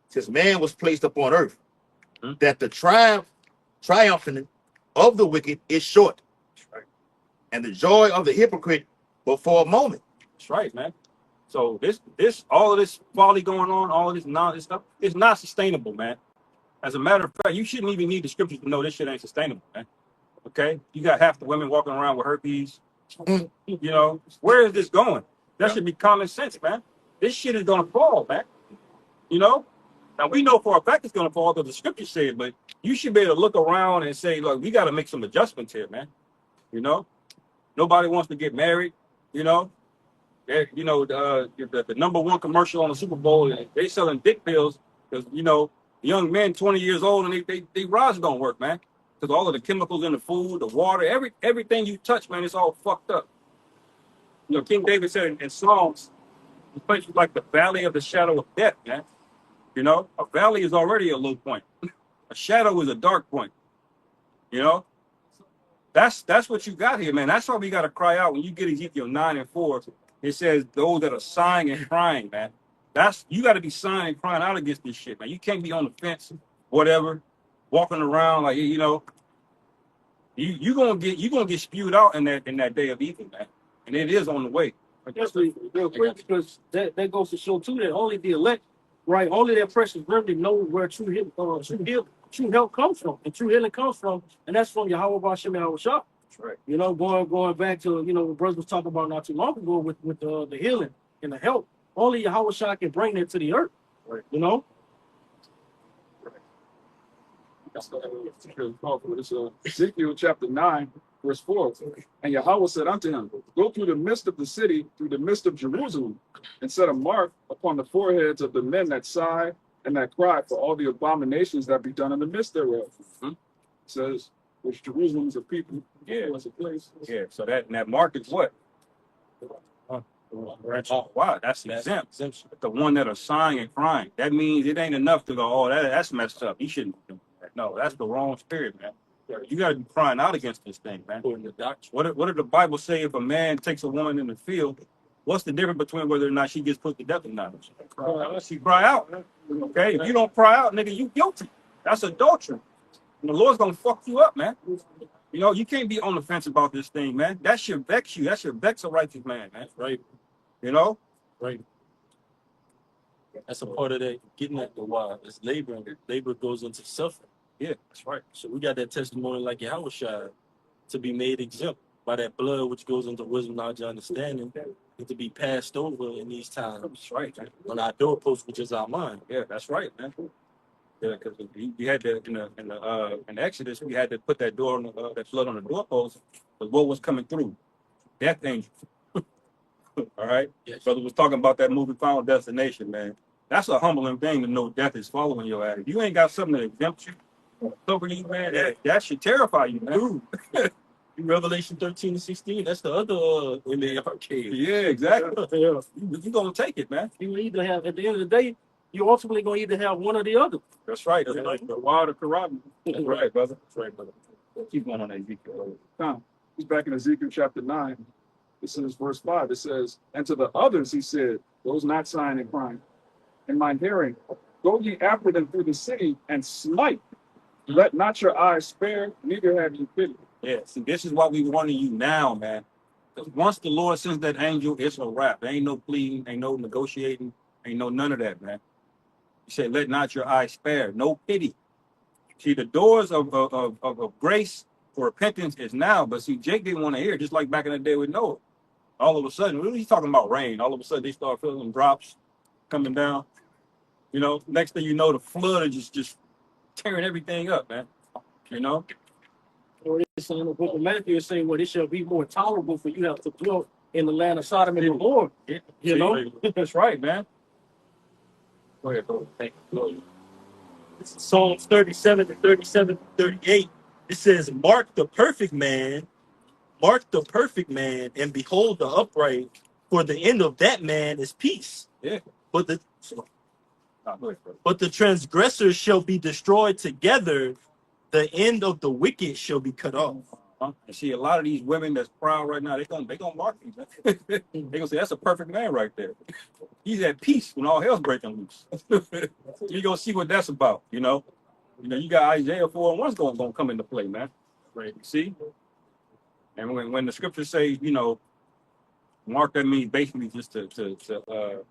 [SPEAKER 4] since man was placed upon earth, that the triumphant of the wicked is short,
[SPEAKER 2] Right.
[SPEAKER 4] and the joy of the hypocrite but for a moment.
[SPEAKER 2] That's right, man. So all of this folly going on, all of this nonsense stuff, it's not sustainable, man. As a matter of fact, you shouldn't even need the scriptures to know this shit ain't sustainable, man. Okay? You got half the women walking around with herpes. You know, where is this going? That should be common sense, man. This shit is gonna fall, man. You know? Now we know for a fact it's gonna fall because the scriptures say it, but you should be able to look around and say, look, we gotta make some adjustments here, man. You know? Nobody wants to get married, you know. You know, the number one commercial on the Super Bowl, they selling dick pills because, you know, young men 20 years old and they rods don't work, man. Because all of the chemicals in the food, the water, everything you touch, man, it's all fucked up. You know, King David said in Psalms, the place was like the valley of the shadow of death, man. You know, a valley is already a low point. A shadow is a dark point. You know, that's what you got here, man. That's why we got to cry out when you get Ezekiel 9 and 4. It says those that are sighing and crying, man. You got to be sighing and crying out against this shit, man. You can't be on the fence, whatever, walking around like, you know, you gonna get spewed out in that day of evil, man. And it is on the way.
[SPEAKER 9] Just real quick, because that goes to show too that only the elect, right? Only their precious remnant know where true help comes from, and true healing comes from, and that's from Yahweh Bashem Yahweh Shah.
[SPEAKER 2] That's right.
[SPEAKER 9] You know, going back to, you know, what brothers was talking about not too long ago with the healing and the help. Only Yahweh Shah can bring that to the earth.
[SPEAKER 2] Right.
[SPEAKER 9] You know.
[SPEAKER 3] That's Ezekiel chapter 9, verse 4. And Yahweh said unto him, go through the midst of the city, through the midst of Jerusalem, and set a mark upon the foreheads of the men that sigh and that cry for all the abominations that be done in the midst thereof. It says, which Jerusalem is a people, it's a place.
[SPEAKER 2] Yeah, so that mark is what? Wow, that's exempt. The one that are sighing and crying. That means it ain't enough to go, oh, that's messed up. You shouldn't do that. No, that's the wrong spirit, man. You got to be crying out against this thing, man. What did the Bible say if a man takes a woman in the field? What's the difference between whether or not she gets put to death or not? She cry out. Okay, if you don't cry out, nigga, you guilty. That's adultery. And the Lord's gonna fuck you up, man. You know, you can't be on the fence about this thing, man. That should vex you. That should vex a righteous man, man.
[SPEAKER 5] Right.
[SPEAKER 2] You know?
[SPEAKER 5] Right. That's a part of that getting at the why. It's labor, and labor goes into suffering.
[SPEAKER 2] Yeah, that's right.
[SPEAKER 5] So we got that testimony like Yahweh Shai to be made exempt by that blood which goes into wisdom, knowledge, and understanding, and to be passed over in these times.
[SPEAKER 2] That's right, man.
[SPEAKER 5] On our doorpost, which is our mind.
[SPEAKER 2] Yeah, that's right, man. Yeah, because you had to in Exodus, we had to put that door on that flood on the doorpost, but what was coming through? Death angels. All right.
[SPEAKER 5] Yes.
[SPEAKER 2] Brother was talking about that movie Final Destination, man. That's a humbling thing to know death is following your ass. If you ain't got something that exempts you, over you, man, that should terrify you, man.
[SPEAKER 5] In Revelation 13 and 16, that's the other in the arcade.
[SPEAKER 2] Yeah, exactly.
[SPEAKER 9] Yeah.
[SPEAKER 2] You gonna take it, man.
[SPEAKER 9] You either have, at the end of the day, you ultimately gonna either have one or the other.
[SPEAKER 2] That's right.
[SPEAKER 3] That's like the wild of Quran.
[SPEAKER 2] That's right, brother. That's right, brother. Keep going on that Ezekiel.
[SPEAKER 3] He's back in Ezekiel chapter 9. This is verse 5. It says, and to the others he said, those not sighing and crying, in mine hearing, go ye after them through the city and smite. Let not your eyes spare, neither have you pity.
[SPEAKER 2] Yeah, see, this is why we warning you now, man. Because once the Lord sends that angel, it's a wrap. There ain't no pleading, ain't no negotiating, ain't no none of that, man. He said, let not your eyes spare, no pity. See, the doors of grace for repentance is now, but see, Jake didn't want to hear it, just like back in the day with Noah. All of a sudden, he's talking about rain. All of a sudden, they start feeling them drops coming down. You know, next thing you know, the flood is just tearing everything up, man. You know?
[SPEAKER 9] Or it's in the book of Matthew, it's saying, well, it shall be more tolerable for you to have to dwell in the land of Sodom and Gomorrah.
[SPEAKER 2] Yeah.
[SPEAKER 9] You know?
[SPEAKER 2] That's right, man. Go ahead, bro.
[SPEAKER 5] Thank you, Lord. This is Psalms 37 to 37 to 38. It says, mark the perfect man, and behold the upright, for the end of that man is peace.
[SPEAKER 2] Yeah.
[SPEAKER 5] But the
[SPEAKER 2] Go ahead, bro.
[SPEAKER 5] but the transgressors shall be destroyed together, the end of the wicked shall be cut off.
[SPEAKER 2] And see, a lot of these women that's proud right now, they gonna mark me. They gonna say that's a perfect man right there. He's at peace when all hell's breaking loose. You gonna see what that's about, you know. You got Isaiah 4:1 gonna come into play, man. Right? See, and when the scriptures say, you know, mark, that means basically just to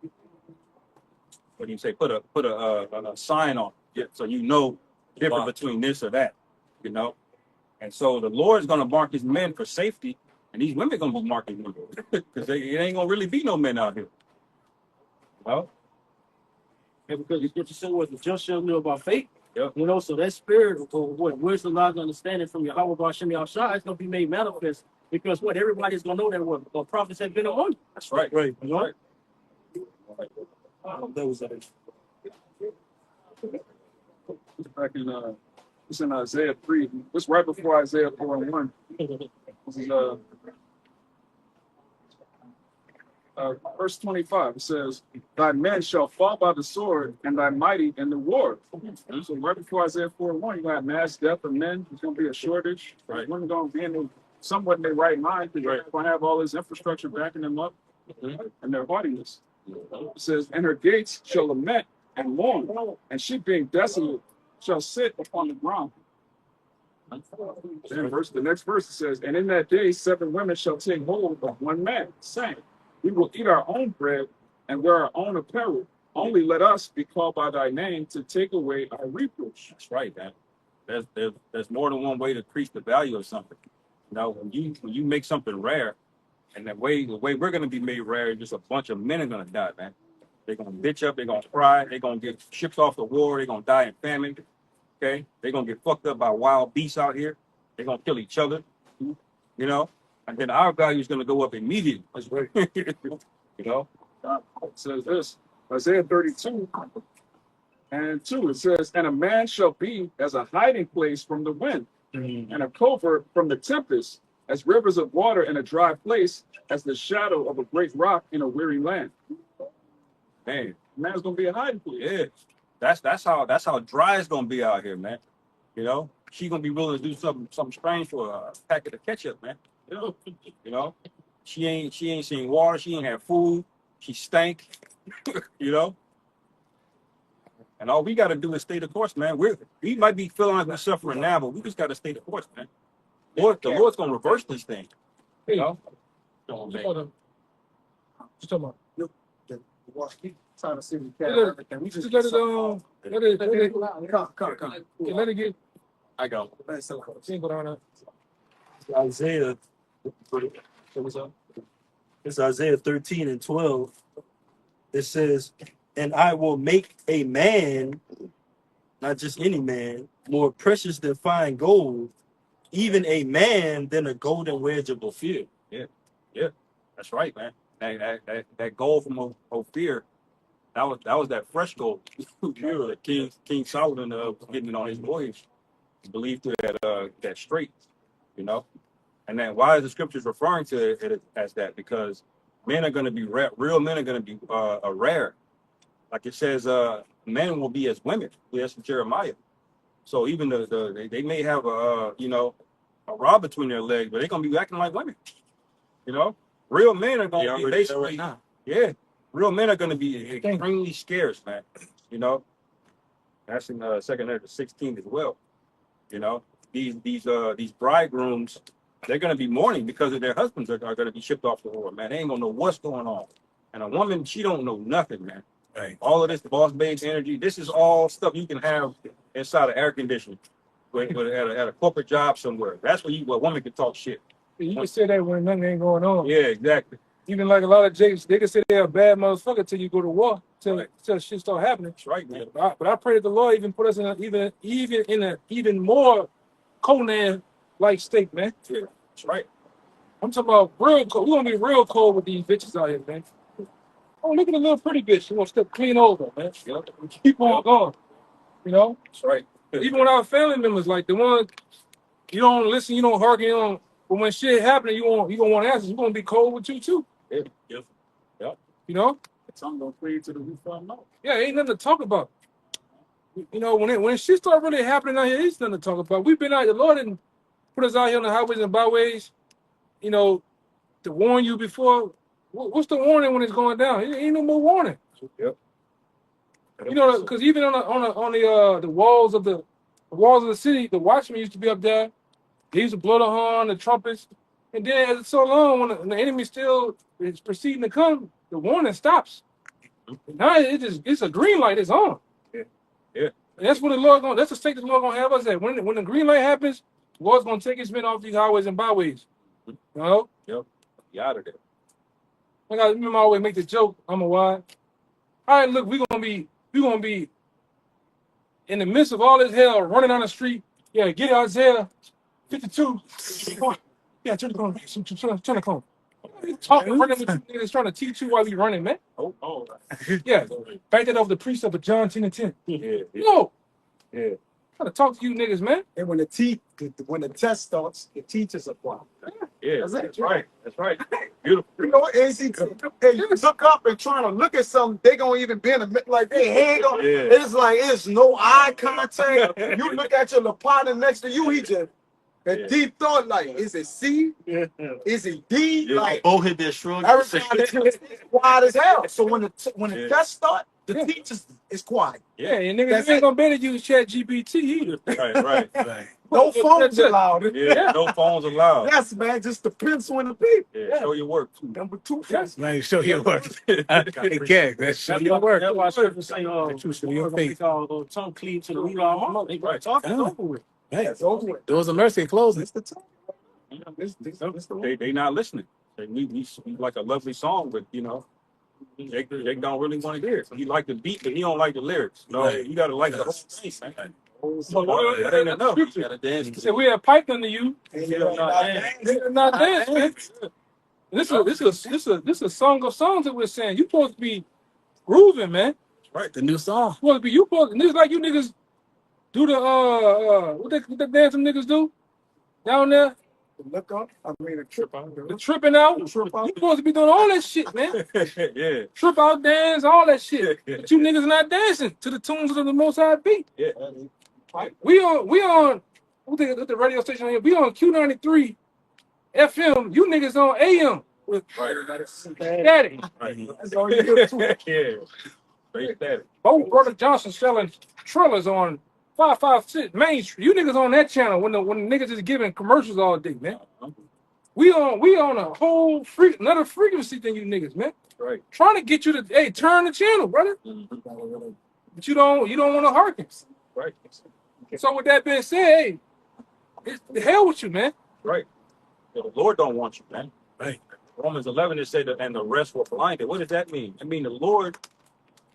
[SPEAKER 2] what do you say? Put a sign on it, so you know the difference between this or that, you know. And so the Lord is going to mark his men for safety, and these women going to be marking them because it ain't going to really be no men out here. Well,
[SPEAKER 9] And because the scripture said what the just shall live by faith.
[SPEAKER 2] Yep.
[SPEAKER 9] You know, so that spirit or what wisdom, knowledge, understanding from Yahweh Hashem Yahushua is gonna be made manifest because what everybody's gonna know that what prophets have been among you.
[SPEAKER 2] that's right.
[SPEAKER 5] Right.
[SPEAKER 2] That's right.
[SPEAKER 5] That was
[SPEAKER 3] Back in it's in Isaiah 3. It's right before Isaiah 4:1. This is verse 25. It says, "Thy men shall fall by the sword, and thy mighty in the war." So right before Isaiah 4:1, you got mass death of men. There's going to be a shortage.
[SPEAKER 2] Right.
[SPEAKER 3] Women going to be in somewhat in their right mind because they're going to have all this infrastructure backing them up and their haughtiness. It says, "And her gates shall lament and mourn, and she being desolate shall sit upon the ground." Then the next verse it says, "And in that day 7 women shall take hold of one man, saying, We will eat our own bread and wear our own apparel. Only let us be called by thy name to take away our reproach."
[SPEAKER 2] That's right, man. There's more than one way to increase the value of something. You know, when you make something rare, and the way we're gonna be made rare, just a bunch of men are gonna die, man. They're gonna bitch up, they're gonna cry, they're gonna get ships off the war, they're gonna die in famine. Okay, they're gonna get fucked up by wild beasts out here. They're gonna kill each other, you know, and then our value is gonna go up immediately.
[SPEAKER 3] That's right.
[SPEAKER 2] You know,
[SPEAKER 3] It says this, Isaiah 32 and 2. It says, "And a man shall be as a hiding place from the wind, and a covert from the tempest, as rivers of water in a dry place, as the shadow of a great rock in a weary land."
[SPEAKER 2] man.
[SPEAKER 3] Man's gonna be a hiding place.
[SPEAKER 2] Yeah, that's how dry it's gonna be out here, man. You know, she's gonna be willing to do something strange for a packet of ketchup, man. You know, she ain't seen water, she ain't had food, she stank. You know, and all we got to do is stay the course, man. We might be feeling like we're suffering now, but we just got to stay the course, man. The Lord's gonna reverse this thing. You know,
[SPEAKER 8] Just talking about.
[SPEAKER 6] Trying to see the
[SPEAKER 8] Let
[SPEAKER 6] cat.
[SPEAKER 8] it-
[SPEAKER 6] Everything. We
[SPEAKER 8] Just let it let it get.
[SPEAKER 2] I go.
[SPEAKER 8] Single down there.
[SPEAKER 5] Isaiah. It's Isaiah 13 and 12. It says, "And I will make a man, not just any man, more precious than fine gold, even a man than a golden wedge of Ophir."
[SPEAKER 2] Yeah, that's right, man. That gold from Ophir, that was that fresh gold. That King Solomon was getting it on his voyage. He believed to that straight, you know. And then why is the scriptures referring to it as that? Because men are going to be rare. Real men are going to be rare. Like it says, men will be as women. That's from Jeremiah. So even they may have a rod between their legs, but they're going to be acting like women. You know, real men are going to be basically
[SPEAKER 5] right now.
[SPEAKER 2] Yeah, real men are going to be extremely scarce, man. You know, that's in 2 Ezra 16 as well. You know, these bridegrooms, they're going to be mourning because of their husbands are going to be shipped off the war, man. They ain't going to know what's going on. And a woman, she don't know nothing, man.
[SPEAKER 5] Right.
[SPEAKER 2] All of this boss babes energy, this is all stuff you can have inside of air conditioning at a corporate job somewhere. That's where a woman can talk shit.
[SPEAKER 8] You can say that when nothing ain't going on.
[SPEAKER 2] Yeah, exactly.
[SPEAKER 8] Even like a lot of Jakes, they can say they're a bad motherfucker till you go to war, till shit start happening.
[SPEAKER 2] That's right, man.
[SPEAKER 8] But I pray that the Lord even put us in an even more Conan like state, man.
[SPEAKER 2] Yeah, that's right.
[SPEAKER 8] I'm talking about real cold. We're gonna be real cold with these bitches out here, man. Oh, look at the little pretty bitch. She gonna step clean over, man.
[SPEAKER 2] Yep.
[SPEAKER 8] Keep on going. You know?
[SPEAKER 2] That's right.
[SPEAKER 8] Even with our family members, like the one you don't listen, you don't hearken, you don't. But when shit happening, you gonna want answers. We're gonna be cold with you too.
[SPEAKER 2] Yeah. Yep. Yep.
[SPEAKER 8] You know?
[SPEAKER 3] Some gonna plead to the roof of no.
[SPEAKER 8] Yeah, ain't nothing to talk about. You know, when shit start really happening out here, it's nothing to talk about. We've been out, the Lord didn't put us out here on the highways and byways, you know, to warn you before. What's the warning when it's going down? It ain't no more warning.
[SPEAKER 2] Yep.
[SPEAKER 8] You know, because even on the walls of the city, the watchmen used to be up there. They used to blow the horn, the trumpets, and then as it's so long, when the enemy still is proceeding to come, the warning stops. Now it's a green light. It's on.
[SPEAKER 2] Yeah. Yeah.
[SPEAKER 8] And that's what the Lord that's the state the Lord gonna have us at. When the green light happens, the Lord's gonna take his men off these highways and byways. You know?
[SPEAKER 2] Yep. You out of there.
[SPEAKER 8] Like I remember I always make the joke, I'm a why. All right, look, we're gonna be in the midst of all this hell, running down the street. Yeah, get Isaiah 52. Yeah, turn the corner. Turn the corner. You talking, running with you niggas trying to teach you while we running, man.
[SPEAKER 2] Oh.
[SPEAKER 8] Yeah, back that off the precept of John 10 and 10.
[SPEAKER 2] Yeah.
[SPEAKER 8] No,
[SPEAKER 2] Yeah.
[SPEAKER 8] trying to talk to you niggas, man.
[SPEAKER 6] And when the test starts, the teachers apply.
[SPEAKER 2] Yeah.
[SPEAKER 6] That's it.
[SPEAKER 2] That's right. That's right. Beautiful.
[SPEAKER 6] You know, and you look up and trying to look at something, they gonna even be in the like they head on.
[SPEAKER 2] Yeah.
[SPEAKER 6] It's like it's no eye contact. You look at your partner next to you, he just a deep thought like, is it C?
[SPEAKER 2] Yeah.
[SPEAKER 6] Is it D?
[SPEAKER 2] Yeah.
[SPEAKER 6] Like
[SPEAKER 4] Oh, hit that shrug.
[SPEAKER 6] everybody is quiet as hell. So when the
[SPEAKER 2] Yeah.
[SPEAKER 6] test start, the
[SPEAKER 8] Yeah.
[SPEAKER 6] teachers is quiet.
[SPEAKER 8] Yeah, and niggas
[SPEAKER 6] That's
[SPEAKER 8] ain't
[SPEAKER 6] it.
[SPEAKER 8] gonna be able to use Chat GPT either.
[SPEAKER 2] Right.
[SPEAKER 6] No phones
[SPEAKER 8] That's it.
[SPEAKER 6] allowed.
[SPEAKER 2] Yeah. No phones allowed.
[SPEAKER 6] Yes, man, just the pencil and the paper.
[SPEAKER 2] Yeah. Show your work too.
[SPEAKER 6] Number two.
[SPEAKER 8] Yes.
[SPEAKER 1] Man, show your work. Okay, that's show your work.
[SPEAKER 9] That's why scripture say,
[SPEAKER 1] Show your faith.
[SPEAKER 9] tongue cleave to the root of our mouth. They right talking
[SPEAKER 1] Yeah.
[SPEAKER 9] over with.
[SPEAKER 1] Hey,
[SPEAKER 6] It's over with.
[SPEAKER 1] doors of mercy closing.
[SPEAKER 6] It's the time. It's the
[SPEAKER 2] They not listening. We like a lovely song, but you know, they don't really want to hear it. He like the beat, but he don't like the lyrics. No,
[SPEAKER 1] Right.
[SPEAKER 2] you gotta like the whole thing, man.
[SPEAKER 8] Well,
[SPEAKER 2] That ain't enough. You
[SPEAKER 8] Scripture.
[SPEAKER 2] gotta dance.
[SPEAKER 8] He said we have piped unto you. They're not dancing. Man. This is a song of songs that we're saying. You supposed to be grooving, man.
[SPEAKER 2] Right.
[SPEAKER 8] The new song. You supposed niggas like you niggas do the what the dance them niggas do down there?
[SPEAKER 6] Look up. I mean, a trip out.
[SPEAKER 8] The tripping out. You
[SPEAKER 6] Trip out.
[SPEAKER 8] supposed to be doing all that shit, man.
[SPEAKER 2] Yeah.
[SPEAKER 8] Trip out dance, all that shit. But you niggas not dancing to the tunes of the Most High beat.
[SPEAKER 2] Yeah.
[SPEAKER 8] We on what the radio station here? We on Q93 FM. You niggas on AM with Daddy.
[SPEAKER 2] Right.
[SPEAKER 6] That's all you do.
[SPEAKER 2] Yeah. Straight static.
[SPEAKER 8] Both Brother Johnson selling trailers on 556 Main Street. You niggas on that channel when the niggas is giving commercials all day, man. We on a whole another frequency than you niggas, man.
[SPEAKER 2] Right.
[SPEAKER 8] Trying to get you to turn the channel, brother. But you don't want to hearken.
[SPEAKER 2] Right.
[SPEAKER 8] So with that being said, hey, it's the hell with you, man.
[SPEAKER 2] Right. The Lord don't want you, man.
[SPEAKER 1] Right.
[SPEAKER 2] Romans 11 it said and the rest were blinded. What does that mean? I mean the Lord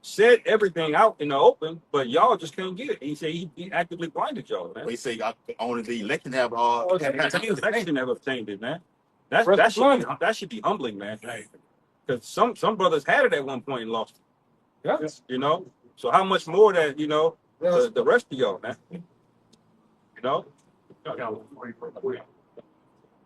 [SPEAKER 2] said everything out in the open, but y'all just couldn't get it. He said he actively blinded y'all, man.
[SPEAKER 4] They say only the election have
[SPEAKER 2] Election never obtained it, man. That should be humbling, man.
[SPEAKER 1] Right.
[SPEAKER 2] Because some brothers had it at one point and lost it.
[SPEAKER 8] Yeah.
[SPEAKER 2] You know? So how much more that, you know, the rest of y'all, man. You know?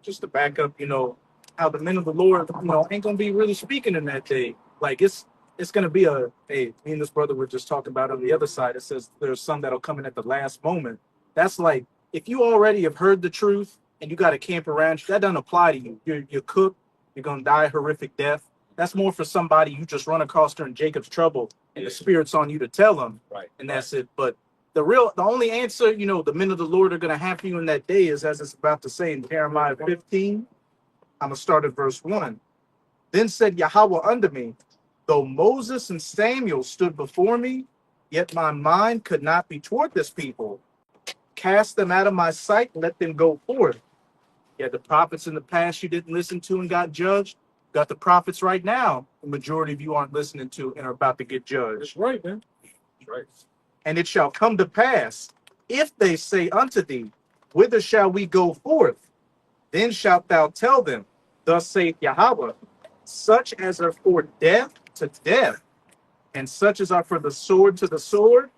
[SPEAKER 7] Just to back up, you know, how the men of the Lord, you know, ain't gonna be really speaking in that day. Like it's gonna be me and this brother were just talking about on the other side. It says there's some that'll come in at the last moment. That's like if you already have heard the truth and you got to camp around you, that doesn't apply to you. You're cooked. You're gonna die a horrific death. That's more for somebody you just run across during Jacob's trouble and the spirit's on you to tell them.
[SPEAKER 2] Right.
[SPEAKER 7] And that's it. But the only answer, you know, the men of the Lord are going to have for you in that day is as it's about to say in Jeremiah 15. I'm going to start at verse 1. Then said Yahweh unto me, though Moses and Samuel stood before me, yet my mind could not be toward this people. Cast them out of my sight, let them go forth. Yet the prophets in the past you didn't listen to and got judged. Got the prophets right now. The majority of you aren't listening to and are about to get
[SPEAKER 8] That's
[SPEAKER 7] judged.
[SPEAKER 8] right, man. That's right.
[SPEAKER 7] And it shall come to pass, if they say unto thee, whither shall we go forth? Then shalt thou tell them, thus saith Yahweh, such as are for death to death, and such as are for the sword to the sword,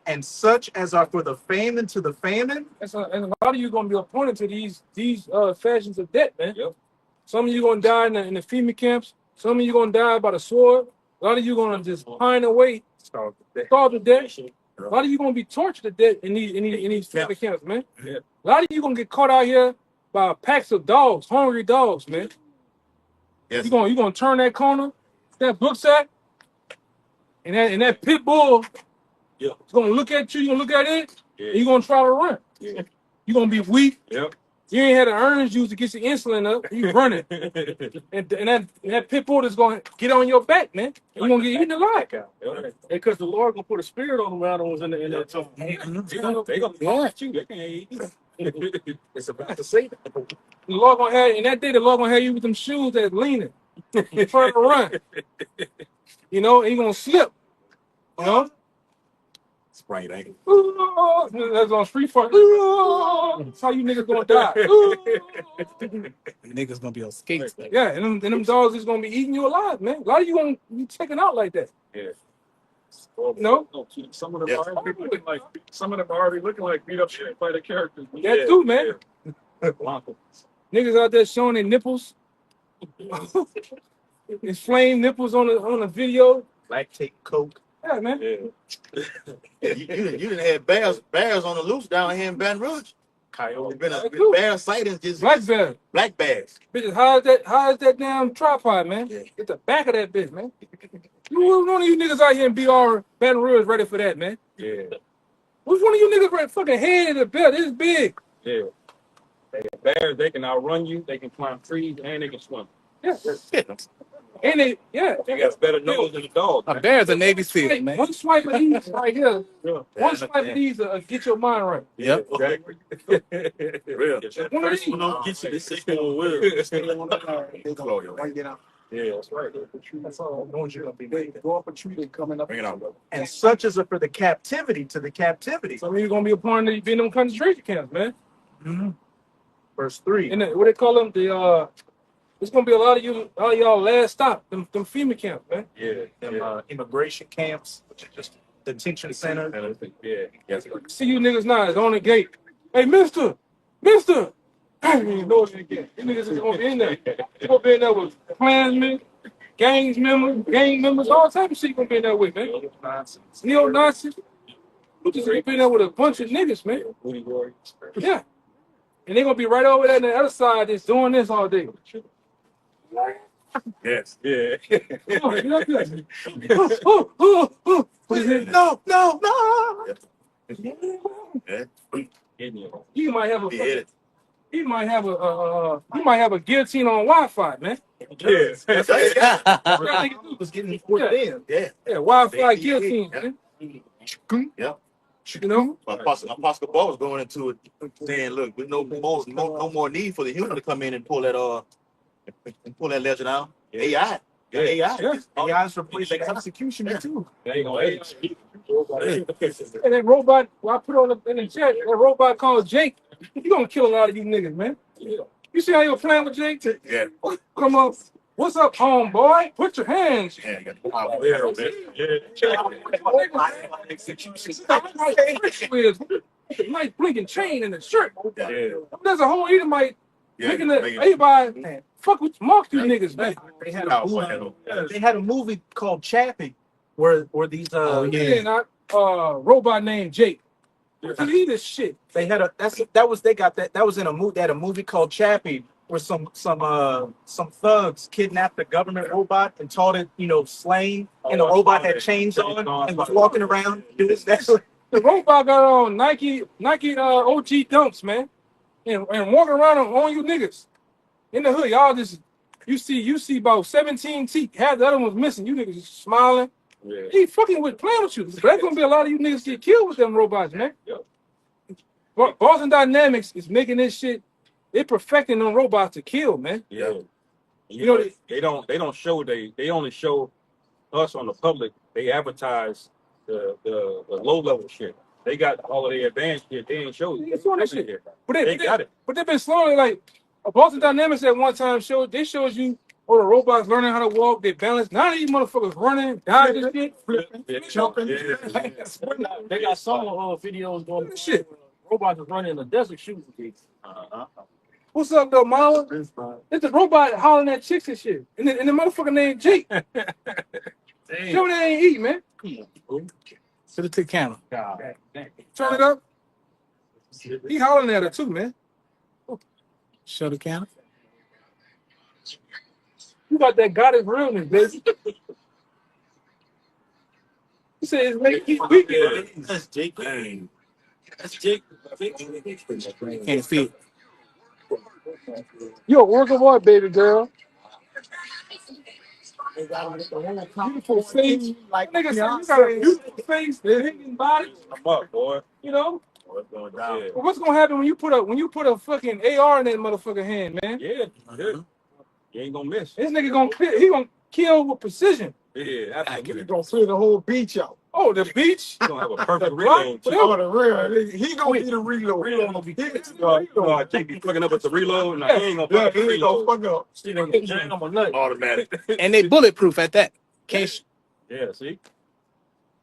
[SPEAKER 7] and such as are for the famine to the famine.
[SPEAKER 8] And a lot of you gonna be appointed to these fashions of death, man.
[SPEAKER 2] Yep.
[SPEAKER 8] Some of you gonna die in the FEMA camps. Some of you gonna die by the sword. A lot of you gonna just pine away, starve to death. A lot of you gonna be tortured to death in these FEMA camps, man.
[SPEAKER 2] Yeah.
[SPEAKER 8] A lot of you gonna get caught out here by packs of dogs, hungry dogs, man.
[SPEAKER 4] Yes.
[SPEAKER 8] You gonna turn that corner, that book sack, and that pit bull.
[SPEAKER 2] Yeah.
[SPEAKER 8] It's gonna look at you. You gonna look at it.
[SPEAKER 2] Yeah.
[SPEAKER 8] And you gonna try to run.
[SPEAKER 2] Yeah.
[SPEAKER 8] You gonna be weak.
[SPEAKER 2] Yep.
[SPEAKER 8] You ain't had the orange juice to get your insulin up. You running, and that pit bull is gonna get on your back, man. You gonna get eaten alive.
[SPEAKER 9] Because the Lord gonna put a spirit on them animals in that tongue.
[SPEAKER 2] They gonna fight you. They can't eat.
[SPEAKER 7] It's about to say that.
[SPEAKER 8] The Lord gonna have in that day. The Lord gonna have you with them shoes that's leaning, trying to run. You know, and you gonna slip. You know.
[SPEAKER 2] Sprite ankle.
[SPEAKER 8] That's on street fight. That's how you niggas gonna die.
[SPEAKER 7] Niggas gonna be on skates.
[SPEAKER 8] Yeah, and them dogs is gonna be eating you alive, man. A lot of you gonna be taken out like that.
[SPEAKER 2] Yeah.
[SPEAKER 8] No?
[SPEAKER 3] Some of them
[SPEAKER 4] Yes.
[SPEAKER 3] are already looking like beat up shit by the characters.
[SPEAKER 8] That too, man. Niggas out there showing their nipples. Inflamed nipples on the video.
[SPEAKER 7] Lactate coke.
[SPEAKER 8] Yeah, man.
[SPEAKER 2] Yeah.
[SPEAKER 4] You didn't have bears on the loose down here in Baton Rouge.
[SPEAKER 7] Coyote.
[SPEAKER 4] Been a
[SPEAKER 8] That's cool.
[SPEAKER 4] bear sightings, just
[SPEAKER 8] Black bear.
[SPEAKER 4] black bears.
[SPEAKER 8] Bitches, how is that damn tripod, man?
[SPEAKER 4] Yeah.
[SPEAKER 8] Get the back of that bitch, man. Which one of you niggas out here in BR Baton Rouge ready for that, man?
[SPEAKER 2] Yeah.
[SPEAKER 8] Which one of you niggas ready fucking head of the bear? This is big.
[SPEAKER 2] Yeah. Bears, they can outrun you. They can climb trees and they can swim.
[SPEAKER 8] Yeah. And they
[SPEAKER 2] They got better nose than a dog.
[SPEAKER 1] A bear's a Navy SEAL, man.
[SPEAKER 8] one swipe of these right here.
[SPEAKER 2] Yeah.
[SPEAKER 8] One swipe of these get your mind right.
[SPEAKER 1] Yep.
[SPEAKER 2] Exactly. Real.
[SPEAKER 8] One of these.
[SPEAKER 2] Don't get you this system will. Yeah, that's right.
[SPEAKER 7] That's all. No one's gonna be made.
[SPEAKER 3] Go up a tree and coming up.
[SPEAKER 2] Bring it on, bro.
[SPEAKER 7] And such as are for the captivity to the captivity.
[SPEAKER 8] Some of you gonna be a part of the in them concentration camps, man.
[SPEAKER 7] Verse 3.
[SPEAKER 8] And what they call them, it's gonna be a lot of y'all last stop, them FEMA camps, man.
[SPEAKER 2] Yeah.
[SPEAKER 7] Them immigration camps, which is just detention center.
[SPEAKER 2] Yeah. Yes.
[SPEAKER 8] See you niggas now, it's on the gate. Hey, mister! You know it again. You niggas is gonna be in there. You gonna be in there with Klansmen, gang members, all type of shit gonna be in there with, man. Neo-Nazis. You just gonna be in there with a bunch of niggas, man.
[SPEAKER 2] Booty warriors.
[SPEAKER 8] Yeah. And they gonna be right over there on the other side just doing this all day.
[SPEAKER 2] Yes. Yeah.
[SPEAKER 8] Come on, get up there. What is it?
[SPEAKER 7] No.
[SPEAKER 8] You might have a
[SPEAKER 4] He hit it.
[SPEAKER 8] you might have a guillotine on Wi-Fi, man.
[SPEAKER 2] Yes.
[SPEAKER 4] That's right. Yeah.
[SPEAKER 8] Niggas
[SPEAKER 7] Was getting forced in.
[SPEAKER 4] Yeah.
[SPEAKER 8] Yeah, Wi-Fi guillotine, man.
[SPEAKER 4] Yeah.
[SPEAKER 8] You know?
[SPEAKER 4] Apostle Paul was going into it saying, look, with no more need for the human to come in and pull that legend out. AI.
[SPEAKER 2] Yeah.
[SPEAKER 4] AI.
[SPEAKER 8] Yeah.
[SPEAKER 7] AI's replacing executioner too.
[SPEAKER 2] They ain't gonna hate you.
[SPEAKER 8] And that robot, I put in the chat, that robot called Jake, he gonna kill a lot of you niggas, man. You see how you were playing with Jake?
[SPEAKER 4] Yeah.
[SPEAKER 8] Come up. What's up, homeboy? Put your hands.
[SPEAKER 4] Yeah, you got the power.
[SPEAKER 8] With a nice blinking chain and a shirt.
[SPEAKER 2] Yeah.
[SPEAKER 8] There's a whole Edomite
[SPEAKER 4] Yeah,
[SPEAKER 8] making
[SPEAKER 4] making-
[SPEAKER 8] everybody fuck with mark you niggas, man.
[SPEAKER 7] They had a movie called Chappie where these
[SPEAKER 8] Yeah, not robot named Jake. Look at this shit.
[SPEAKER 7] they had that was in a movie. They had a movie called Chappie where some thugs kidnapped a government robot and taught it, slang, and the robot had chains on and was walking around doing that.
[SPEAKER 8] The robot got on Nike OG dumps, man, and walking around on you niggas in the hood. Y'all just you see about 17 teeth. Half the other ones missing. You niggas just smiling.
[SPEAKER 2] Yeah.
[SPEAKER 8] He fucking with playing with you. There's gonna be a lot of you niggas get killed with them robots, man.
[SPEAKER 2] Yep.
[SPEAKER 8] Boston Dynamics is making this shit. They're perfecting them robots to kill, man.
[SPEAKER 2] Yeah. You know, they don't show they only show us on the public. They advertise the low level shit. They got all of the advanced shit. They ain't show
[SPEAKER 8] They showing that shit.
[SPEAKER 2] shit.
[SPEAKER 8] But
[SPEAKER 2] They got it.
[SPEAKER 8] But they've been slowly like Boston Dynamics at one time showed you all the robots learning how to walk, they balance. Now these motherfuckers running, dodging shit, flipping, jumping.
[SPEAKER 9] They got some videos doing
[SPEAKER 8] Shit.
[SPEAKER 9] robots running in the desert shooting gigs.
[SPEAKER 8] What's up, though, Mama? It's a robot hollering at chicks and shit. And the motherfucker named Jake. Show they ain't eat, man. Send it to the camera. Turn it up. He hollering at her too, man. Show the camera. You got that goddess realness, baby. He said it's making you weak.
[SPEAKER 5] That's Jake. That's Jake.
[SPEAKER 8] Can't see it. You a work of art, baby girl. Beautiful face. Like nigga said, you got a beautiful face, hanging body.
[SPEAKER 2] I'm up, boy.
[SPEAKER 8] You know?
[SPEAKER 2] What's going down?
[SPEAKER 8] Well, what's gonna happen when you put a fucking AR in that motherfucking hand, man?
[SPEAKER 2] Yeah. You ain't gonna miss.
[SPEAKER 8] This nigga gonna kill with precision.
[SPEAKER 2] Yeah, absolutely.
[SPEAKER 6] He gonna clear the whole beach out.
[SPEAKER 8] Oh, the beach?
[SPEAKER 2] He's gonna have a perfect
[SPEAKER 8] The block?
[SPEAKER 2] reload.
[SPEAKER 6] Oh, the real. He gonna be the reload.
[SPEAKER 9] Reload gonna be
[SPEAKER 2] I think he's fucking up with the reload. Nah, he ain't gonna
[SPEAKER 6] Yeah,
[SPEAKER 2] fuck
[SPEAKER 6] he
[SPEAKER 2] the
[SPEAKER 6] ain't gonna
[SPEAKER 2] reload.
[SPEAKER 6] fuck up.
[SPEAKER 9] still gonna jam on my nut.
[SPEAKER 4] Automatic.
[SPEAKER 1] And they bulletproof at that. Case
[SPEAKER 2] Yeah, see?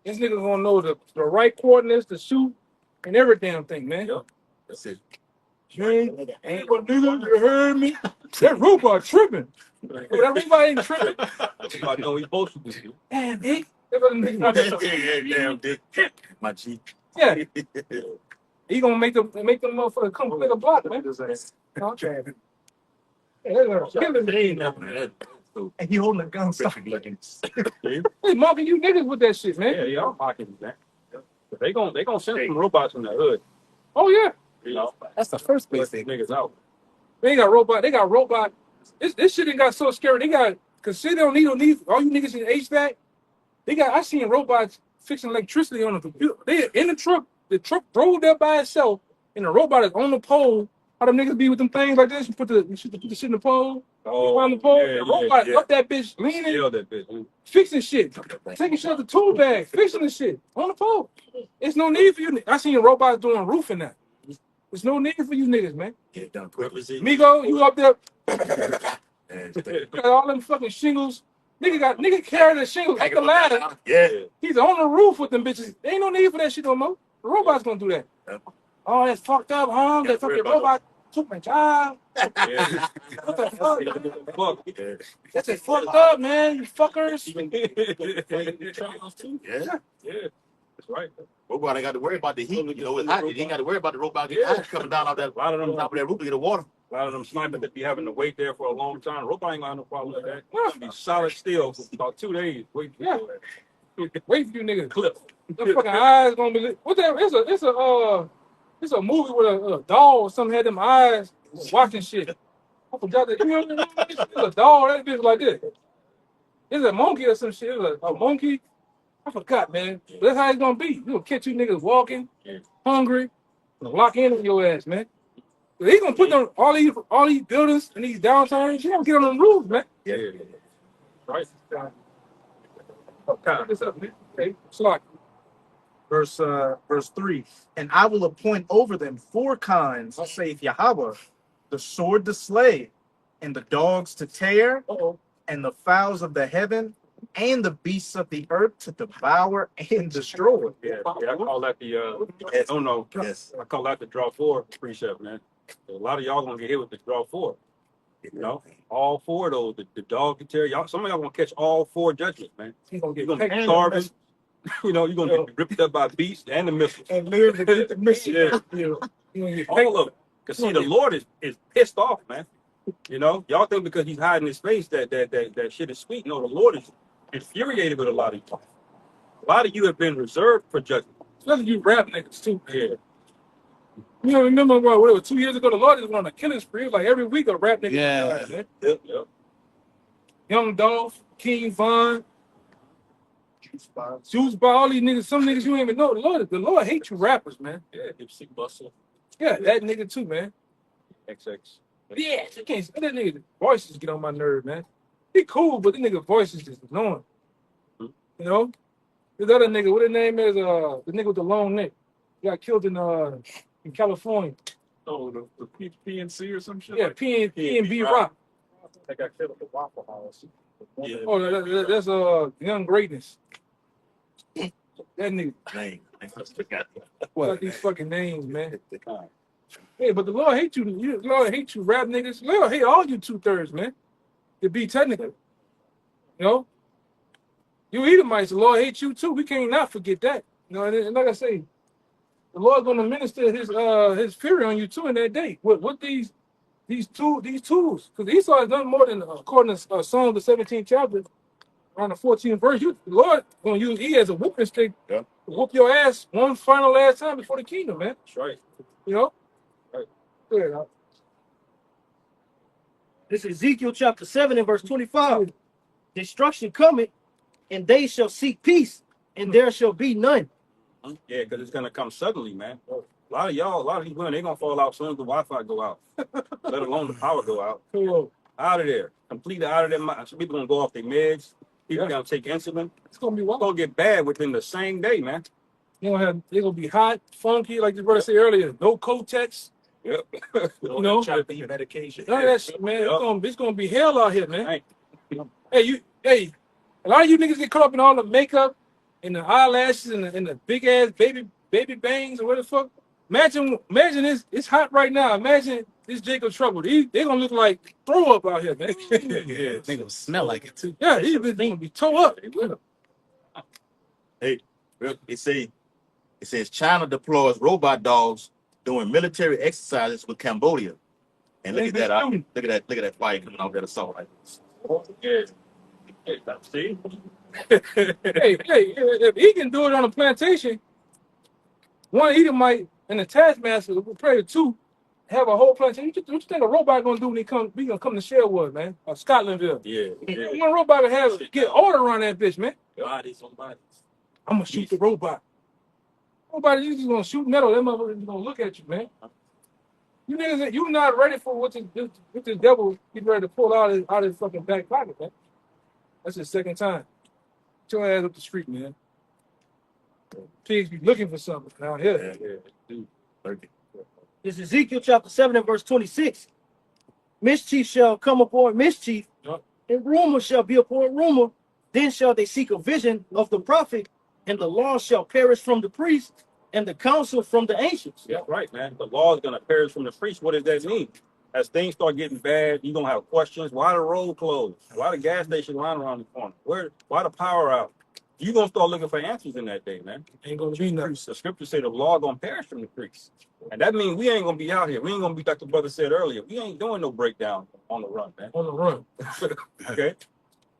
[SPEAKER 8] This nigga gonna know the right coordinates to shoot and every damn thing, man.
[SPEAKER 2] Yep.
[SPEAKER 4] That's it.
[SPEAKER 8] Ain't but nigga, you heard me? That robot tripping. That robot ain't tripping.
[SPEAKER 2] Everybody know he's supposed to do.
[SPEAKER 8] Damn, Dick. That other nigga-
[SPEAKER 4] Damn, dick. My cheek.
[SPEAKER 8] Yeah, he gonna make them motherfucker come clear the block, man. Okay.
[SPEAKER 7] And he holding a gun.
[SPEAKER 4] Perfect looking.
[SPEAKER 8] Hey, mocking you niggas with that shit, man.
[SPEAKER 2] Yeah, I'm mocking you, man. But they gonna send some robots from the hood.
[SPEAKER 8] Oh yeah,
[SPEAKER 2] You know,
[SPEAKER 1] that's the first
[SPEAKER 2] let
[SPEAKER 1] place
[SPEAKER 2] these
[SPEAKER 1] they
[SPEAKER 2] niggas out.
[SPEAKER 8] they got robot. This shit ain't got so scary. They got cause they don't need all you niggas in HVAC. I seen robots fixing electricity on the computer. They in the truck. The truck drove there by itself, and the robot is on the pole. How them niggas be with them things like this? You put the shit in the pole. On the pole.
[SPEAKER 2] yeah,
[SPEAKER 8] The robot
[SPEAKER 2] yeah.
[SPEAKER 8] up that bitch leaning,
[SPEAKER 2] Yell that bitch. Man.
[SPEAKER 8] fixing shit, taking shit out the tool bag, fixing the shit on the pole. It's no need for you. I seen robots doing roofing now. There's no need for you niggas, man.
[SPEAKER 4] Get it done quickly.
[SPEAKER 8] Migo, you up there? Got all them fucking shingles. Nigga carrying the shingles up the ladder.
[SPEAKER 4] Yeah.
[SPEAKER 8] He's on the roof with them bitches. There ain't no need for that shit no more. The robot's gonna do that. Oh, that's fucked up, huh? That fucking robot took my job.
[SPEAKER 2] Yeah.
[SPEAKER 8] What the fuck?
[SPEAKER 2] Fuck.
[SPEAKER 8] That's it fucked up, man. You fuckers.
[SPEAKER 4] Yeah.
[SPEAKER 2] Yeah. That's right.
[SPEAKER 4] Robot ain't got to worry about the heat. You know, it's hot. He ain't got to worry about the robot getting hot coming down off that,
[SPEAKER 2] A lot of them,
[SPEAKER 4] top of that roof to get the water.
[SPEAKER 2] A lot of them snipers that be having to wait there for a long time. Robot ain't gonna have no problem with that. It's gonna be solid still for about 2 days. Wait for
[SPEAKER 8] Wait for you niggas.
[SPEAKER 2] clip.
[SPEAKER 8] Them fucking eyes gonna be. What's that? It's a movie with a doll or something had them eyes watching shit. I forgot that. You know, it's a doll. That bitch like this. It's a monkey or some shit. It's a monkey. I forgot, man. But that's how it's gonna be. You gonna catch you niggas walking, hungry, and lock in on your ass, man. He gonna put them all these buildings and these downtowns. You gonna get on them roofs, man.
[SPEAKER 2] Yeah. Right.
[SPEAKER 8] Okay. What's up, man? Okay. Slide.
[SPEAKER 7] Verse 3. And I will appoint over them 4 kinds, saith Yahweh, the sword to slay, and the dogs to tear, and the fowls of the heaven, and the beasts of the earth to devour and destroy.
[SPEAKER 2] Yeah. I call that the
[SPEAKER 4] Yes.
[SPEAKER 2] I call that the draw 4 precept, man. A lot of y'all gonna get hit with the draw 4. You know, all 4 of those, the dog can tear y'all. Some of y'all gonna catch all 4 judgments, man.
[SPEAKER 8] He's gonna
[SPEAKER 2] You're
[SPEAKER 8] get
[SPEAKER 2] gonna be
[SPEAKER 8] pecked.
[SPEAKER 2] starving. You know, you're gonna get ripped up by beasts and the missiles.
[SPEAKER 6] And live to get the mission.
[SPEAKER 2] Yeah.
[SPEAKER 8] You gonna get pecked.
[SPEAKER 2] All of them. Because see, the Lord is pissed off, man. You know, y'all think because he's hiding his face that shit is sweet. No, the Lord is infuriated with a lot of you. A lot of you have been reserved for judgment.
[SPEAKER 8] Especially you rap niggas too.
[SPEAKER 2] Yeah.
[SPEAKER 8] You know, remember what it was 2 years ago? The Lord just went on a killing spree. Like every week, a rap nigga.
[SPEAKER 1] Yeah.
[SPEAKER 8] died, man.
[SPEAKER 2] Yep.
[SPEAKER 8] Young Dolph, King Von, Juice Bar, all these niggas. Some niggas you don't even know. The Lord hates you rappers, man.
[SPEAKER 2] Yeah. Dipsy Bustle.
[SPEAKER 8] Yeah, that nigga too, man.
[SPEAKER 2] XX.
[SPEAKER 8] Yeah, I can't. That nigga voices get on my nerve, man. He cool, but the nigga voices just annoying. You know, this other nigga, what his name is? The nigga with the long neck, he got killed in California.
[SPEAKER 3] Oh, the PNC or some shit.
[SPEAKER 8] Yeah,
[SPEAKER 3] Like
[SPEAKER 8] P&B Rock.
[SPEAKER 3] that got killed at the Waffle House.
[SPEAKER 5] Yeah.
[SPEAKER 8] Oh, that's Young Greatness. That nigga.
[SPEAKER 4] Name.
[SPEAKER 8] Got these fucking names, man. Hey, but the Lord hate you. The Lord hate you, rap niggas. The Lord hate all you 2/3, man. To be technical, you know. You Edomites, the Lord hates you too. We can't not forget that. You know, and like I say, the Lord gonna minister his fury on you too in that day. With these tools, because Esau has done more than according to Psalm the 17th chapter, around the 14th verse. The Lord gonna use E as a whooping stick to whoop your ass one final last time before the kingdom, man.
[SPEAKER 2] That's right.
[SPEAKER 8] You know.
[SPEAKER 2] Right.
[SPEAKER 8] Go ahead, Al.
[SPEAKER 9] This is Ezekiel chapter 7 and verse 25. Destruction cometh, and they shall seek peace, and there shall be none.
[SPEAKER 2] Yeah, because it's gonna come suddenly, man. A lot of these women, they're gonna fall out as soon as the Wi-Fi go out, let alone the power go out.
[SPEAKER 8] Cool.
[SPEAKER 2] Out of there, completely out of their mind. Some people gonna go off their meds. People gonna take insulin.
[SPEAKER 8] It's gonna be
[SPEAKER 2] It's
[SPEAKER 8] wild.
[SPEAKER 2] gonna get bad within the same day, man.
[SPEAKER 8] They're gonna be hot, funky, like the brother said earlier. No Kotex.
[SPEAKER 2] Yep.
[SPEAKER 8] You know,
[SPEAKER 5] Chopping medication.
[SPEAKER 8] none of that shit, man.
[SPEAKER 2] Yep.
[SPEAKER 8] It's gonna be hell out here, man.
[SPEAKER 2] Hey,
[SPEAKER 8] Hey, a lot of you niggas get caught up in all the makeup and the eyelashes and the big ass baby bangs or what the fuck. Imagine this. It's hot right now. Imagine this Jacob Trouble. They gonna look like throw up out here, man.
[SPEAKER 1] Yeah, they gonna smell like it too.
[SPEAKER 8] Yeah, these bitches gonna be toe up.
[SPEAKER 4] Hey, it says China deploys robot dogs doing military exercises with Cambodia. And look at that, look at that fire coming off that assault rifles.
[SPEAKER 2] see,
[SPEAKER 8] hey, if he can do it on a plantation, one Edomite and a taskmaster will pray two, have a whole plantation. What you think a robot gonna do when he gonna come to Sherwood, man? Or Scotlandville?
[SPEAKER 2] yeah.
[SPEAKER 8] One robot will get order on that bitch, man.
[SPEAKER 5] Bodies on bodies.
[SPEAKER 8] I'm gonna shoot the robot. Nobody, you just gonna shoot metal. That motherfucker gonna look at you, man. You niggas, you not ready for what this devil getting ready to pull out of his fucking back pocket, man. That's his second time. Get your ass up the street, man. Pigs be looking for something down here.
[SPEAKER 9] This is Ezekiel chapter 7 and verse 26. Mischief shall come upon mischief, and rumor shall be upon rumor. Then shall they seek a vision of the prophet, and the law shall perish from the priest, and the counsel from the ancients.
[SPEAKER 2] Yeah, right, man. The law is gonna perish from the priest. What does that mean? As things start getting bad, you're gonna have questions. Why the road closed? Why the gas station line around the corner? Why the power out? You're gonna start looking for answers in that day, man.
[SPEAKER 8] Ain't gonna be nothing.
[SPEAKER 2] The scriptures say the law gonna perish from the priests. And that means we ain't gonna be out here. We ain't gonna be like the brother said earlier. We ain't doing no breakdown on the run, man.
[SPEAKER 8] On the run.
[SPEAKER 2] Okay?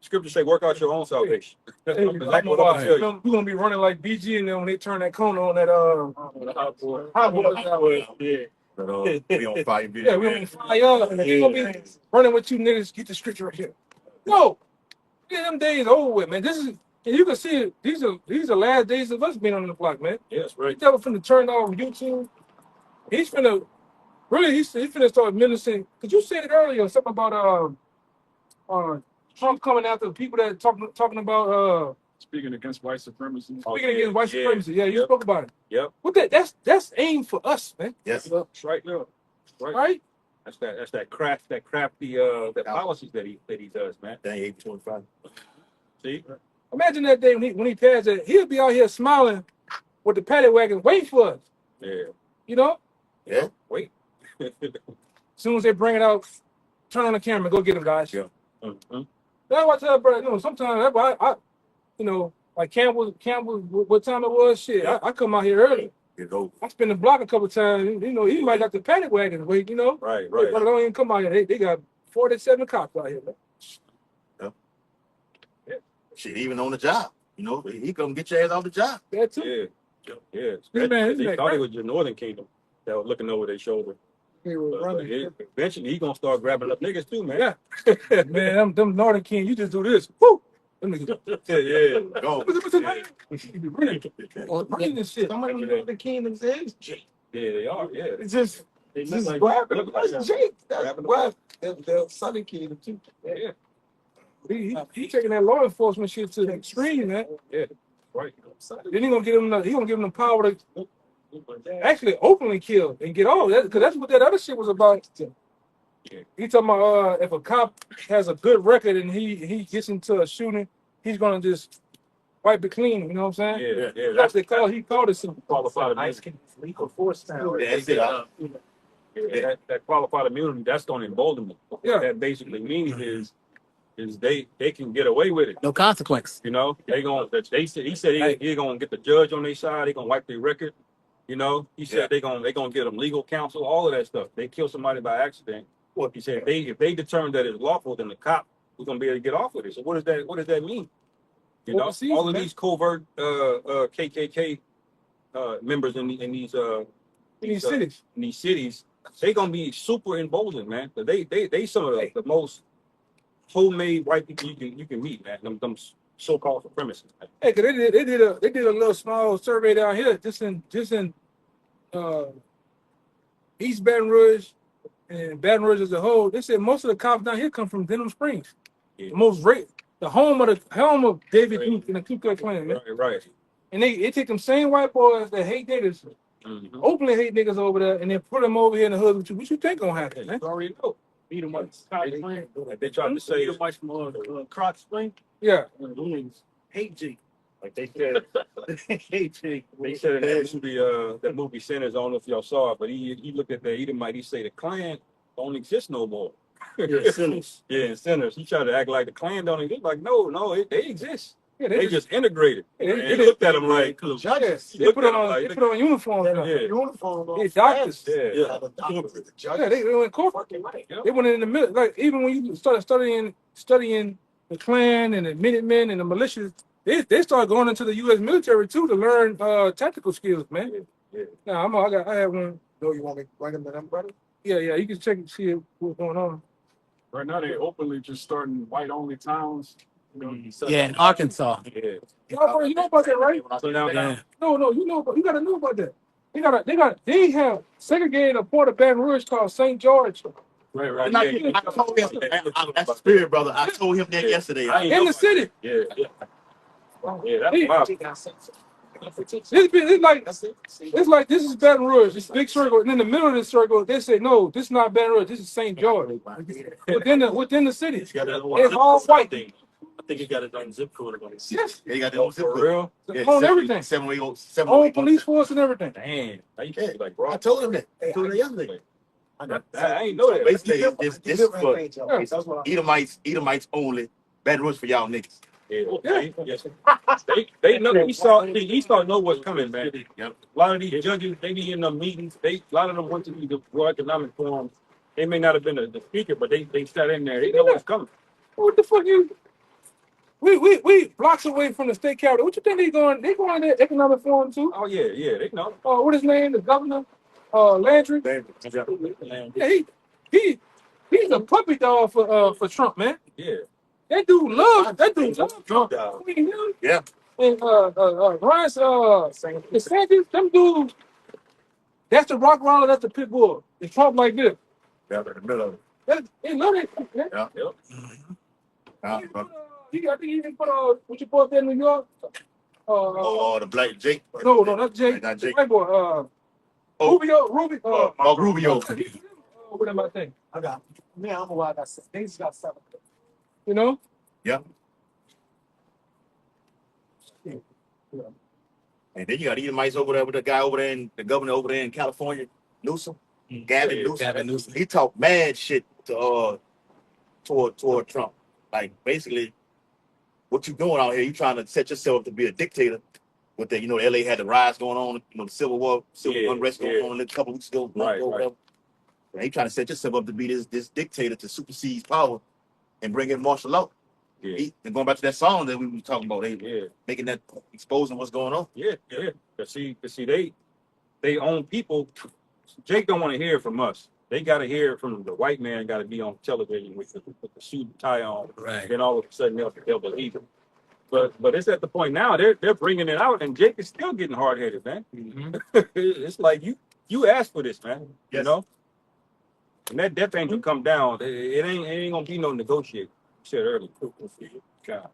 [SPEAKER 2] Scriptures say work out your own salvation. That's
[SPEAKER 8] Hey,
[SPEAKER 2] exactly what I'm gonna tell you.
[SPEAKER 8] we're gonna be running like BG and then when they turn that corner on that hot boy.
[SPEAKER 5] Yeah.
[SPEAKER 4] But we on fire
[SPEAKER 8] Yeah, we on fire. We're gonna be running with you niggas. Get the scripture right here. No, yeah, them days over with, man. This is, and you can see it. These are last days of us being on the block, man.
[SPEAKER 2] Yes, right.
[SPEAKER 8] The devil finna turn off YouTube. He's finna really. He's finna start ministering. Cause you said it earlier, something about Trump coming after the people that talking about
[SPEAKER 3] Speaking against white supremacy.
[SPEAKER 8] speaking against white supremacy. Yeah, you spoke about it.
[SPEAKER 2] Yep.
[SPEAKER 8] What that's aimed for us, man.
[SPEAKER 4] Yes.
[SPEAKER 2] That's right there. Right.
[SPEAKER 8] Right?
[SPEAKER 2] That's that crafty that policies that he does, man.
[SPEAKER 4] Dang, 825.
[SPEAKER 2] See?
[SPEAKER 8] Imagine that day when he passed it, he'll be out here smiling with the paddy wagon waiting for us.
[SPEAKER 2] Yeah.
[SPEAKER 8] You know?
[SPEAKER 4] Yeah.
[SPEAKER 2] Wait.
[SPEAKER 8] As soon as they bring it out, turn on the camera, go get them, guys.
[SPEAKER 2] Yeah. Mm-hmm.
[SPEAKER 8] That's why I tell brother, you know, sometimes that's why I you know, like Campbell, what time it was? Shit, I come out here early. I spin the block a couple times. You know, he might got the paddy wagon wait. You know,
[SPEAKER 2] Right.
[SPEAKER 8] Hey, brother, don't even come out here. They got 47 cops out here, man.
[SPEAKER 4] Shit, even on the job. You know, he come get your ass off the job.
[SPEAKER 8] That too.
[SPEAKER 2] Yeah.
[SPEAKER 8] Man,
[SPEAKER 2] They thought it was the Northern Kingdom that was looking over their shoulder.
[SPEAKER 8] They were
[SPEAKER 2] But
[SPEAKER 8] running.
[SPEAKER 2] eventually, he gonna start grabbing up niggas too, man.
[SPEAKER 8] Yeah, man, them Northern King, you just do this. Woo! Them niggas.
[SPEAKER 2] Yeah.
[SPEAKER 4] Go.
[SPEAKER 8] You be running this shit.
[SPEAKER 1] Some of them Northern Kingdoms is
[SPEAKER 2] Yeah, they are. Yeah.
[SPEAKER 8] It's just
[SPEAKER 5] They
[SPEAKER 3] This
[SPEAKER 5] look
[SPEAKER 3] is
[SPEAKER 5] like
[SPEAKER 3] what happened. That's Jake. That's what the Southern King too.
[SPEAKER 8] Yeah. He taking that law enforcement shit to the extreme, man.
[SPEAKER 3] Yeah, right.
[SPEAKER 8] Then he gonna give him the power to actually openly kill and get all that, because that's what that other shit was about. He talking about if a cop has a good record and he gets into a shooting, he's gonna just wipe it clean. You know what I'm saying?
[SPEAKER 2] Yeah.
[SPEAKER 8] That's what he called it something.
[SPEAKER 2] Qualified
[SPEAKER 5] ice
[SPEAKER 2] immunity.
[SPEAKER 5] can legal force now.
[SPEAKER 4] That's it.
[SPEAKER 2] Yeah, that qualified immunity, that's going to embolden them.
[SPEAKER 8] Yeah.
[SPEAKER 2] What that basically means is they can get away with it.
[SPEAKER 1] No consequence.
[SPEAKER 2] You know, he said he gonna get the judge on their side. He gonna wipe their record. You know, he said they gonna get them legal counsel, all of that stuff. They kill somebody by accident. Well, he said if they determine that it's lawful, then the cop is gonna be able to get off with it. So what does that mean? You know,
[SPEAKER 8] Overseas,
[SPEAKER 2] all of
[SPEAKER 8] man.
[SPEAKER 2] these covert KKK members in these cities, they gonna be super emboldened, man. They some of the most homemade white people you can meet, man. Them so-called supremacists. Man.
[SPEAKER 8] Hey, 'cause they did a little small survey down here, just in East Baton Rouge and Baton Rouge as a whole. They said most of the cops down here come from Denham Springs.
[SPEAKER 2] Yeah.
[SPEAKER 8] The home of David Duke and the Ku Klux Klan, man.
[SPEAKER 2] Right.
[SPEAKER 8] And they take them same white boys that hate niggas, openly hate niggas over there, and then put them over here in the hood with you. What you think gonna happen, man?
[SPEAKER 2] You already know.
[SPEAKER 5] Beat them up.
[SPEAKER 2] They tried to say
[SPEAKER 5] much more Croc Spring.
[SPEAKER 8] Yeah.
[SPEAKER 5] Them niggas hate Jake. Like they said, they hate Jake.
[SPEAKER 2] They said in that movie Sinners, I don't know if y'all saw it, but he looked at the Edomite, he said the Klan don't exist no more.
[SPEAKER 5] Yeah, Sinners.
[SPEAKER 2] Yeah, Sinners. He tried to act like the Klan don't exist. Like, no, they exist.
[SPEAKER 8] Yeah,
[SPEAKER 2] They just integrated.
[SPEAKER 8] Yeah,
[SPEAKER 2] They looked at him like,
[SPEAKER 6] Judges.
[SPEAKER 8] They put on uniforms.
[SPEAKER 2] Yeah.
[SPEAKER 6] Uniform.
[SPEAKER 8] Yeah, doctors.
[SPEAKER 2] Yeah.
[SPEAKER 6] The doctors, the
[SPEAKER 8] Yeah,
[SPEAKER 6] judges.
[SPEAKER 8] they went corporate.
[SPEAKER 2] Yeah.
[SPEAKER 8] They went in the middle. Like even when you started studying the Klan and the Minutemen and the militias, they started going into the U.S. military too to learn tactical skills, man.
[SPEAKER 2] Yeah.
[SPEAKER 8] Now I have one.
[SPEAKER 6] No, you want me to bring them to them, brother?
[SPEAKER 8] Yeah, you can check and see what's going on.
[SPEAKER 3] Right now they openly just starting white only towns. You know,
[SPEAKER 1] Yeah, in Arkansas.
[SPEAKER 2] Yeah.
[SPEAKER 8] You know about that, right?
[SPEAKER 2] So now,
[SPEAKER 1] Yeah.
[SPEAKER 8] No, you gotta know about that. They have segregated a part of Baton Rouge called St. George
[SPEAKER 2] right.
[SPEAKER 4] And I told him, that's spirit, brother. I told him that yesterday.
[SPEAKER 8] in the city.
[SPEAKER 2] Yeah. Yeah,
[SPEAKER 8] Hey,
[SPEAKER 2] that's wild.
[SPEAKER 8] It's like this is Baton Rouge, this big circle, and in the middle of this circle, they say no, this is not Baton Rouge, this is St. George. Within the city,
[SPEAKER 5] It's
[SPEAKER 8] all white.
[SPEAKER 5] I think he got his own zip code.
[SPEAKER 8] Yes,
[SPEAKER 4] Yeah, you got the old zip
[SPEAKER 2] For
[SPEAKER 4] code.
[SPEAKER 2] real?
[SPEAKER 4] Yeah,
[SPEAKER 8] on everything,
[SPEAKER 4] 780.
[SPEAKER 8] own police force and everything.
[SPEAKER 2] Damn. I used to be like, bro.
[SPEAKER 6] I told him that. I told him yesterday.
[SPEAKER 2] I ain't know that.
[SPEAKER 4] Basically, this is for Edomites only. Baton Rouge for y'all niggas.
[SPEAKER 2] Yeah. Yes. They know Esau know what's coming, man.
[SPEAKER 4] Yep.
[SPEAKER 2] A lot of these judges, they be in the meetings. A lot of them went to the World Economic Forum. They may not have been the speaker, but they sat in there. They know what's coming.
[SPEAKER 8] What the fuck you? We blocks away from the state capitol. What you think they going? They going to economic forum too?
[SPEAKER 2] Oh yeah, they know.
[SPEAKER 8] What his name? The governor, Landry. Yeah, he's a puppy dog for Trump, man.
[SPEAKER 2] Yeah.
[SPEAKER 8] That dude love Trump.
[SPEAKER 2] Dog.
[SPEAKER 8] I mean, him
[SPEAKER 4] Yeah.
[SPEAKER 8] and Ryan DeSantis, them dudes. That's the rock roller. That's the pit bull. It's Trump like this.
[SPEAKER 4] Yeah, in the middle of it.
[SPEAKER 8] They love it. Man.
[SPEAKER 4] Yeah.
[SPEAKER 2] Yep.
[SPEAKER 4] Yeah.
[SPEAKER 8] I think he even put what you put there in New York.
[SPEAKER 4] The black Jake.
[SPEAKER 8] No, not Jake.
[SPEAKER 4] Not Jake.
[SPEAKER 8] White boy. Rubio.
[SPEAKER 4] Rubio.
[SPEAKER 8] What am I thinking?
[SPEAKER 6] I got. Man, I don't know why I got. They just got 7.
[SPEAKER 8] You know?
[SPEAKER 4] Yeah. And then you got Edomites over there with the guy over there, and the governor over there in California, Newsom, Gavin Newsom. He talked mad shit to toward Trump. Like basically, what you doing out here? You trying to set yourself up to be a dictator. With the LA had the riots going on, the civil unrest going on a couple weeks ago.
[SPEAKER 2] Right.
[SPEAKER 4] And he trying to set yourself up to be this dictator to supersede power and bring in martial law.
[SPEAKER 2] Yeah.
[SPEAKER 4] And going back to that song that we were talking about, making that exposing what's going on.
[SPEAKER 2] Yeah. Cause see, they own people. Jake don't want to hear from us. They got to hear from the white man. Got to be on television with the suit and tie on.
[SPEAKER 1] Right.
[SPEAKER 2] Then all of a sudden they'll believe him. But it's at the point now they're bringing it out, and Jake is still getting hard headed, man.
[SPEAKER 1] Mm-hmm.
[SPEAKER 2] It's like you asked for this, man.
[SPEAKER 4] Yes.
[SPEAKER 2] You know, When that death angel come down, it ain't gonna be no negotiating. You said earlier. God.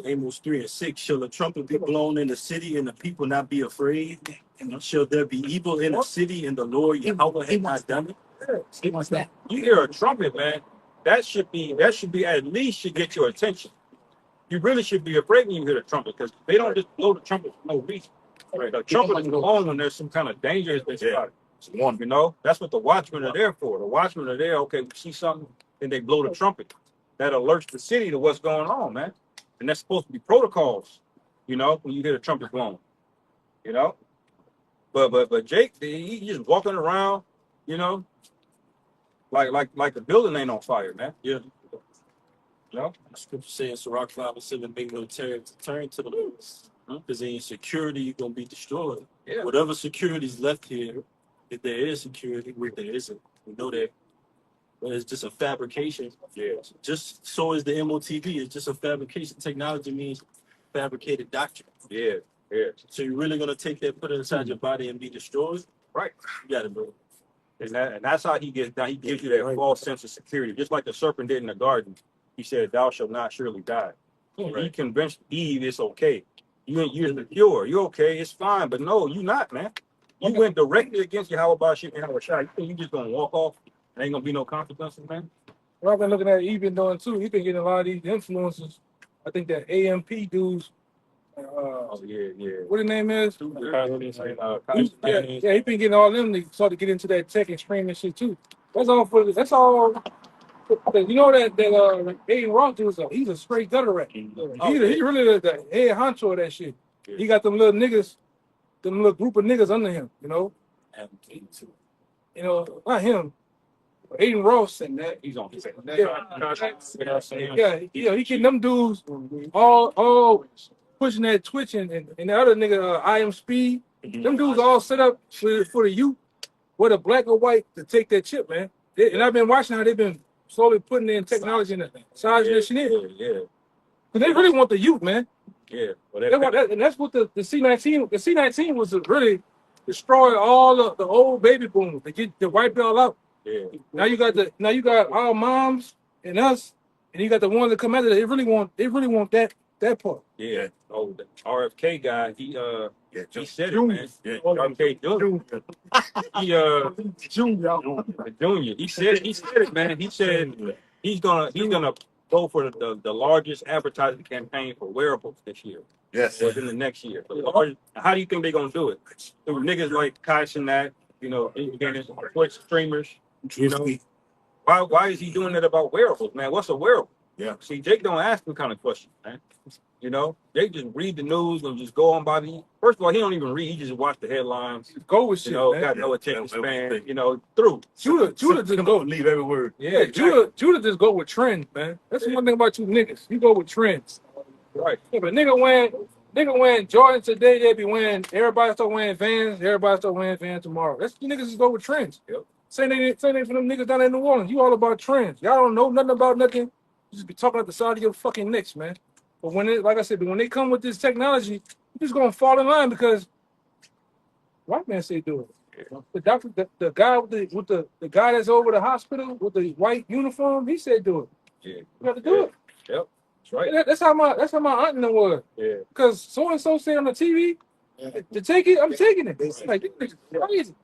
[SPEAKER 5] Amos 3:6. Shall a trumpet be blown in the city and the people not be afraid? And shall there be evil in the city and the Lord Yahweh had not done it?
[SPEAKER 6] He wants that.
[SPEAKER 2] You hear a trumpet, man. That should be at least should get your attention. You really should be afraid when you hear the trumpet because they don't just blow the trumpet for no reason. Right? The trumpet is blown when there's some kind of danger about it. One, you know, that's what the watchmen are there for. The watchmen are there. Okay, we see something, then they blow the trumpet. That alerts the city to what's going on, man. And that's supposed to be protocols, you know, when you hear the trumpet blown, you know. But Jake, he just walking around, you know, like the building ain't on fire, man.
[SPEAKER 5] Yeah.
[SPEAKER 2] You know,
[SPEAKER 5] The scripture says, Sirach 5:7, make no terror to turn to the Lord. Because in security, you're going to be destroyed.
[SPEAKER 2] yeah.
[SPEAKER 5] Whatever security is left here, if there is security, where there isn't, we know that. But it's just a fabrication.
[SPEAKER 2] Yeah.
[SPEAKER 5] Just so is the MOTV. It's just a fabrication. Technology means fabricated doctrine.
[SPEAKER 2] Yeah, yeah.
[SPEAKER 5] So you're really going to take that, put it inside your body and be destroyed?
[SPEAKER 2] Right.
[SPEAKER 5] You got it, bro.
[SPEAKER 2] And that's how he gives you that false sense of security, just like the serpent did in the garden. He said, "Thou shalt not surely die." He convinced Eve it's okay. You're secure. You're okay. It's fine. But no, you're not, man. You went directly against Yahweh Bashir and Yahweh Shai. You think you just gonna walk off? There ain't gonna be no consequences, man.
[SPEAKER 8] What I've been looking at, he been doing too. He's been getting a lot of these influencers. I think that AMP dudes.
[SPEAKER 2] Oh yeah.
[SPEAKER 8] What his name is?
[SPEAKER 2] Yeah.
[SPEAKER 8] Yeah, he been getting all them to start to get into that tech and streaming shit too. That's all. That's all. You know that Aiden Roth dude, he's a straight gutter rat. He really the head honcho of that shit.
[SPEAKER 2] Yeah.
[SPEAKER 8] He got them little niggas, them little group of niggas under him. You know, not him. Aiden Ross and that.
[SPEAKER 2] He's on his
[SPEAKER 8] Yeah, he getting them dudes all pushing that Twitch and the other nigga, I Am Speed. Them dudes all set up for the youth, whether black or white, to take that chip, man. And I've been watching how they've been slowly putting in technology in the size of this shit.
[SPEAKER 2] Yeah.
[SPEAKER 8] Because they really want the youth, man.
[SPEAKER 2] Yeah. Well,
[SPEAKER 8] And that's what the C-19, the C-19 was to really destroy all the old baby boomers, to wipe it all out.
[SPEAKER 2] Yeah.
[SPEAKER 8] Now you got our moms and us, and you got the ones that come out of it. They really want that part.
[SPEAKER 2] Yeah. Oh, the RFK guy, he said it,
[SPEAKER 6] Junior.
[SPEAKER 2] man. Yeah. RFK Junior. He said it, man. He said he's gonna go for the largest advertising campaign for wearables this year.
[SPEAKER 4] Yes.
[SPEAKER 2] Within the next year. How do you think they're gonna do it? Through niggas like Kai Cenat, Twitch streamers. You know, why is he doing that about wearables, man? What's a wearable?
[SPEAKER 4] Yeah.
[SPEAKER 2] See, Jake don't ask them kind of questions, man. You know, they just read the news and just go on by the. First of all, he don't even read; he just watch the headlines.
[SPEAKER 8] Go with shit, man.
[SPEAKER 2] Got no attention span. Through.
[SPEAKER 8] Judah just go.
[SPEAKER 4] Leave every word.
[SPEAKER 8] Yeah, Judah just go with trends, man. That's one thing about you niggas. You go with trends.
[SPEAKER 2] Right.
[SPEAKER 8] Yeah, but nigga wearing Jordan today, they be wearing. Everybody start wearing Vans. Everybody start wearing Vans tomorrow. That's you niggas just go with trends.
[SPEAKER 2] Yep.
[SPEAKER 8] Same thing for them niggas down in New Orleans. You all about trends. Y'all don't know nothing about nothing. You just be talking out the side of your fucking necks, man. But when they come with this technology, you're just gonna fall in line because white man say do it. The doctor, the guy with the guy that's over the hospital with the white uniform, he said do it.
[SPEAKER 2] Yeah.
[SPEAKER 8] You got to do it.
[SPEAKER 2] Yep. That's right.
[SPEAKER 8] That's how my aunt and them was.
[SPEAKER 2] Yeah.
[SPEAKER 8] Because so and so said on the TV to take it, I'm taking it. It's like this niggas crazy.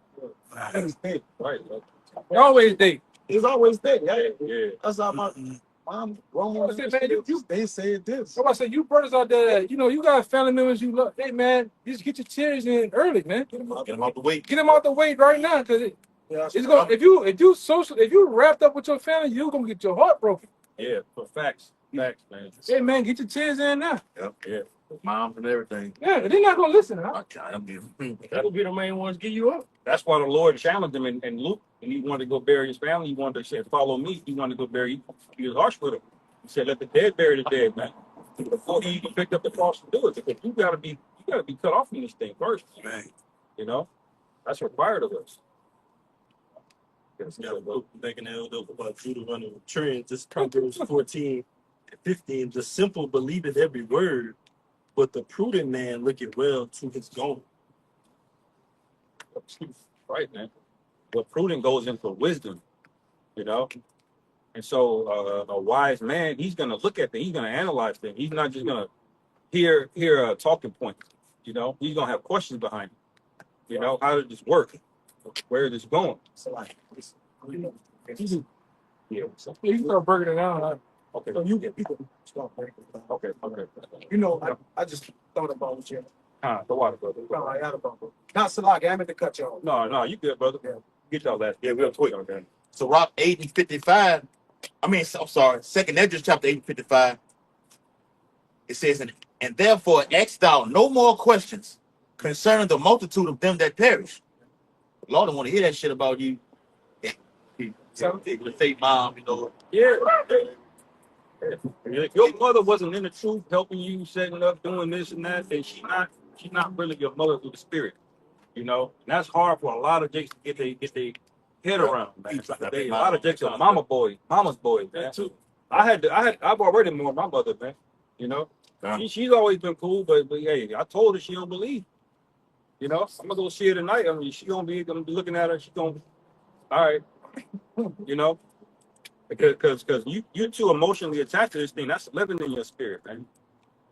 [SPEAKER 2] Right.
[SPEAKER 8] They always date.
[SPEAKER 6] It's always there.
[SPEAKER 2] Yeah.
[SPEAKER 6] That's how my mom, grandma, they said this.
[SPEAKER 8] So I said, you brothers out there, you got family members you love. Hey man, just get your tears in early, man.
[SPEAKER 4] Get them out the way.
[SPEAKER 8] Get them out the way right now, because it's gonna. If you wrapped up with your family, you're gonna get your heart broken.
[SPEAKER 2] Yeah. For facts, man.
[SPEAKER 8] Hey man, get your tears in now.
[SPEAKER 4] Yep.
[SPEAKER 2] Yeah.
[SPEAKER 4] Moms and everything.
[SPEAKER 8] Yeah, they're not gonna listen. Huh?
[SPEAKER 9] That'll be the main ones give you up.
[SPEAKER 2] That's why the Lord challenged him in Luke, and he wanted to go bury his family. He wanted to say, "Follow me." He wanted to go bury. He was harsh with him. He said, "Let the dead bury the dead, man." Before he even picked up the cross to do it, because you gotta be cut off from this thing first.
[SPEAKER 4] Right.
[SPEAKER 2] That's required of us.
[SPEAKER 5] Yeah, back in the elder about Judah running with trends. This Proverbs 14 and 15. The simple believe in every word, but the prudent man looketh well to his going.
[SPEAKER 2] Right, man. But prudent goes into wisdom. you know. And so a wise man, he's gonna look at things, he's gonna analyze things. He's not just gonna hear talking points. You know, he's gonna have questions behind it. You know, how did this work? Where is this going?
[SPEAKER 6] So like,
[SPEAKER 2] Yeah.
[SPEAKER 8] You can start breaking it down.
[SPEAKER 2] Okay.
[SPEAKER 6] so you can start breaking it down.
[SPEAKER 2] Okay. Okay.
[SPEAKER 6] You know, I just thought about what you.
[SPEAKER 2] The water, brother.
[SPEAKER 6] No, I had about. Not Salaki, I meant to cut you off.
[SPEAKER 2] No, you good, brother.
[SPEAKER 6] Yeah.
[SPEAKER 2] Get y'all last. Yeah, real quick. Okay.
[SPEAKER 4] So Rock 8 and 55. I'm sorry, 2nd Esdras chapter 8 and 55. It says, and therefore ask thou no more questions concerning the multitude of them that perish. The Lord don't want to hear that shit about you. So say, mom, you know.
[SPEAKER 2] Yeah. If your mother wasn't in the truth, helping you, setting up, doing this and that, then she's not really your mother through the spirit. You know, and that's hard for a lot of jakes to get their head around. Man. A lot of jakes are mama's boys, man. I've already mourned my mother, man. You know, she's always been cool, but hey, I told her she don't believe. You know, I'm gonna go see her tonight. I mean, gonna be looking at her. She's gonna, all right, you know, because you're too emotionally attached to this thing. That's living in your spirit, man.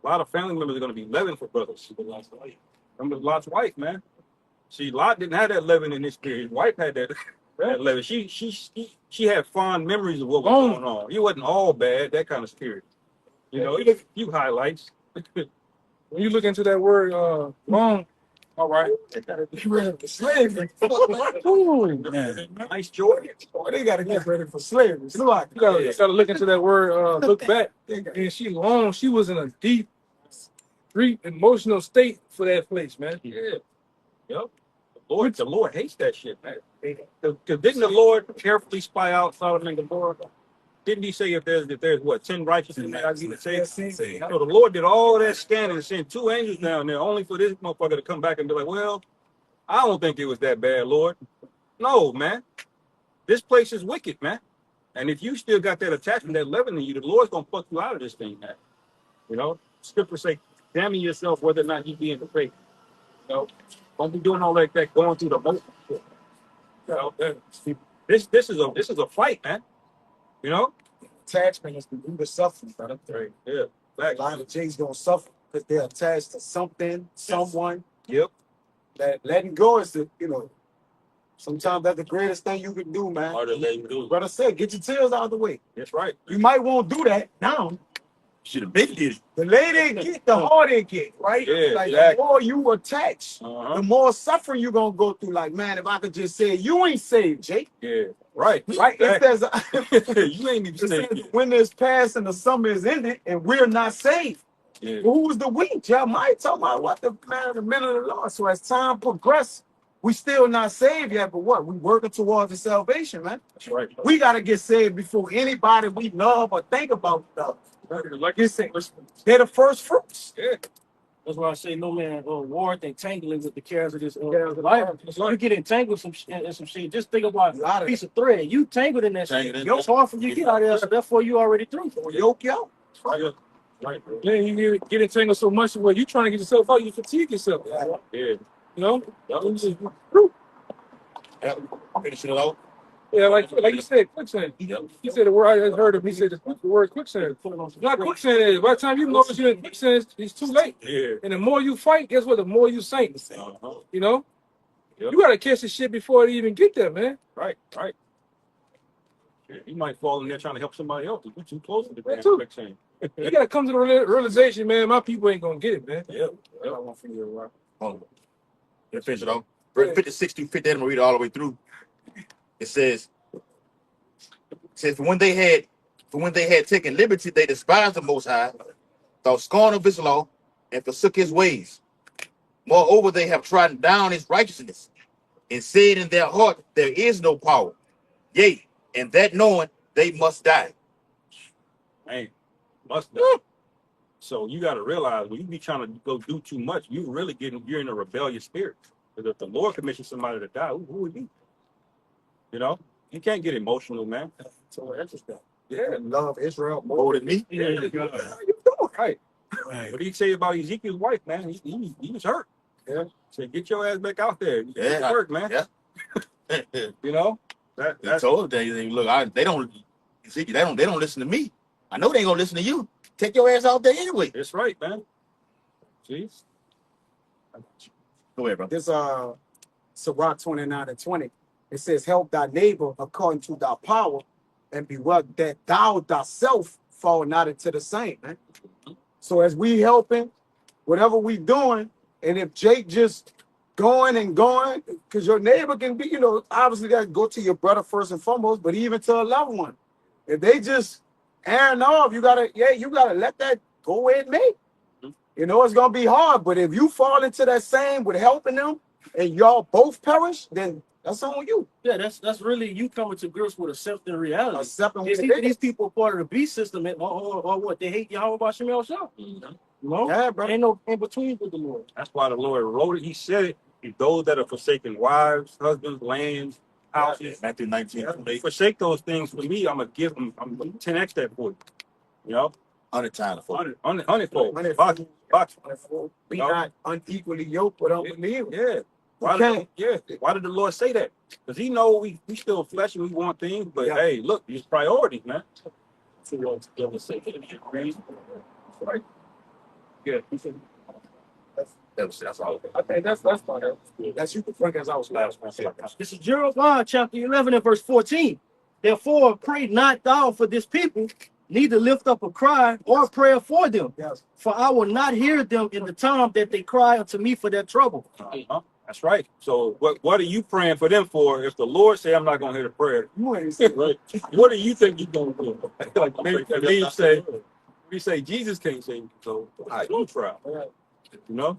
[SPEAKER 2] A lot of family members are gonna be living for brothers. Remember Lot's wife, man. See, Lot didn't have that living in his spirit. His wife had that living. She had fond memories of what was going on. He wasn't all bad, that kind of spirit. You know, you highlights.
[SPEAKER 8] When you look into that word long, all right.
[SPEAKER 6] You ready for slavery?
[SPEAKER 8] Ooh, man.
[SPEAKER 2] Nice Jordan.
[SPEAKER 6] Boy, they gotta get ready for slavery. Salaki.
[SPEAKER 8] You gotta look into that word, look back. And she was in a deep emotional state for that place, man.
[SPEAKER 2] Yeah. Yep. The Lord hates that shit, man. Because didn't the Lord carefully spy out Sodom and Gomorrah? Didn't he say if there's what 10 righteous in there, I need to say? So the Lord did all that scanning and sent 2 angels down there only for this motherfucker to come back and be like, well, I don't think it was that bad, Lord. No, man. This place is wicked, man. And if you still got that attachment, that leaven in you, the Lord's gonna fuck you out of this thing, man. You know, scripture say, examine yourself whether or not you be in the faith. You know, don't be doing all that going through the motion. You know, this is a fight, man. You know,
[SPEAKER 6] Attachment is the root of suffering, brother.
[SPEAKER 2] right? Yeah,
[SPEAKER 6] A lot of J's gonna suffer because they're attached to something, someone.
[SPEAKER 2] Yep.
[SPEAKER 6] That letting go is sometimes that's the greatest thing you can do, man.
[SPEAKER 2] Harder letting go.
[SPEAKER 6] Brother said, get your tears out of the way.
[SPEAKER 2] That's right.
[SPEAKER 6] You might won't do that now.
[SPEAKER 4] Should have been did it.
[SPEAKER 6] The later it get, the harder it get, right?
[SPEAKER 2] Yeah,
[SPEAKER 6] like
[SPEAKER 2] exactly.
[SPEAKER 6] the more you attach, the more suffering you gonna go through. Like, man, if I could just say, you ain't saved, Jake.
[SPEAKER 2] Yeah, right.
[SPEAKER 6] Right? If there's
[SPEAKER 2] You ain't even
[SPEAKER 6] it says
[SPEAKER 2] saved.
[SPEAKER 6] when there's past and the summer is ended, and we're not saved.
[SPEAKER 2] Yeah.
[SPEAKER 6] Well, who's the we? Jeremiah talking about what the men of the Lord. So as time progresses, we still not saved yet, but what? We working towards the salvation, man.
[SPEAKER 2] That's right.
[SPEAKER 6] We gotta get saved before anybody we love or think about love.
[SPEAKER 2] Like you said,
[SPEAKER 6] They're the first fruits.
[SPEAKER 2] yeah.
[SPEAKER 9] That's why I say no man warrant entangling with the cares of this
[SPEAKER 6] Cares of
[SPEAKER 9] life.
[SPEAKER 6] life.
[SPEAKER 9] You get entangled in some shit. Just think about
[SPEAKER 6] A lot
[SPEAKER 9] a
[SPEAKER 6] of
[SPEAKER 9] piece of thread. You tangled in that
[SPEAKER 4] Tangled
[SPEAKER 9] shit.
[SPEAKER 4] in
[SPEAKER 9] Your far from you get out of there, so therefore you already through.
[SPEAKER 6] Yoke yo.
[SPEAKER 2] Right.
[SPEAKER 8] Then you get entangled so much where you trying to get yourself out, you fatigue yourself.
[SPEAKER 2] Yeah.
[SPEAKER 8] You know?
[SPEAKER 4] Finish it out.
[SPEAKER 8] Yeah, like you said, quicksand. He said the word I just heard him. He said the word quicksand. Like quicksand is, by the time you notice you're in quicksand, it's too late.
[SPEAKER 2] Yeah.
[SPEAKER 8] And the more you fight, guess what? The more you sink. You know?
[SPEAKER 2] Yep.
[SPEAKER 8] You gotta catch the shit before it even get there, man.
[SPEAKER 2] Right. Yeah, you might fall in there trying to help somebody else. You're too close to the damn
[SPEAKER 8] too.
[SPEAKER 2] quicksand.
[SPEAKER 8] You gotta come to the realization, man. My people ain't gonna get it, man.
[SPEAKER 2] Yep.
[SPEAKER 6] I want for you to rock.
[SPEAKER 4] Hold on. Finish it out. Verse 56 through 58, I'm gonna read it all the way through. It says, for when they had taken liberty, they despised the Most High, thought scorn of his law, and forsook his ways. Moreover, they have trodden down his righteousness, and said in their heart, there is no power. Yea, and that knowing they must die.
[SPEAKER 2] Man, must die. So you got to realize when you be trying to go do too much, you're in a rebellious spirit. Because if the Lord commissions somebody to die, who would you? You know, you can't get emotional, man.
[SPEAKER 6] So interesting.
[SPEAKER 2] Yeah.
[SPEAKER 6] Love Israel
[SPEAKER 4] More than me.
[SPEAKER 2] Yeah. You doing? Right. What did he say about Ezekiel's wife, man? He was hurt.
[SPEAKER 6] Yeah.
[SPEAKER 2] Said, get your ass back out there.
[SPEAKER 4] Yeah.
[SPEAKER 2] Get work, man.
[SPEAKER 4] Yeah.
[SPEAKER 2] You know?
[SPEAKER 4] They told they look, they don't see they don't listen to me. I know they ain't gonna listen to you. Take your ass out there anyway.
[SPEAKER 2] That's right, man. See?
[SPEAKER 4] Go ahead, bro.
[SPEAKER 6] This Sirach 29:20. It says, help thy neighbor according to thy power, and beware that thou thyself fall not into the same, man. So as we helping, whatever we doing, and if Jake just going and going, because your neighbor can be, obviously that go to your brother first and foremost, but even to a loved one. If they just airing off, you gotta let that go with me. It's gonna be hard, but if you fall into that same with helping them and y'all both perish, then that's on you.
[SPEAKER 9] Yeah, that's really you coming to grips with accepting reality.
[SPEAKER 6] Accepting what
[SPEAKER 9] These,
[SPEAKER 6] it is.
[SPEAKER 9] these people are part of the beast system, or what they hate Yahweh about Shemel Shah.
[SPEAKER 6] Yeah, bro.
[SPEAKER 9] Ain't no in between with the Lord.
[SPEAKER 2] That's why the Lord wrote it. He said it. Those that are forsaking wives, husbands, lands, houses,
[SPEAKER 4] Matthew 19.
[SPEAKER 2] they forsake those things for me. I'm gonna give them. I'm gonna 10x that for you.
[SPEAKER 4] 100 times.
[SPEAKER 2] 100 fold. Box.
[SPEAKER 6] Be not unequally yoked with unbelievers.
[SPEAKER 2] Yeah. Why did the Lord say that? Because He know we still flesh and we want things, but hey, look, these priorities, man.
[SPEAKER 8] Right. Yeah.
[SPEAKER 4] That's all.
[SPEAKER 8] I think that's fine.
[SPEAKER 6] That's you, Frank, as I was last one.
[SPEAKER 9] This is Jeremiah chapter 11 and verse 14. Therefore, pray not thou for this people, neither lift up a cry or prayer for them.
[SPEAKER 6] Yes.
[SPEAKER 9] For I will not hear them in the time that they cry unto me for their trouble.
[SPEAKER 2] That's right. So what are you praying for them for? If the Lord say I'm not gonna hear the prayer,
[SPEAKER 6] Right.
[SPEAKER 2] what do you think you're gonna do? Like we say Jesus can't sing, so you try. You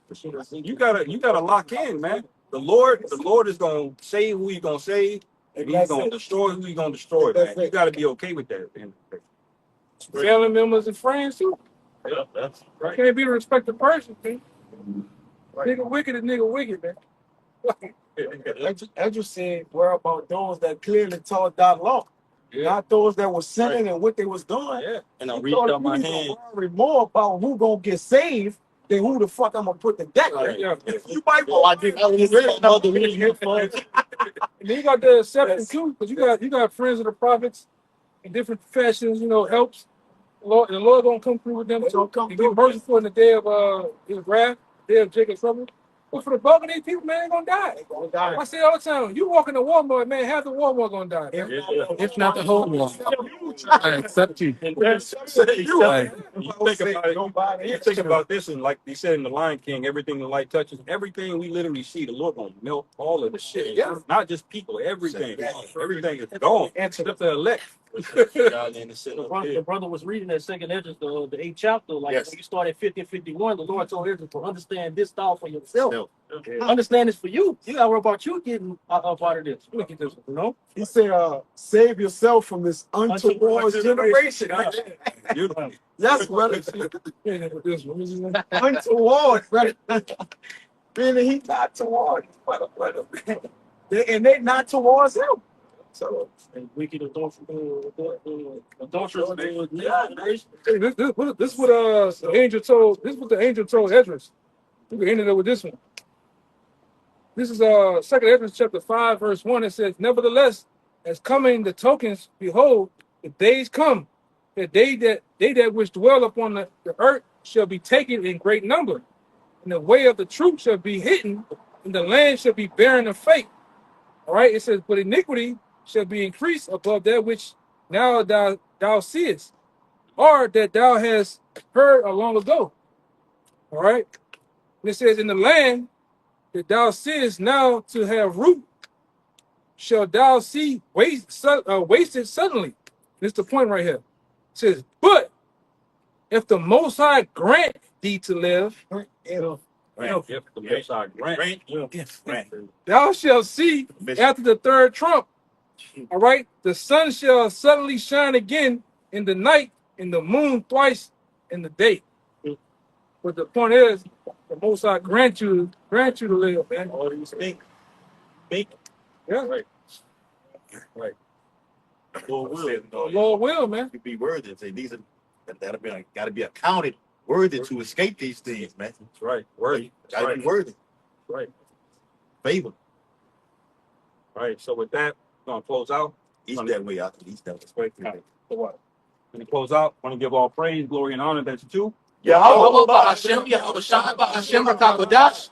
[SPEAKER 2] gotta lock in, man. The Lord is gonna say who He's gonna say, and He's gonna destroy who He's gonna destroy, man. You gotta be okay with that.
[SPEAKER 8] Family members and friends too.
[SPEAKER 2] Yeah, that's right.
[SPEAKER 8] Can't be a respected person, man. Nigga wicked is nigga wicked, man.
[SPEAKER 6] As you said, worry about those that clearly taught that law, not those that were sinning and what they was doing.
[SPEAKER 2] Yeah, and I reached out my hand.
[SPEAKER 6] Worry more about who gonna get saved than who the fuck I'm gonna put the deck.
[SPEAKER 2] Right.
[SPEAKER 8] Yeah.
[SPEAKER 6] You might want to
[SPEAKER 8] And then you got the exception too, because you got friends of the prophets in different professions, helps. The Lord gonna come through with them to be merciful in the day of His wrath, day of Jacob's trouble. But for the bulk of these people, man, they're gonna die. I say all the time, you walk in the Walmart, man, half the Walmart gonna die.
[SPEAKER 1] If not the whole world, I accept you.
[SPEAKER 2] You think about this, and like they said in the Lion King, everything the light touches, everything we literally see, the Lord gonna melt all of the shit.
[SPEAKER 6] Yeah.
[SPEAKER 2] Not just people, everything. Everything is gone. Except the elect.
[SPEAKER 9] The brother was reading that second Ezra, the 8th chapter, like when you start at 50 and 51, the Lord told Ezra to understand this thou for yourself. Understand this for you. You gotta worry about you getting up out of this. Look at this,
[SPEAKER 6] He said, save yourself from this untoward generation. Yes, brother. Untoward, brother. Meaning he's not toward, brother. And they not towards him. So
[SPEAKER 9] wicked adulterous.
[SPEAKER 8] This is what the angel told. This is what the angel told Esdras. We can end it with this one. This is 2nd Esdras chapter 5, verse 1. It says, nevertheless, as coming the tokens, behold, the days come, that they that which dwell upon the earth shall be taken in great number, and the way of the truth shall be hidden, and the land shall be barren of faith. All right, it says, but iniquity shall be increased above that which now thou seest, or that thou hast heard long ago. All right. And it says, in the land that thou seest now to have root, shall thou see wasted suddenly. This is the point right here. It says, but if the Most High grant thee to live, thou shalt see after the third trump. All right, the sun shall suddenly shine again in the night, and the moon twice in the day. But the point is, the Most High grant you to live, man.
[SPEAKER 4] All you speak.
[SPEAKER 8] Yeah,
[SPEAKER 2] Right.
[SPEAKER 8] Lord will, man.
[SPEAKER 4] You be worthy. Say these are gotta be accounted worthy to escape these things, man.
[SPEAKER 2] That's right. Worthy.
[SPEAKER 4] Gotta be worthy.
[SPEAKER 2] Right.
[SPEAKER 4] Favor.
[SPEAKER 2] Right. So with that, Gonna close out.
[SPEAKER 4] East that way out. East that way.
[SPEAKER 2] Wait, okay. So what? When you close out, want to give all praise, glory, and honor that's due.
[SPEAKER 1] Yahweh Bahashem, Yahweh Shai Bahashem Rakakodash.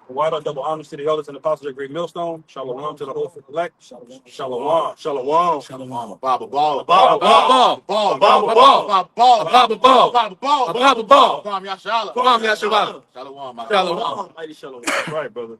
[SPEAKER 2] Wide double honors to the elders and apostles of Great Millstone. Shalom to the whole elect. Shalom. Shalom.
[SPEAKER 4] Shalom. Baba ball.
[SPEAKER 1] Ball, ball,
[SPEAKER 4] Ball.
[SPEAKER 1] ball, ball, ball,
[SPEAKER 4] Baba ball.
[SPEAKER 1] Baba ball,
[SPEAKER 4] Baba ball.
[SPEAKER 1] Baba ball.
[SPEAKER 4] Kwam Yashala.
[SPEAKER 1] Kwam Yashala.
[SPEAKER 4] Shalom.
[SPEAKER 1] Shalom.
[SPEAKER 5] Mighty shalom.
[SPEAKER 2] That's right, brother.